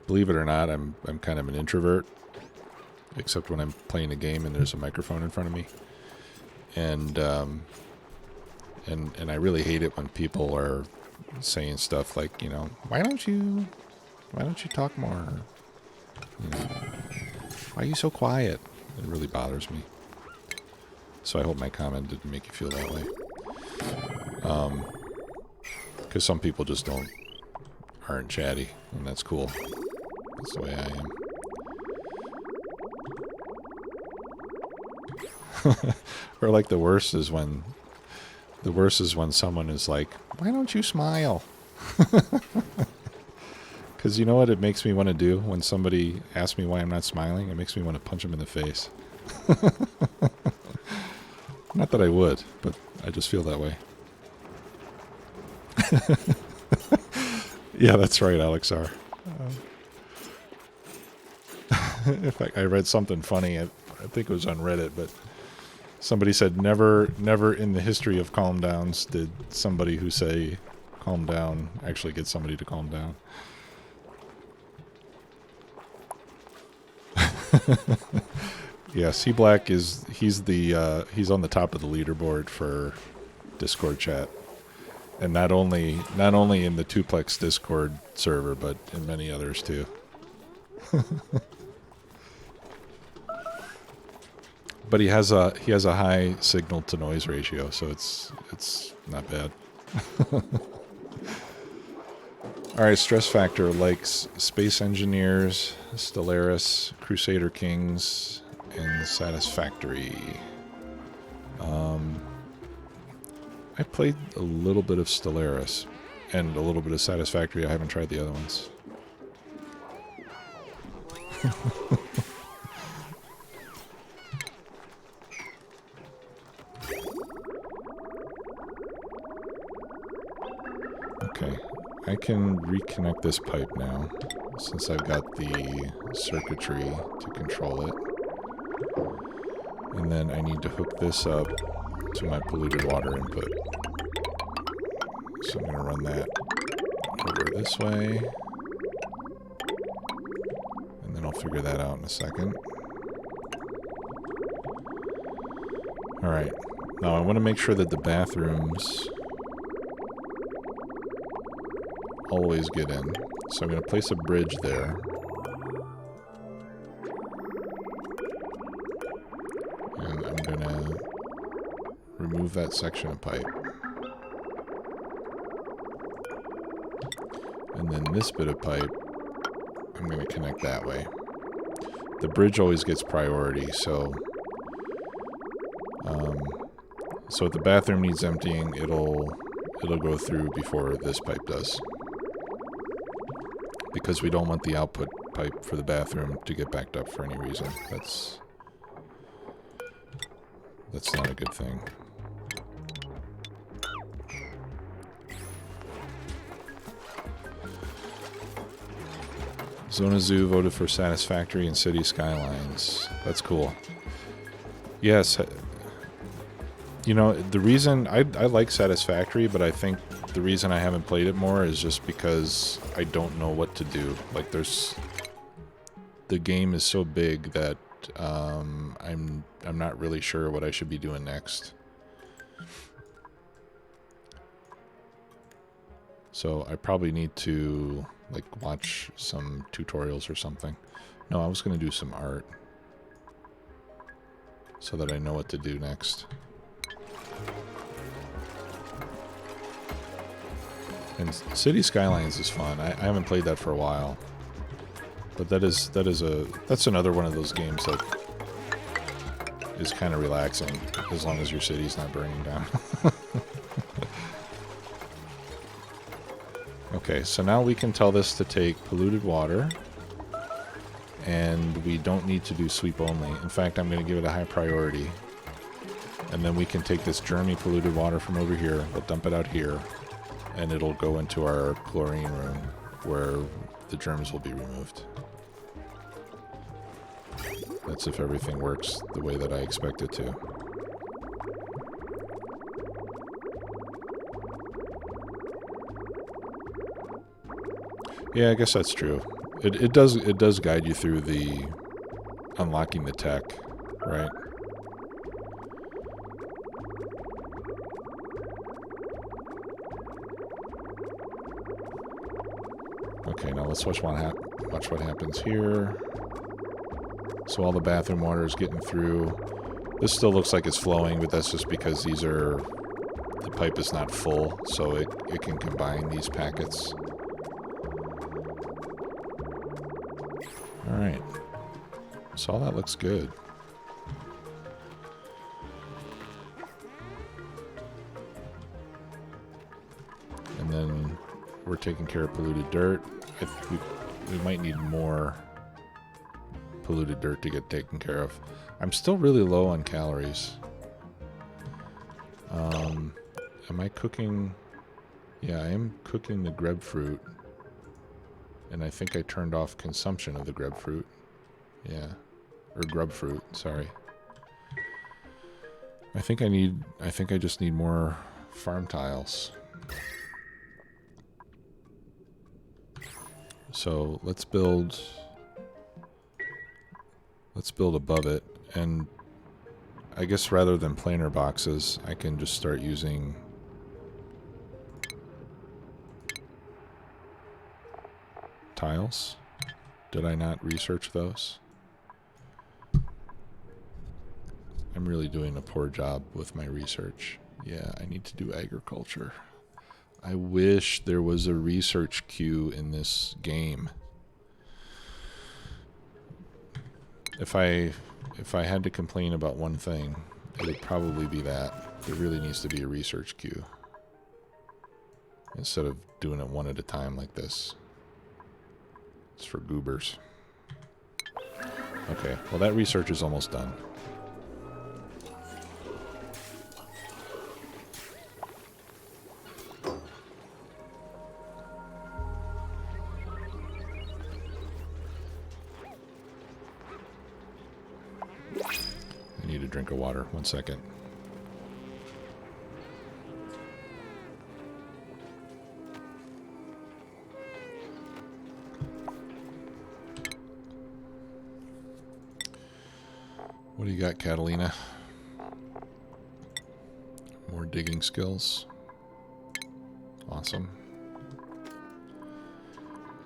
believe it or not, I'm kind of an introvert, except when I'm playing a game and there's a microphone in front of me. And I really hate it when people are saying stuff like, you know, why don't you talk more? You know, why are you so quiet? It really bothers me. So I hope my comment didn't make you feel that way. Because some people just aren't chatty, and that's cool. That's the way I am. Or like the worst is when someone is like, why don't you smile? Because you know what it makes me want to do when somebody asks me why I'm not smiling? It makes me want to punch them in the face. Not that I would, but I just feel that way. Yeah, that's right, Alex R. In fact, I read something funny. I think it was on Reddit, but somebody said never in the history of calm downs did somebody who say calm down actually get somebody to calm down. Yeah, C Black he's on the top of the leaderboard for Discord chat. And not only in the Tuplex Discord server, but in many others too. But he has a high signal to noise ratio, so it's not bad. All right, stress factor likes Space Engineers, Stellaris, Crusader Kings, and Satisfactory. I played a little bit of Stellaris and a little bit of Satisfactory. I haven't tried the other ones. Okay, I can reconnect this pipe now, since I've got the circuitry to control it. And then I need to hook this up to my polluted water input. So I'm going to run that over this way. And then I'll figure that out in a second. Alright, now I want to make sure that the bathrooms always get in. So I'm going to place a bridge there. And I'm going to remove that section of pipe. And then this bit of pipe, I'm going to connect that way. The bridge always gets priority, so if the bathroom needs emptying, it'll go through before this pipe does. Because we don't want the output pipe for the bathroom to get backed up for any reason. That's not a good thing. Zona Zoo voted for Satisfactory and City Skylines. That's cool. Yes. You know, the reason I like Satisfactory, but I think the reason I haven't played it more is just because I don't know what to do. Like, the game is so big that I'm not really sure what I should be doing next. So I probably need to like watch some tutorials or something. No, I was going to do some art so that I know what to do next. And City Skylines is fun. I haven't played that for a while, but that's another one of those games that is kind of relaxing as long as your city's not burning down. Okay, so now we can tell this to take polluted water, and we don't need to do sweep only. In fact, I'm going to give it a high priority. And then we can take this germy polluted water from over here, we'll dump it out here, and it'll go into our chlorine room where the germs will be removed. That's if everything works the way that I expect it to. Yeah, I guess that's true. It does guide you through the unlocking the tech, right? Okay, now let's watch what happens here. So all the bathroom water is getting through. This still looks like it's flowing, but that's just because the pipe is not full, so it can combine these packets. Alright. So all that looks good. And then we're taking care of polluted dirt. We might need more polluted dirt to get taken care of. I'm still really low on calories. Am I cooking? Yeah, I am cooking the grapefruit. And I think I turned off consumption of the grapefruit. Yeah. Or grub fruit, sorry. I think I just need more farm tiles. So let's build above it, and I guess rather than planer boxes, I can just start using tiles. Did I not research those? I'm really doing a poor job with my research. Yeah, I need to do agriculture. I wish there was a research queue in this game. If I had to complain about one thing, it would probably be that. There really needs to be a research queue. Instead of doing it one at a time like this. It's for goobers. Okay, well that research is almost done. I need a drink of water. 1 second. What do you got, Catalina? More digging skills. Awesome.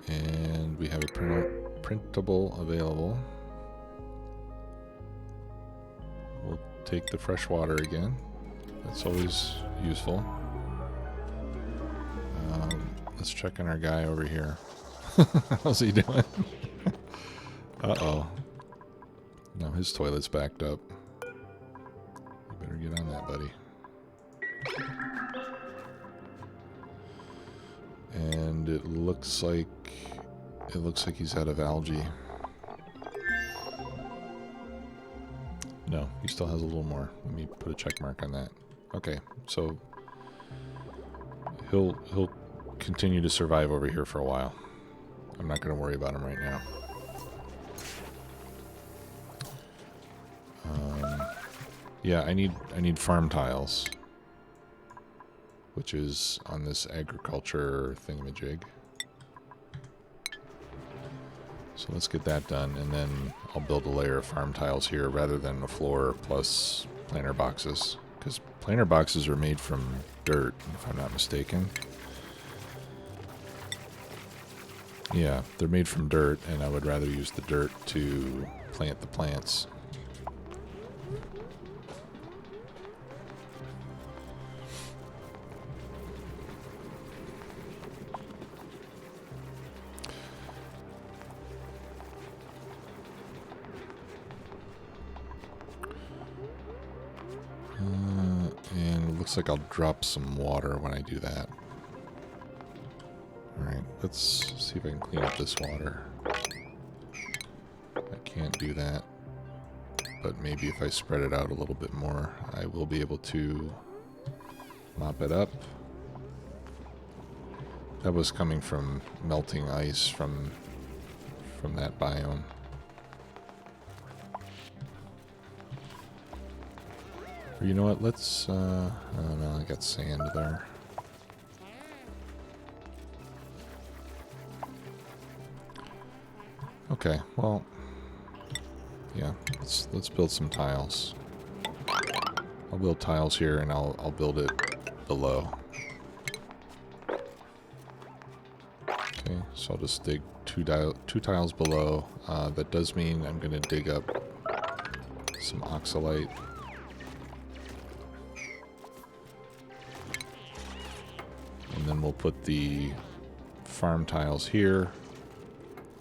And we have a printable available. We'll take the fresh water again. That's always useful. Let's check on our guy over here. How's he doing? Uh-oh. No, his toilet's backed up. You better get on that, buddy. And it looks like he's out of algae. No, he still has a little more. Let me put a check mark on that. Okay, so he'll continue to survive over here for a while. I'm not going to worry about him right now. Yeah, I need farm tiles, which is on this agriculture thingamajig. So let's get that done, and then I'll build a layer of farm tiles here rather than a floor plus planer boxes, because planer boxes are made from dirt, if I'm not mistaken. Yeah, they're made from dirt, and I would rather use the dirt to plant the plants. And it looks like I'll drop some water when I do that. Alright, let's see if I can clean up this water. I can't do that, but maybe if I spread it out a little bit more, I will be able to mop it up. That was coming from melting ice from that biome. Or you know what, let's, I don't know, I got sand there. Okay, well, yeah, let's build some tiles. I'll build tiles here, and I'll build it below. Okay, so I'll just dig two tiles below. That does mean I'm going to dig up some oxalite. And then we'll put the farm tiles here.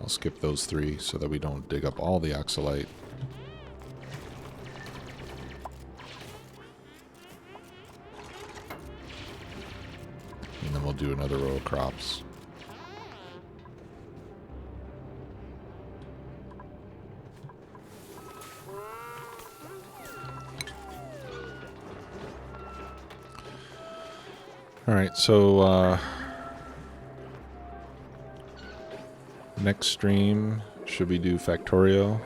I'll skip those 3 so that we don't dig up all the oxalite. And then we'll do another row of crops. Alright, so next stream, should we do Factorio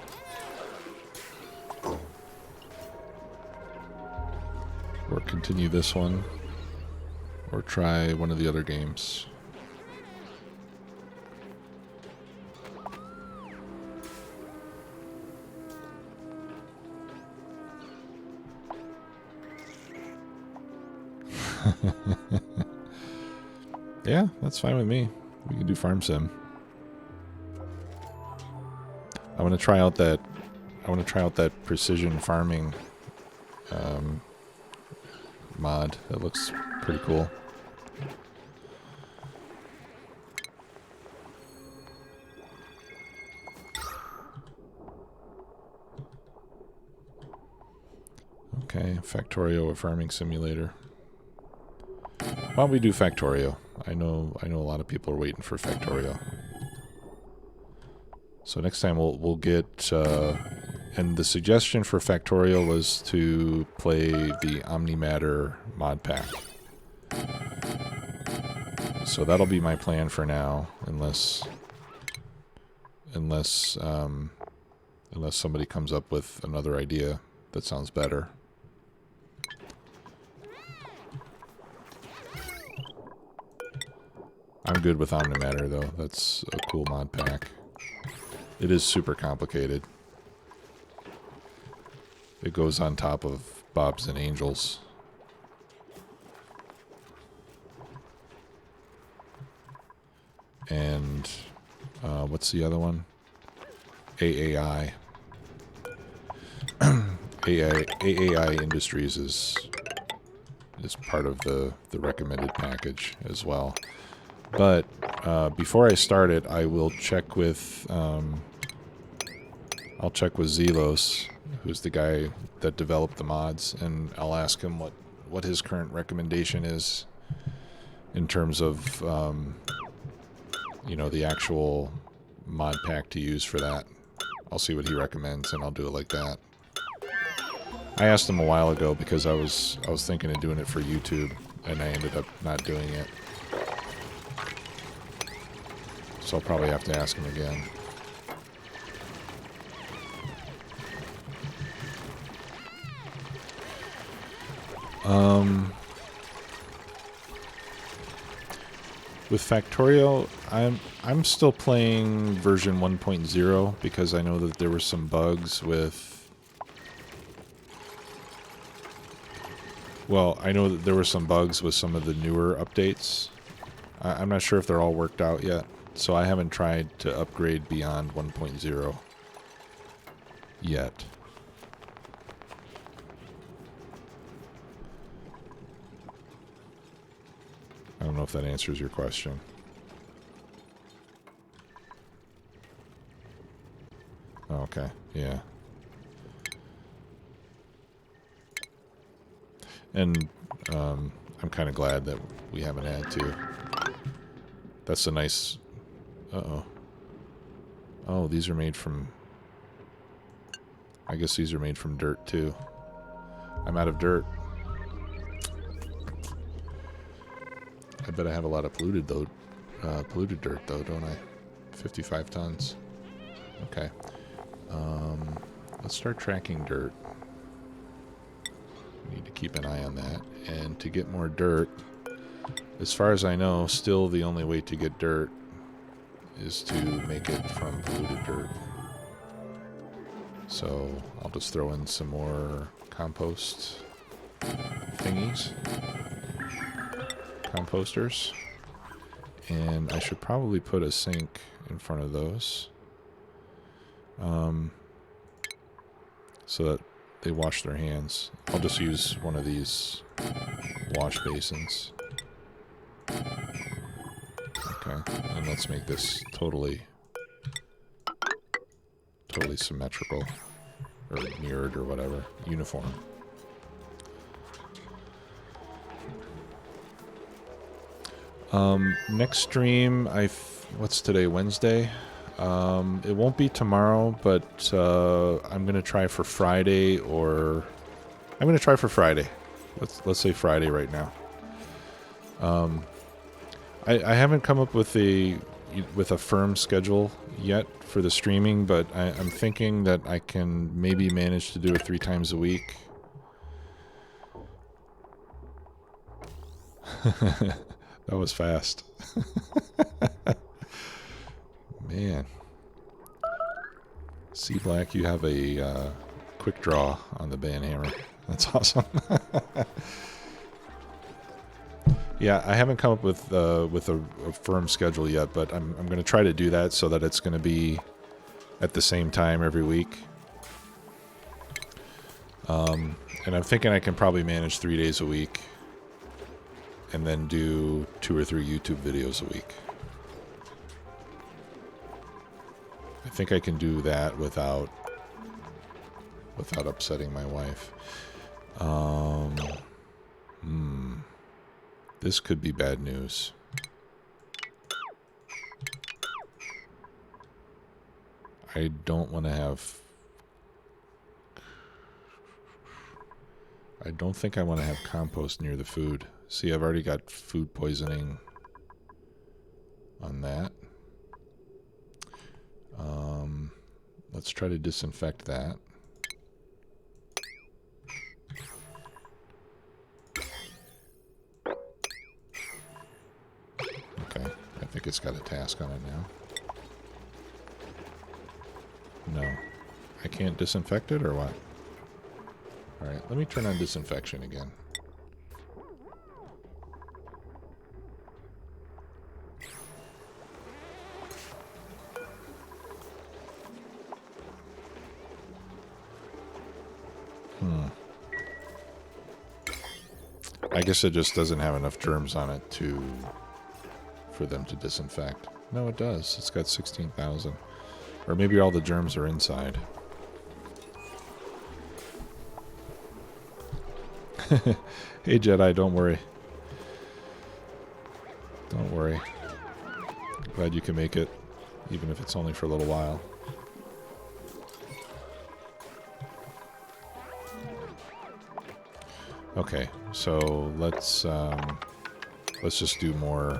or continue this one, or try one of the other games. Yeah, that's fine with me. We can do farm sim. I want to try out that. I want to try out that precision farming mod. That looks pretty cool. Okay, Factorio, a farming simulator. Why don't we do Factorio? I know a lot of people are waiting for Factorio. So next time we'll get, and the suggestion for Factorio was to play the Omnimatter mod pack. So that'll be my plan for now, unless somebody comes up with another idea that sounds better. I'm good with Omnimatter, though. That's a cool mod pack. It is super complicated. It goes on top of Bobs and Angels. And what's the other one? AAI. AAI Industries is part of the recommended package as well. But before I start it, I will check with I'll check with Zelos, who's the guy that developed the mods, and I'll ask him what his current recommendation is in terms of you know, the actual mod pack to use for that. I'll see what he recommends, and I'll do it like that. I asked him a while ago because I was thinking of doing it for YouTube, and I ended up not doing it. So I'll probably have to ask him again. With Factorio, I'm still playing version 1.0 because I know that there were some bugs with... Well, I know that there were some bugs with some of the newer updates. I'm not sure if they're all worked out yet, so I haven't tried to upgrade beyond 1.0 yet. I don't know if that answers your question. Okay, yeah. And I'm kind of glad that we haven't had to. That's a nice... Uh-oh. Oh, these are made from... I guess these are made from dirt, too. I'm out of dirt. I bet I have a lot of polluted dirt, though, don't I? 55 tons. Okay. Let's start tracking dirt. We need to keep an eye on that. And to get more dirt, as far as I know, still the only way to get dirt is to make it from polluted dirt. So I'll just throw in some more compost thingies. Composters, and I should probably put a sink in front of those so that they wash their hands. I'll just use one of these wash basins. Okay, and let's make this totally symmetrical, or mirrored, or whatever, uniform. Next stream, what's today, Wednesday? It won't be tomorrow, but I'm gonna try for Friday, or I'm gonna try for Friday. Let's say Friday right now. I haven't come up with a firm schedule yet for the streaming, but I'm thinking that I can maybe manage to do it 3 times a week. That was fast. Man. C Black, you have a quick draw on the band hammer. That's awesome. Yeah, I haven't come up with a firm schedule yet, but I'm going to try to do that so that it's going to be at the same time every week. And I'm thinking I can probably manage 3 days a week and then do 2 or 3 YouTube videos a week. I think I can do that without upsetting my wife. This could be bad news. I don't want to have... I don't think I want to have compost near the food. See, I've already got food poisoning on that. Let's try to disinfect that. Okay, I think it's got a task on it now. No. I can't disinfect it or what? Alright, let me turn on disinfection again. I guess it just doesn't have enough germs on it for them to disinfect. No, it does. It's got 16,000. Or maybe all the germs are inside. Hey Jedi, don't worry. Don't worry. Glad you can make it, even if it's only for a little while. Okay, so let's just do more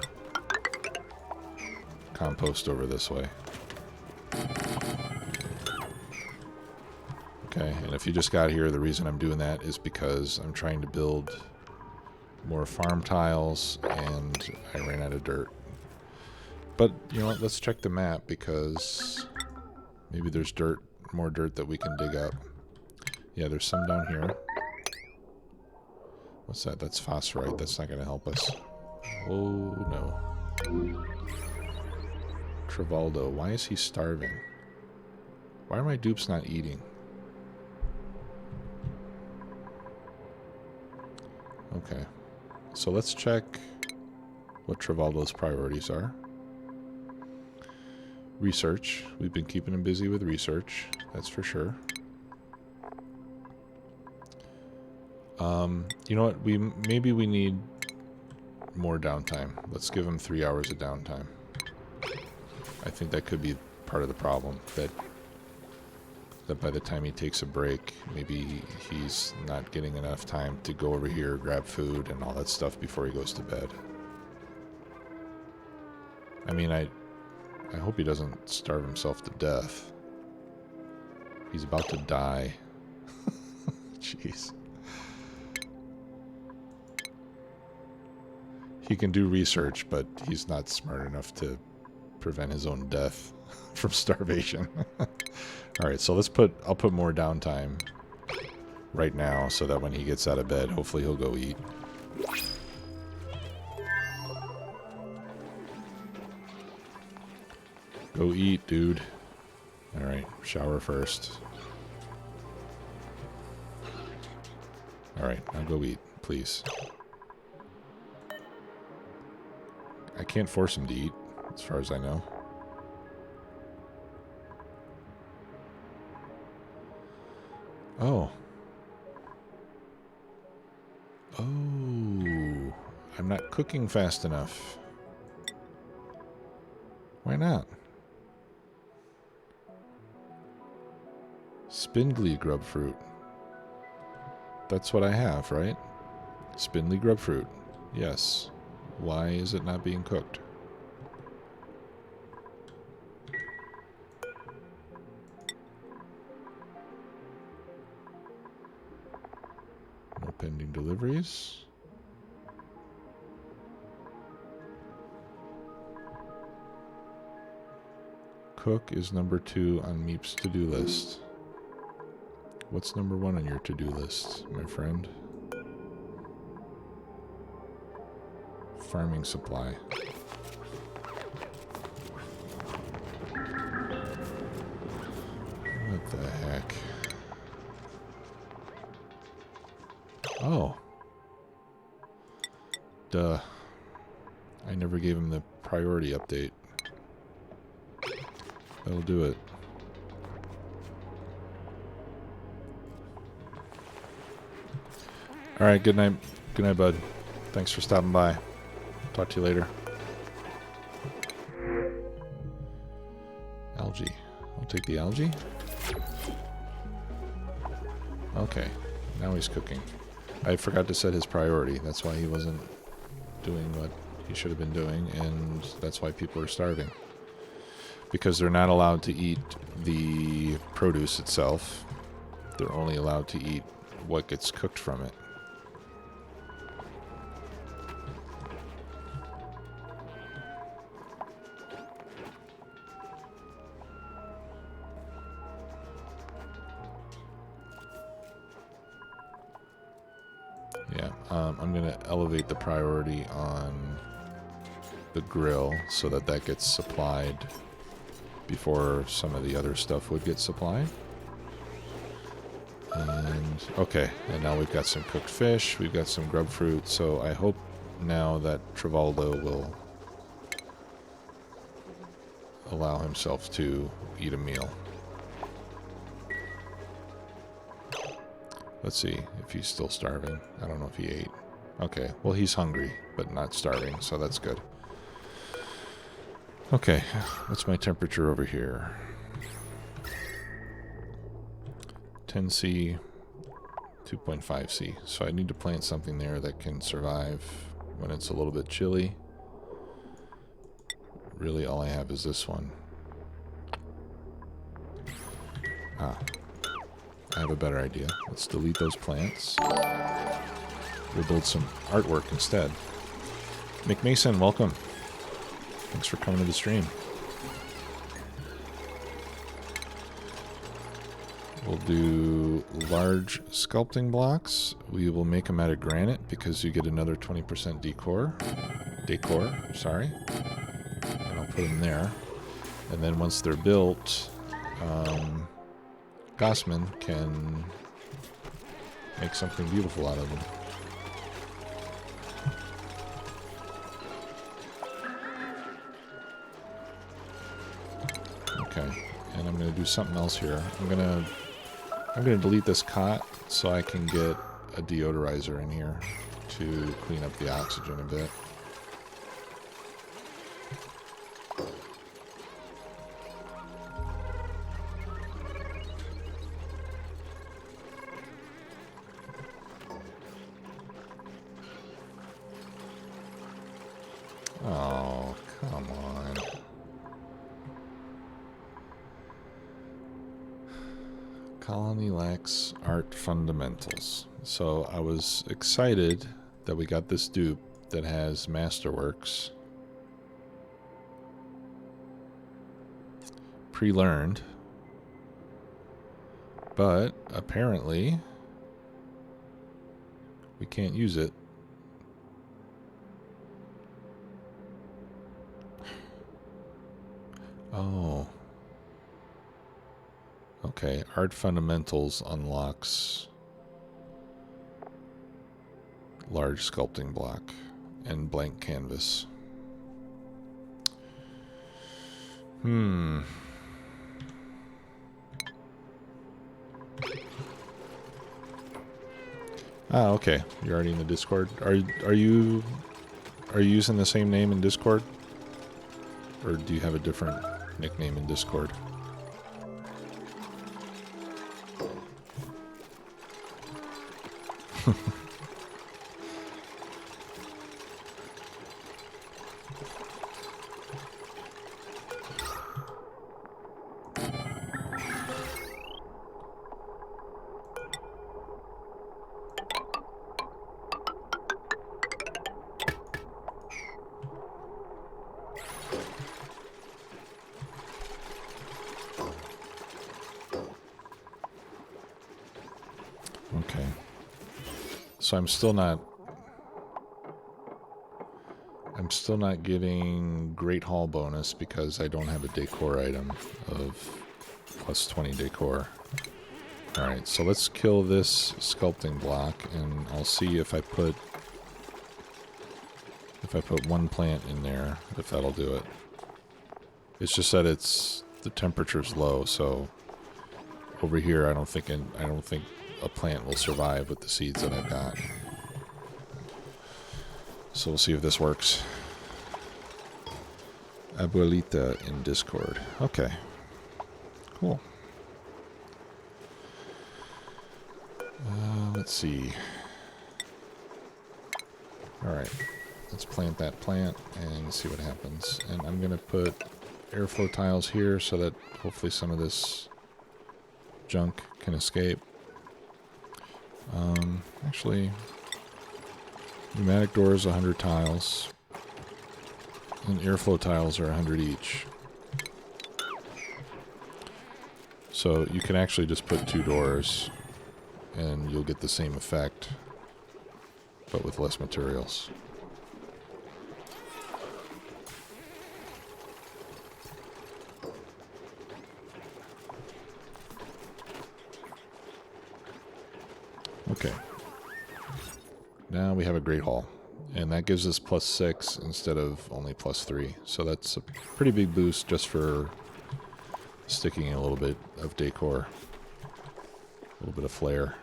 compost over this way. Okay, and if you just got here, the reason I'm doing that is because I'm trying to build more farm tiles and I ran out of dirt. But, you know what, let's check the map because maybe there's more dirt that we can dig up. Yeah, there's some down here. What's that? That's phosphorite. That's not going to help us. Oh, no. Travaldo, why is he starving? Why are my dupes not eating? Okay. So let's check what Travaldo's priorities are. Research. We've been keeping him busy with research. That's for sure. You know what? Maybe we need more downtime. Let's give him 3 hours of downtime. I think that could be part of the problem. That by the time he takes a break, maybe he's not getting enough time to go over here, grab food, and all that stuff before he goes to bed. I mean, I hope he doesn't starve himself to death. He's about to die. Jeez. He can do research, but he's not smart enough to prevent his own death from starvation. Alright, so I'll put more downtime right now so that when he gets out of bed, hopefully he'll go eat. Go eat, dude. Alright, shower first. Alright, now go eat, please. I can't force him to eat, as far as I know. Oh. Oh. I'm not cooking fast enough. Why not? Spindly grub fruit. That's what I have, right? Spindly grub fruit. Yes. Why is it not being cooked? No pending deliveries. Cook is number 2 on Meep's to-do list. What's number 1 on your to-do list, my friend? Farming supply. What the heck? Oh. Duh. I never gave him the priority update. That'll do it. Alright, good night. Good night, bud. Thanks for stopping by. Talk to you later. Algae. I'll take the algae. Okay. Now he's cooking. I forgot to set his priority. That's why he wasn't doing what he should have been doing, and that's why people are starving. Because they're not allowed to eat the produce itself. They're only allowed to eat what gets cooked from it. I'm going to elevate the priority on the grill so that that gets supplied before some of the other stuff would get supplied. And okay, and now we've got some cooked fish, we've got some grub fruit, so I hope now that Travaldo will allow himself to eat a meal. Let's see if he's still starving. I don't know if he ate. Okay, well he's hungry, but not starving, so that's good. Okay, what's my temperature over here? 10C, 2.5C. So I need to plant something there that can survive when it's a little bit chilly. Really, all I have is this one. Ah, I have a better idea. Let's delete those plants. We'll build some artwork instead. McMason, welcome. Thanks for coming to the stream. We'll do large sculpting blocks. We will make them out of granite because you get another 20% decor, sorry. And I'll put them there. And then once they're built, Gossman can make something beautiful out of them. Okay, and I'm going to do something else here. I'm going to delete this cot so I can get a deodorizer in here to clean up the oxygen a bit. Oh, come on. Colony lacks art fundamentals. So I was excited that we got this dupe that has Masterworks pre-learned, but apparently we can't use it. Oh. Okay, Art Fundamentals unlocks large sculpting block and blank canvas. Ah, okay. You're already in the Discord. Are you using the same name in Discord? Or do you have a different nickname in Discord? So I'm still not getting Great Hall bonus because I don't have a decor item of plus 20 decor. Alright, so let's kill this sculpting block, and I'll see if I put one plant in there, if that'll do it. It's just that the temperature's low, so over here I don't think a plant will survive with the seeds that I've got. So we'll see if this works. Abuelita in Discord. Okay. Cool. Let's see. Alright. Let's plant that plant and see what happens. And I'm going to put airflow tiles here so that hopefully some of this junk can escape. Actually, pneumatic doors 100 tiles. And airflow tiles are 100 each. So you can actually just put 2 doors and you'll get the same effect, but with less materials. Okay. Now we have a Great Hall. And that gives us plus 6 instead of only plus 3. So that's a pretty big boost just for sticking in a little bit of decor. A little bit of flair.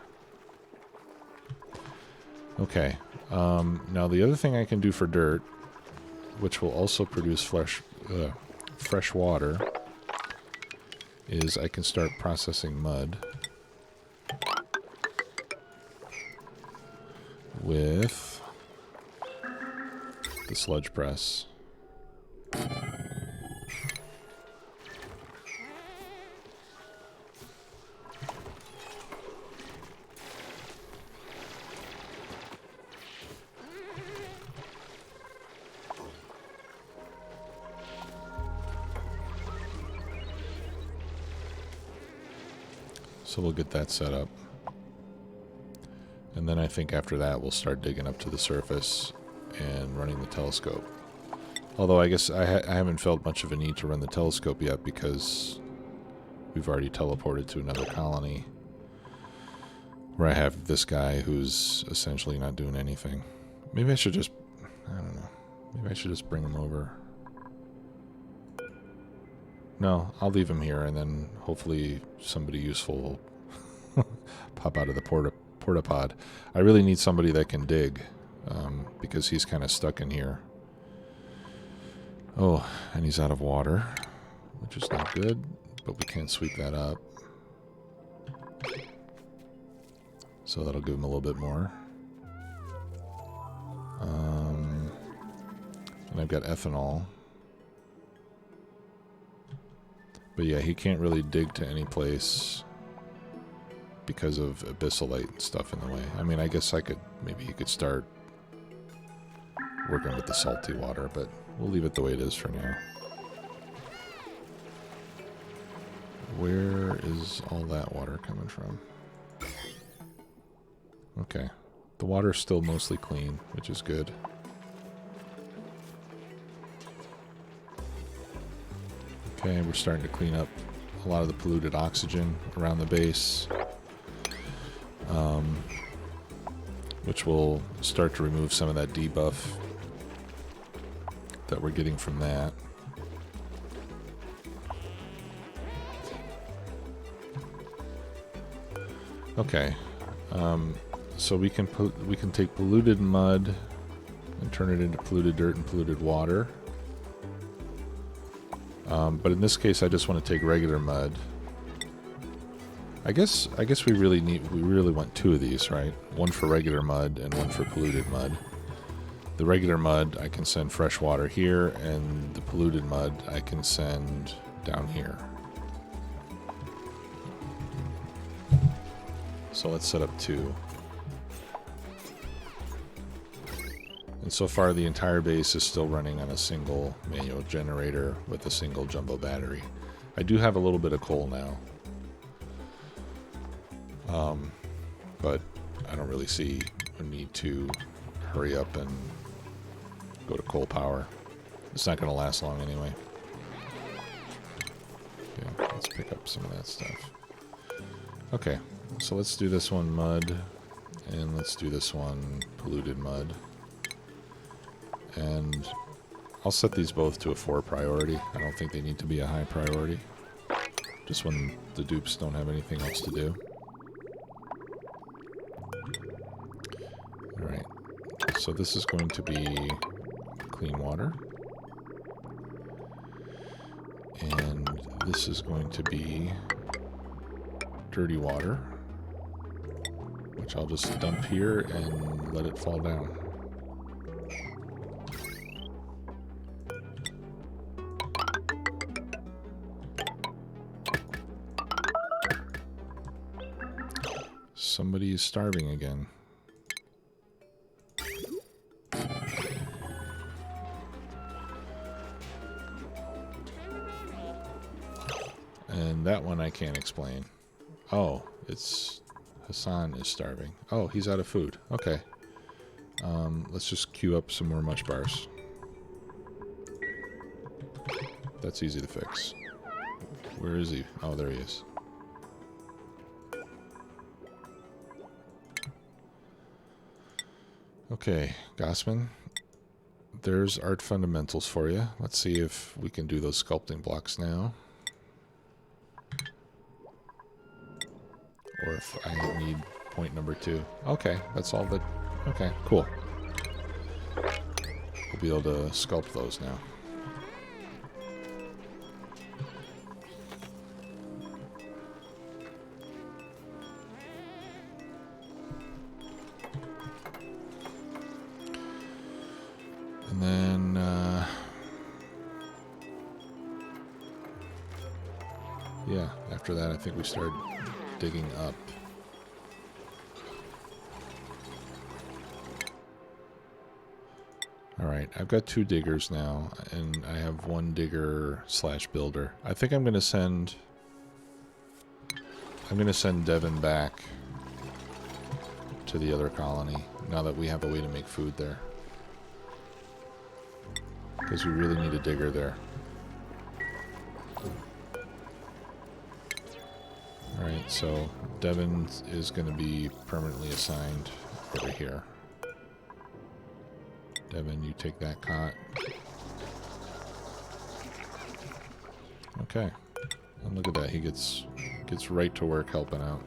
Okay. Now the other thing I can do for dirt, which will also produce fresh water, is I can start processing mud with the sludge press. So we'll get that set up. And then I think after that we'll start digging up to the surface and running the telescope. Although I guess I haven't felt much of a need to run the telescope yet because we've already teleported to another colony where I have this guy who's essentially not doing anything. Maybe I should just, I don't know, maybe I should just bring him over. No, I'll leave him here and then hopefully somebody useful will pop out of the porta pod. I really need somebody that can dig. Because he's kind of stuck in here. Oh, and he's out of water, which is not good, but we can't sweep that up. So that'll give him a little bit more. And I've got ethanol. But yeah, he can't really dig to any place because of abyssalite and stuff in the way. I mean, I guess maybe he could start working with the salty water, but we'll leave it the way it is for now. Where is all that water coming from? Okay. The water's still mostly clean, which is good. Okay, we're starting to clean up a lot of the polluted oxygen around the base, which will start to remove some of that debuff that we're getting from that. Okay, so we can take polluted mud and turn it into polluted dirt and polluted water. But in this case, I just want to take regular mud. I guess we really want 2 of these, right? One for regular mud and one for polluted mud. The regular mud I can send fresh water here, and the polluted mud I can send down here. So let's set up 2. And so far the entire base is still running on a single manual generator with a single jumbo battery. I do have a little bit of coal now. But I don't really see we need to hurry up and go to coal power. It's not going to last long anyway. Okay, let's pick up some of that stuff. Okay, so let's do this one mud, and let's do this one polluted mud. And I'll set these both to a 4 priority. I don't think they need to be a high priority. Just when the dupes don't have anything else to do. Alright, so this is going to be clean water. And this is going to be dirty water, which I'll just dump here and let it fall down. Somebody is starving again. And that one I can't explain. Oh, it's Hassan is starving. Oh, he's out of food. Okay. Let's just queue up some more much bars. That's easy to fix. Where is he? Oh, there he is. Okay, Gossman. There's art fundamentals for you. Let's see if we can do those sculpting blocks now. Or if I need point number 2. Okay, that's all that... Okay, cool. We'll be able to sculpt those now. And then... yeah, after that I think we start digging up. Alright, I've got 2 diggers now, and I have 1 digger / builder. I think I'm gonna send Devin back to the other colony, now that we have a way to make food there. Because we really need a digger there. Alright, so Devin is going to be permanently assigned over here. Devin, you take that cot. Okay. And look at that, he gets right to work helping out.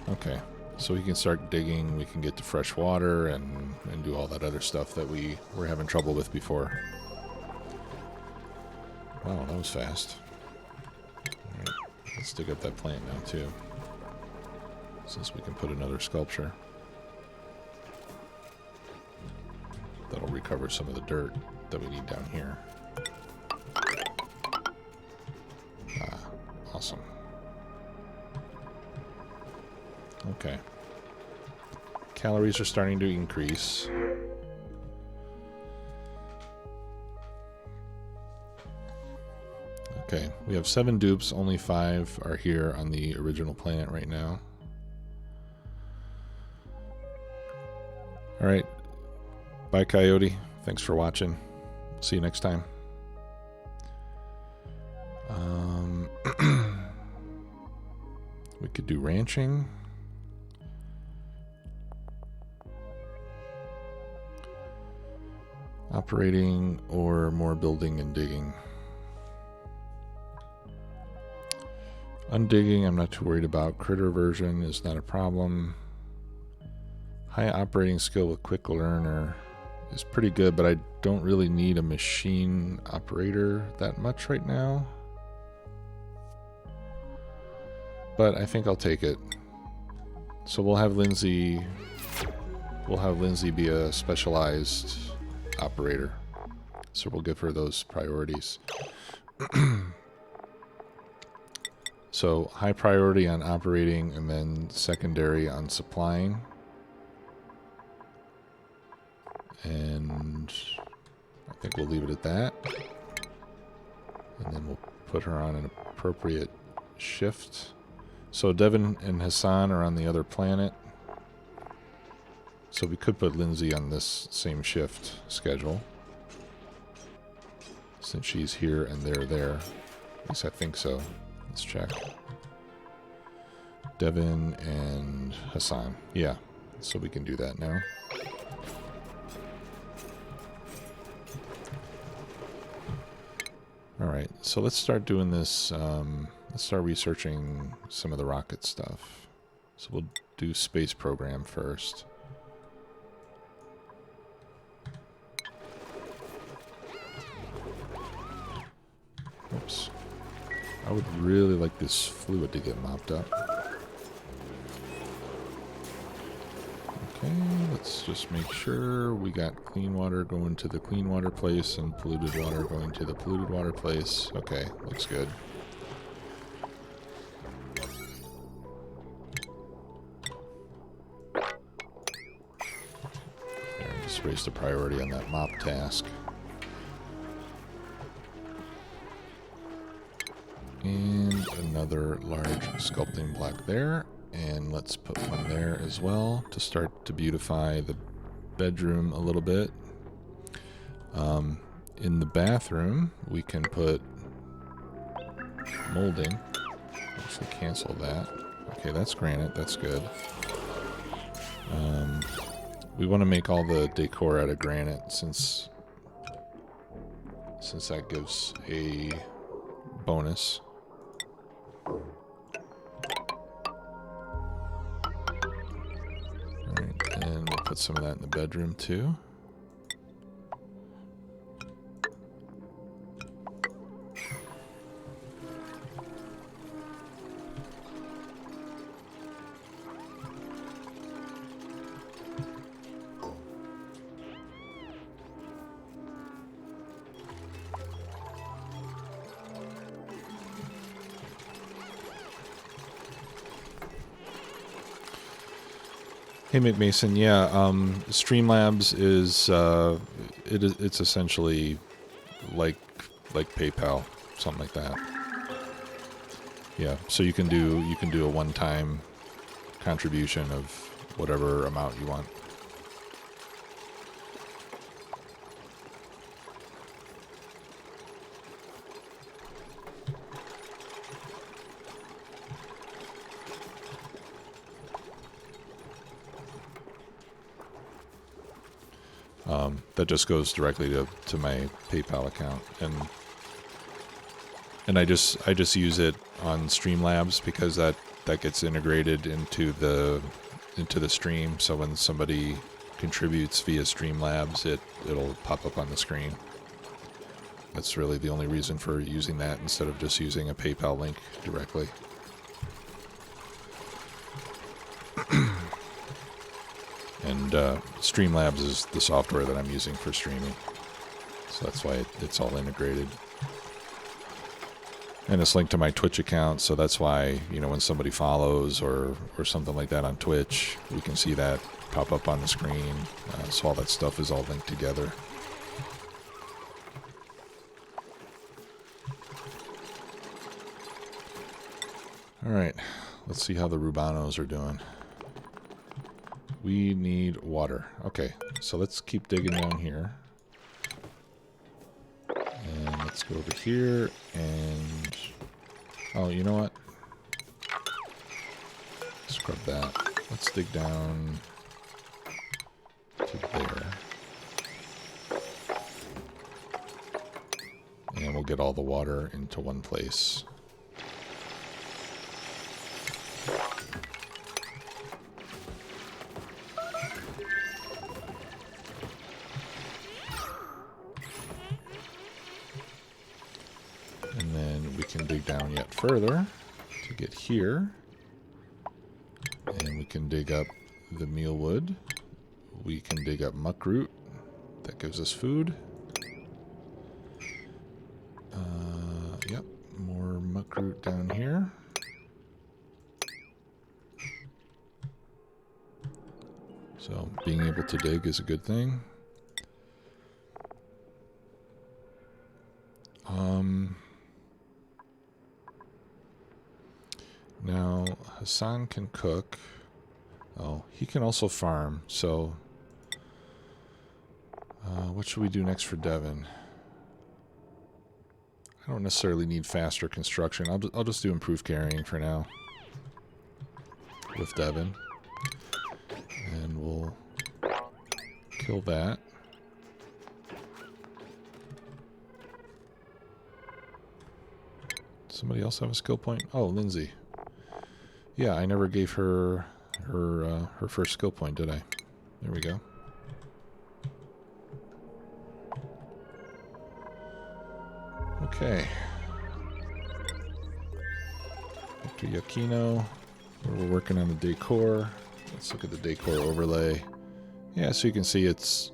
Okay. So we can start digging, we can get to fresh water, and do all that other stuff that we were having trouble with before. Wow, that was fast. Alright, let's dig up that plant now too. Since we can put another sculpture. That'll recover some of the dirt that we need down here. Ah, awesome. Okay. Calories are starting to increase. Okay, we have 7 dupes, only 5 are here on the original planet right now. Alright, bye Coyote, thanks for watching. See you next time. We could do ranching. Operating or more building and digging. Undigging, I'm not too worried about. Critter version is not a problem. High operating skill with quick learner is pretty good, but I don't really need a machine operator that much right now. But I think I'll take it. So we'll have Lindsay be a specialized operator. So we'll give her those priorities. So high priority on operating, and then secondary on supplying. And I think we'll leave it at that. And then we'll put her on an appropriate shift. So Devin and Hassan are on the other planet. So we could put Lindsay on this same shift schedule. Since she's here and they're there. At least I think so. Let's check. Devin and Hassan. Yeah. So we can do that now. Alright, so let's start doing this. Let's start researching some of the rocket stuff. So we'll do space program first. Oops. I would really like this fluid to get mopped up. Okay, let's just make sure we got clean water going to the clean water place and polluted water going to the polluted water place. Okay, looks good. There, just raised the priority on that mop task. And another large sculpting block there. And let's put one there as well to start to beautify the bedroom a little bit. In the bathroom, we can put molding. Actually cancel that. Okay, that's granite. That's good. We want to make all the decor out of granite since that gives a bonus. Alright, and we'll put some of that in the bedroom too. Hey McMason, yeah, Streamlabs is it's essentially like PayPal, something like that. Yeah, so you can do a one-time contribution of whatever amount you want. That just goes directly to my PayPal account, and I just use it on Streamlabs because that gets integrated into the stream. So when somebody contributes via Streamlabs, it'll pop up on the screen. That's really the only reason for using that instead of just using a PayPal link directly. And Streamlabs is the software that I'm using for streaming. So that's why it's all integrated. And it's linked to my Twitch account, so that's why, you know, when somebody follows or something like that on Twitch, we can see that pop up on the screen. So all that stuff is all linked together. Alright, let's see how the Rubanos are doing. We need water. Okay, so let's keep digging down here. And let's go over here and... Oh, you know what? Scrub that. Let's dig down to there. And we'll get all the water into one place. And then we can dig down yet further to get here. And we can dig up the mealwood. We can dig up muckroot. That gives us food. Yep, more muckroot down here. So being able to dig is a good thing. Hassan can cook. Oh, he can also farm. So, what should we do next for Devin? I don't necessarily need faster construction. I'll just do improved carrying for now with Devin. And we'll kill that. Somebody else have a skill point? Oh, Lindsay. Yeah, I never gave her her first skill point, did I? There we go. Okay. Back to Yakino, where we're working on the decor. Let's look at the decor overlay. Yeah, so you can see it's,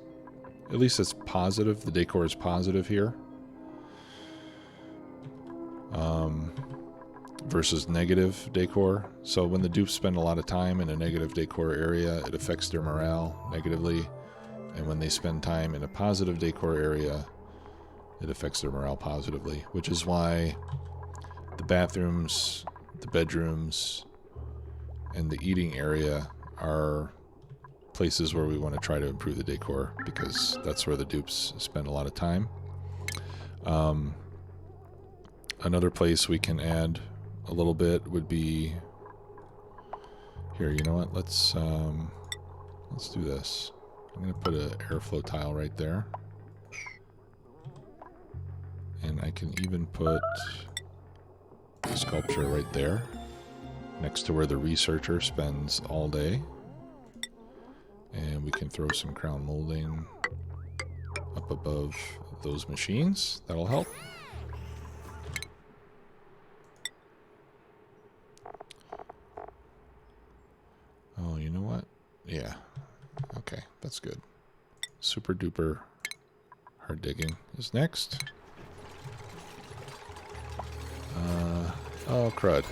at least it's positive. The decor is positive here. Versus negative decor. So when the dupes spend a lot of time in a negative decor area, it affects their morale negatively. And when they spend time in a positive decor area, it affects their morale positively. Which is why the bathrooms, the bedrooms, and the eating area are places where we want to try to improve the decor, because that's where the dupes spend a lot of time. Another place we can add a little bit would be here. You know what? Let's do this. I'm going to put an airflow tile right there, and I can even put a sculpture right there next to where the researcher spends all day. And we can throw some crown molding up above those machines. That'll help. Oh, you know what? Yeah. Okay, that's good. Super duper hard digging is next. Oh, crud.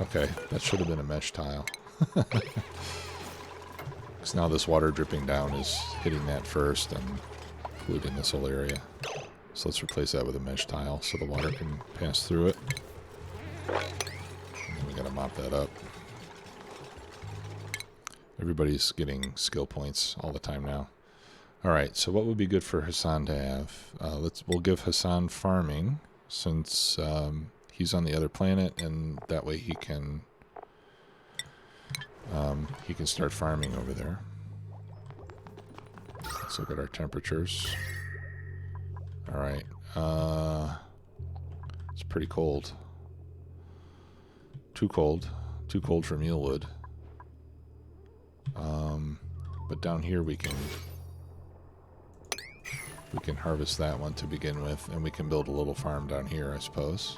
Okay, that should have been a mesh tile. Because now this water dripping down is hitting that first and polluting this whole area. So let's replace that with a mesh tile so the water can pass through it. And we gotta mop that up. Everybody's getting skill points all the time now. Alright, so what would be good for Hassan to have? We'll give Hassan farming, since he's on the other planet, and that way he can start farming over there. Let's look at our temperatures. Alright, it's pretty cold. Too cold for mealwood. But down here we can harvest that one to begin with, and we can build a little farm down here, I suppose.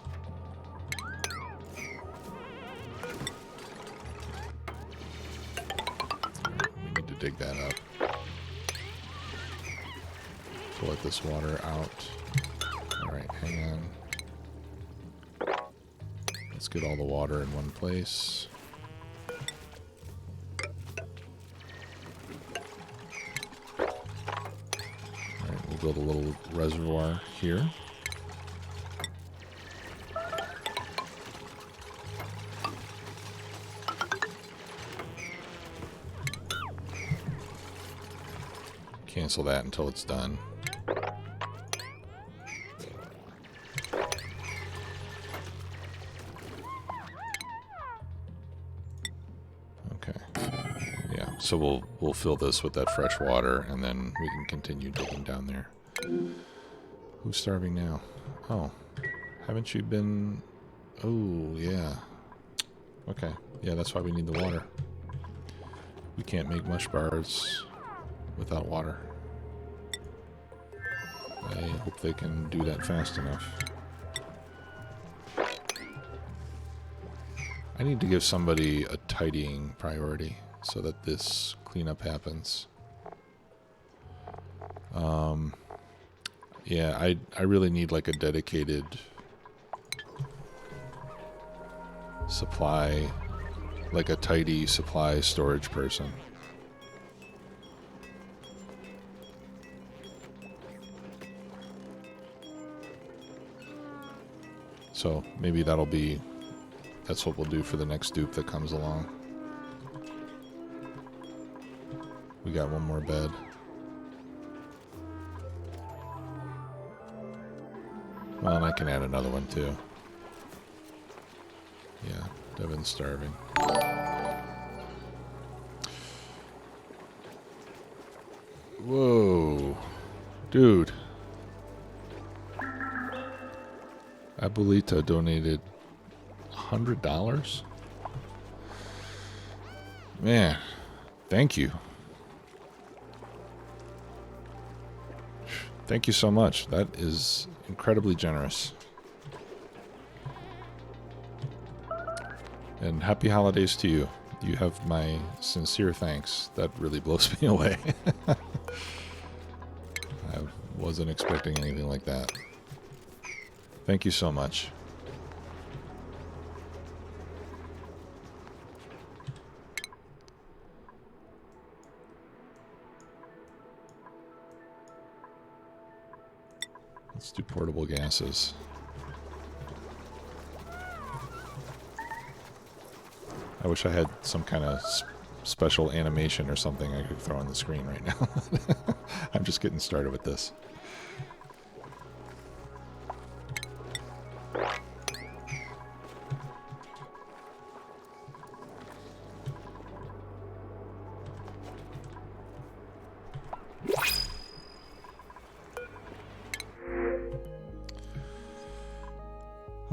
We need to dig that up to let this water out. Alright, hang on. Let's get all the water in one place. Build a little reservoir here. Cancel that until it's done. Okay. Yeah, so we'll fill this with that fresh water, and then we can continue digging down there. Who's starving now? Oh, haven't you been... Oh, yeah. Okay, yeah, that's why we need the water. We can't make mush bars without water. I hope they can do that fast enough. I need to give somebody a tidying priority so that this cleanup happens. Yeah, I really need like a dedicated supply, like a tidy supply storage person. So maybe that'll be That's what we'll do for the next dupe that comes along. We got one more bed. Well, and I can add another one too. Yeah, Devin's starving. Whoa. Dude. Abuelita donated $100? Man, thank you. Thank you so much. That is incredibly generous. And happy holidays to you. You have my sincere thanks. That really blows me away. I wasn't expecting anything like that. Thank you so much. Let's do portable gases. I wish I had some kind of special animation or something I could throw on the screen right now. I'm just getting started with this.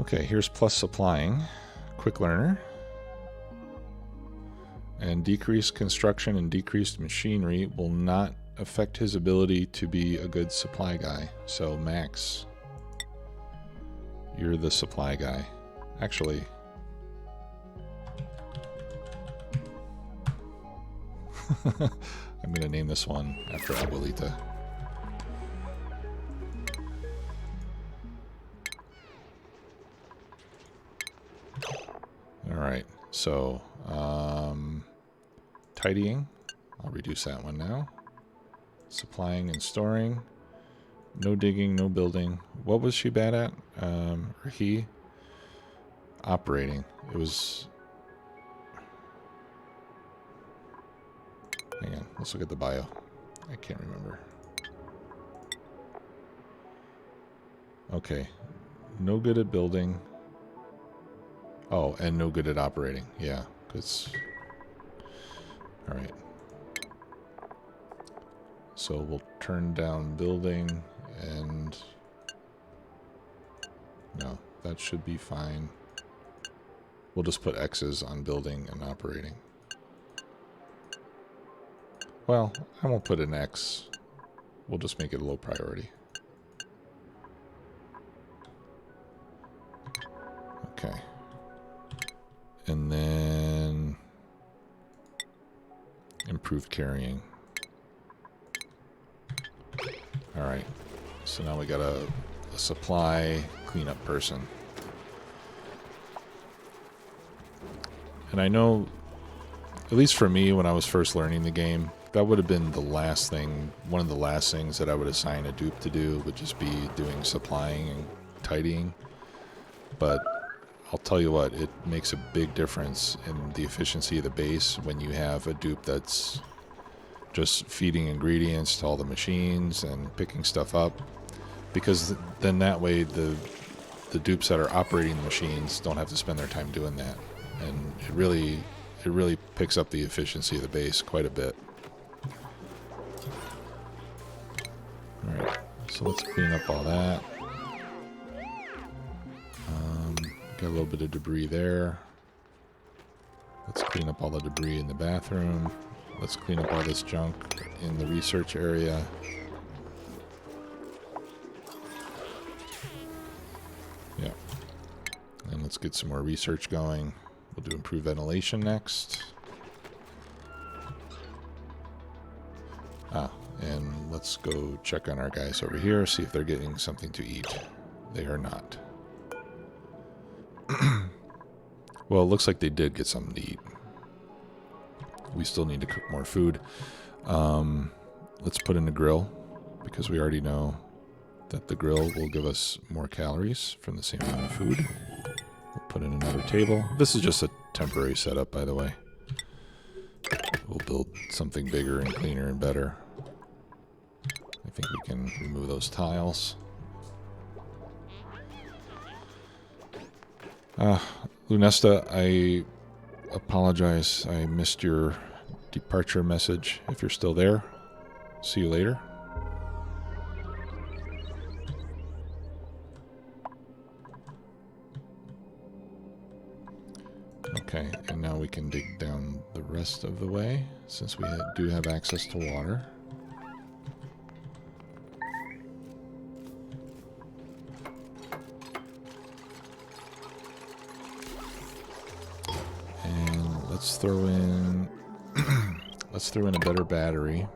Okay, here's plus supplying. Quick learner. And decreased construction and decreased machinery will not affect his ability to be a good supply guy. So Max, you're the supply guy. Actually, I'm gonna name this one after Abuelita. Alright, so tidying, I'll reduce that one now. Supplying and storing, no digging, no building. What was she bad at? Or he? Operating. It was... Hang on, let's look at the bio. I can't remember. Okay, no good at building. Oh, and no good at operating. Yeah, because... Alright. So we'll turn down building and... No, that should be fine. We'll just put X's on building and operating. Well, I won't put an X. We'll just make it a low priority. Okay. And then improved carrying. Alright, so now we got a supply cleanup person. And I know, at least for me when I was first learning the game, that would have been the last thing, one of the last things that I would assign a dupe to do would just be doing supplying and tidying. But I'll tell you what, it makes a big difference in the efficiency of the base when you have a dupe that's just feeding ingredients to all the machines and picking stuff up. Because then that way the dupes that are operating the machines don't have to spend their time doing that. And it really picks up the efficiency of the base quite a bit. Alright, so let's clean up all that. Got a little bit of debris there. Let's clean up all the debris in the bathroom. Let's clean up all this junk in the research area. Yeah. And let's get some more research going. We'll do improved ventilation next. And let's go check on our guys over here, see if they're getting something to eat. They are not. Well, it looks like they did get something to eat. We still need to cook more food. Let's put in a grill, because we already know that the grill will give us more calories from the same amount of food. We'll put in another table. This is just a temporary setup, by the way. We'll build something bigger and cleaner and better. I think we can remove those tiles. Lunesta, I apologize. I missed your departure message. If you're still there, see you later. Okay, and now we can dig down the rest of the way, since we do have access to water. And let's throw in let's throw in a better battery.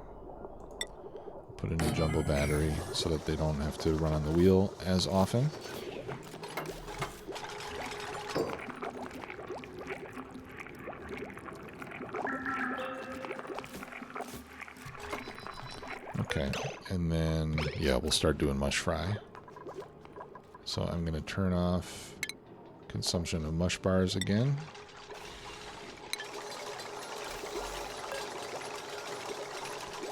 Put in a jumbo battery so that they don't have to run on the wheel as often. Okay, and then, yeah, we'll start doing mush fry. So I'm going to turn off consumption of mush bars again.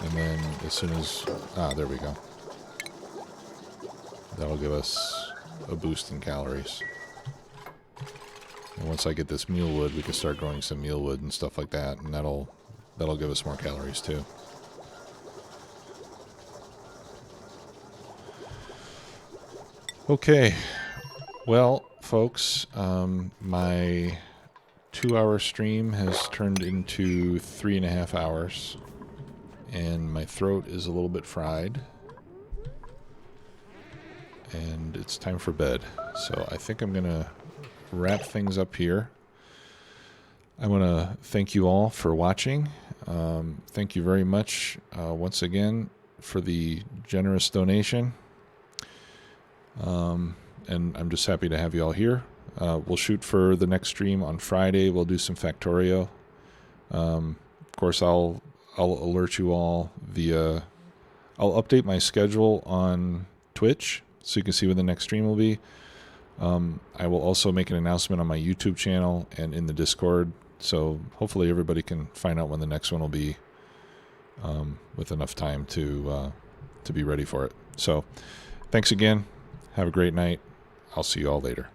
And then as soon as, there we go. That'll give us a boost in calories. And once I get this mealwood, we can start growing some mealwood and stuff like that, and that'll give us more calories too. Okay, well, folks, my 2-hour stream has turned into 3.5 hours, and my throat is a little bit fried, and it's time for bed. So I think I'm going to wrap things up here. I want to thank you all for watching. Thank you very much once again for the generous donation. And I'm just happy to have you all here. We'll shoot for the next stream on Friday. We'll do some Factorio. Of course, I'll alert you all via... I'll update my schedule on Twitch so you can see when the next stream will be. I will also make an announcement on my YouTube channel and in the Discord, so hopefully everybody can find out when the next one will be with enough time to be ready for it. So, thanks again. Have a great night. I'll see you all later.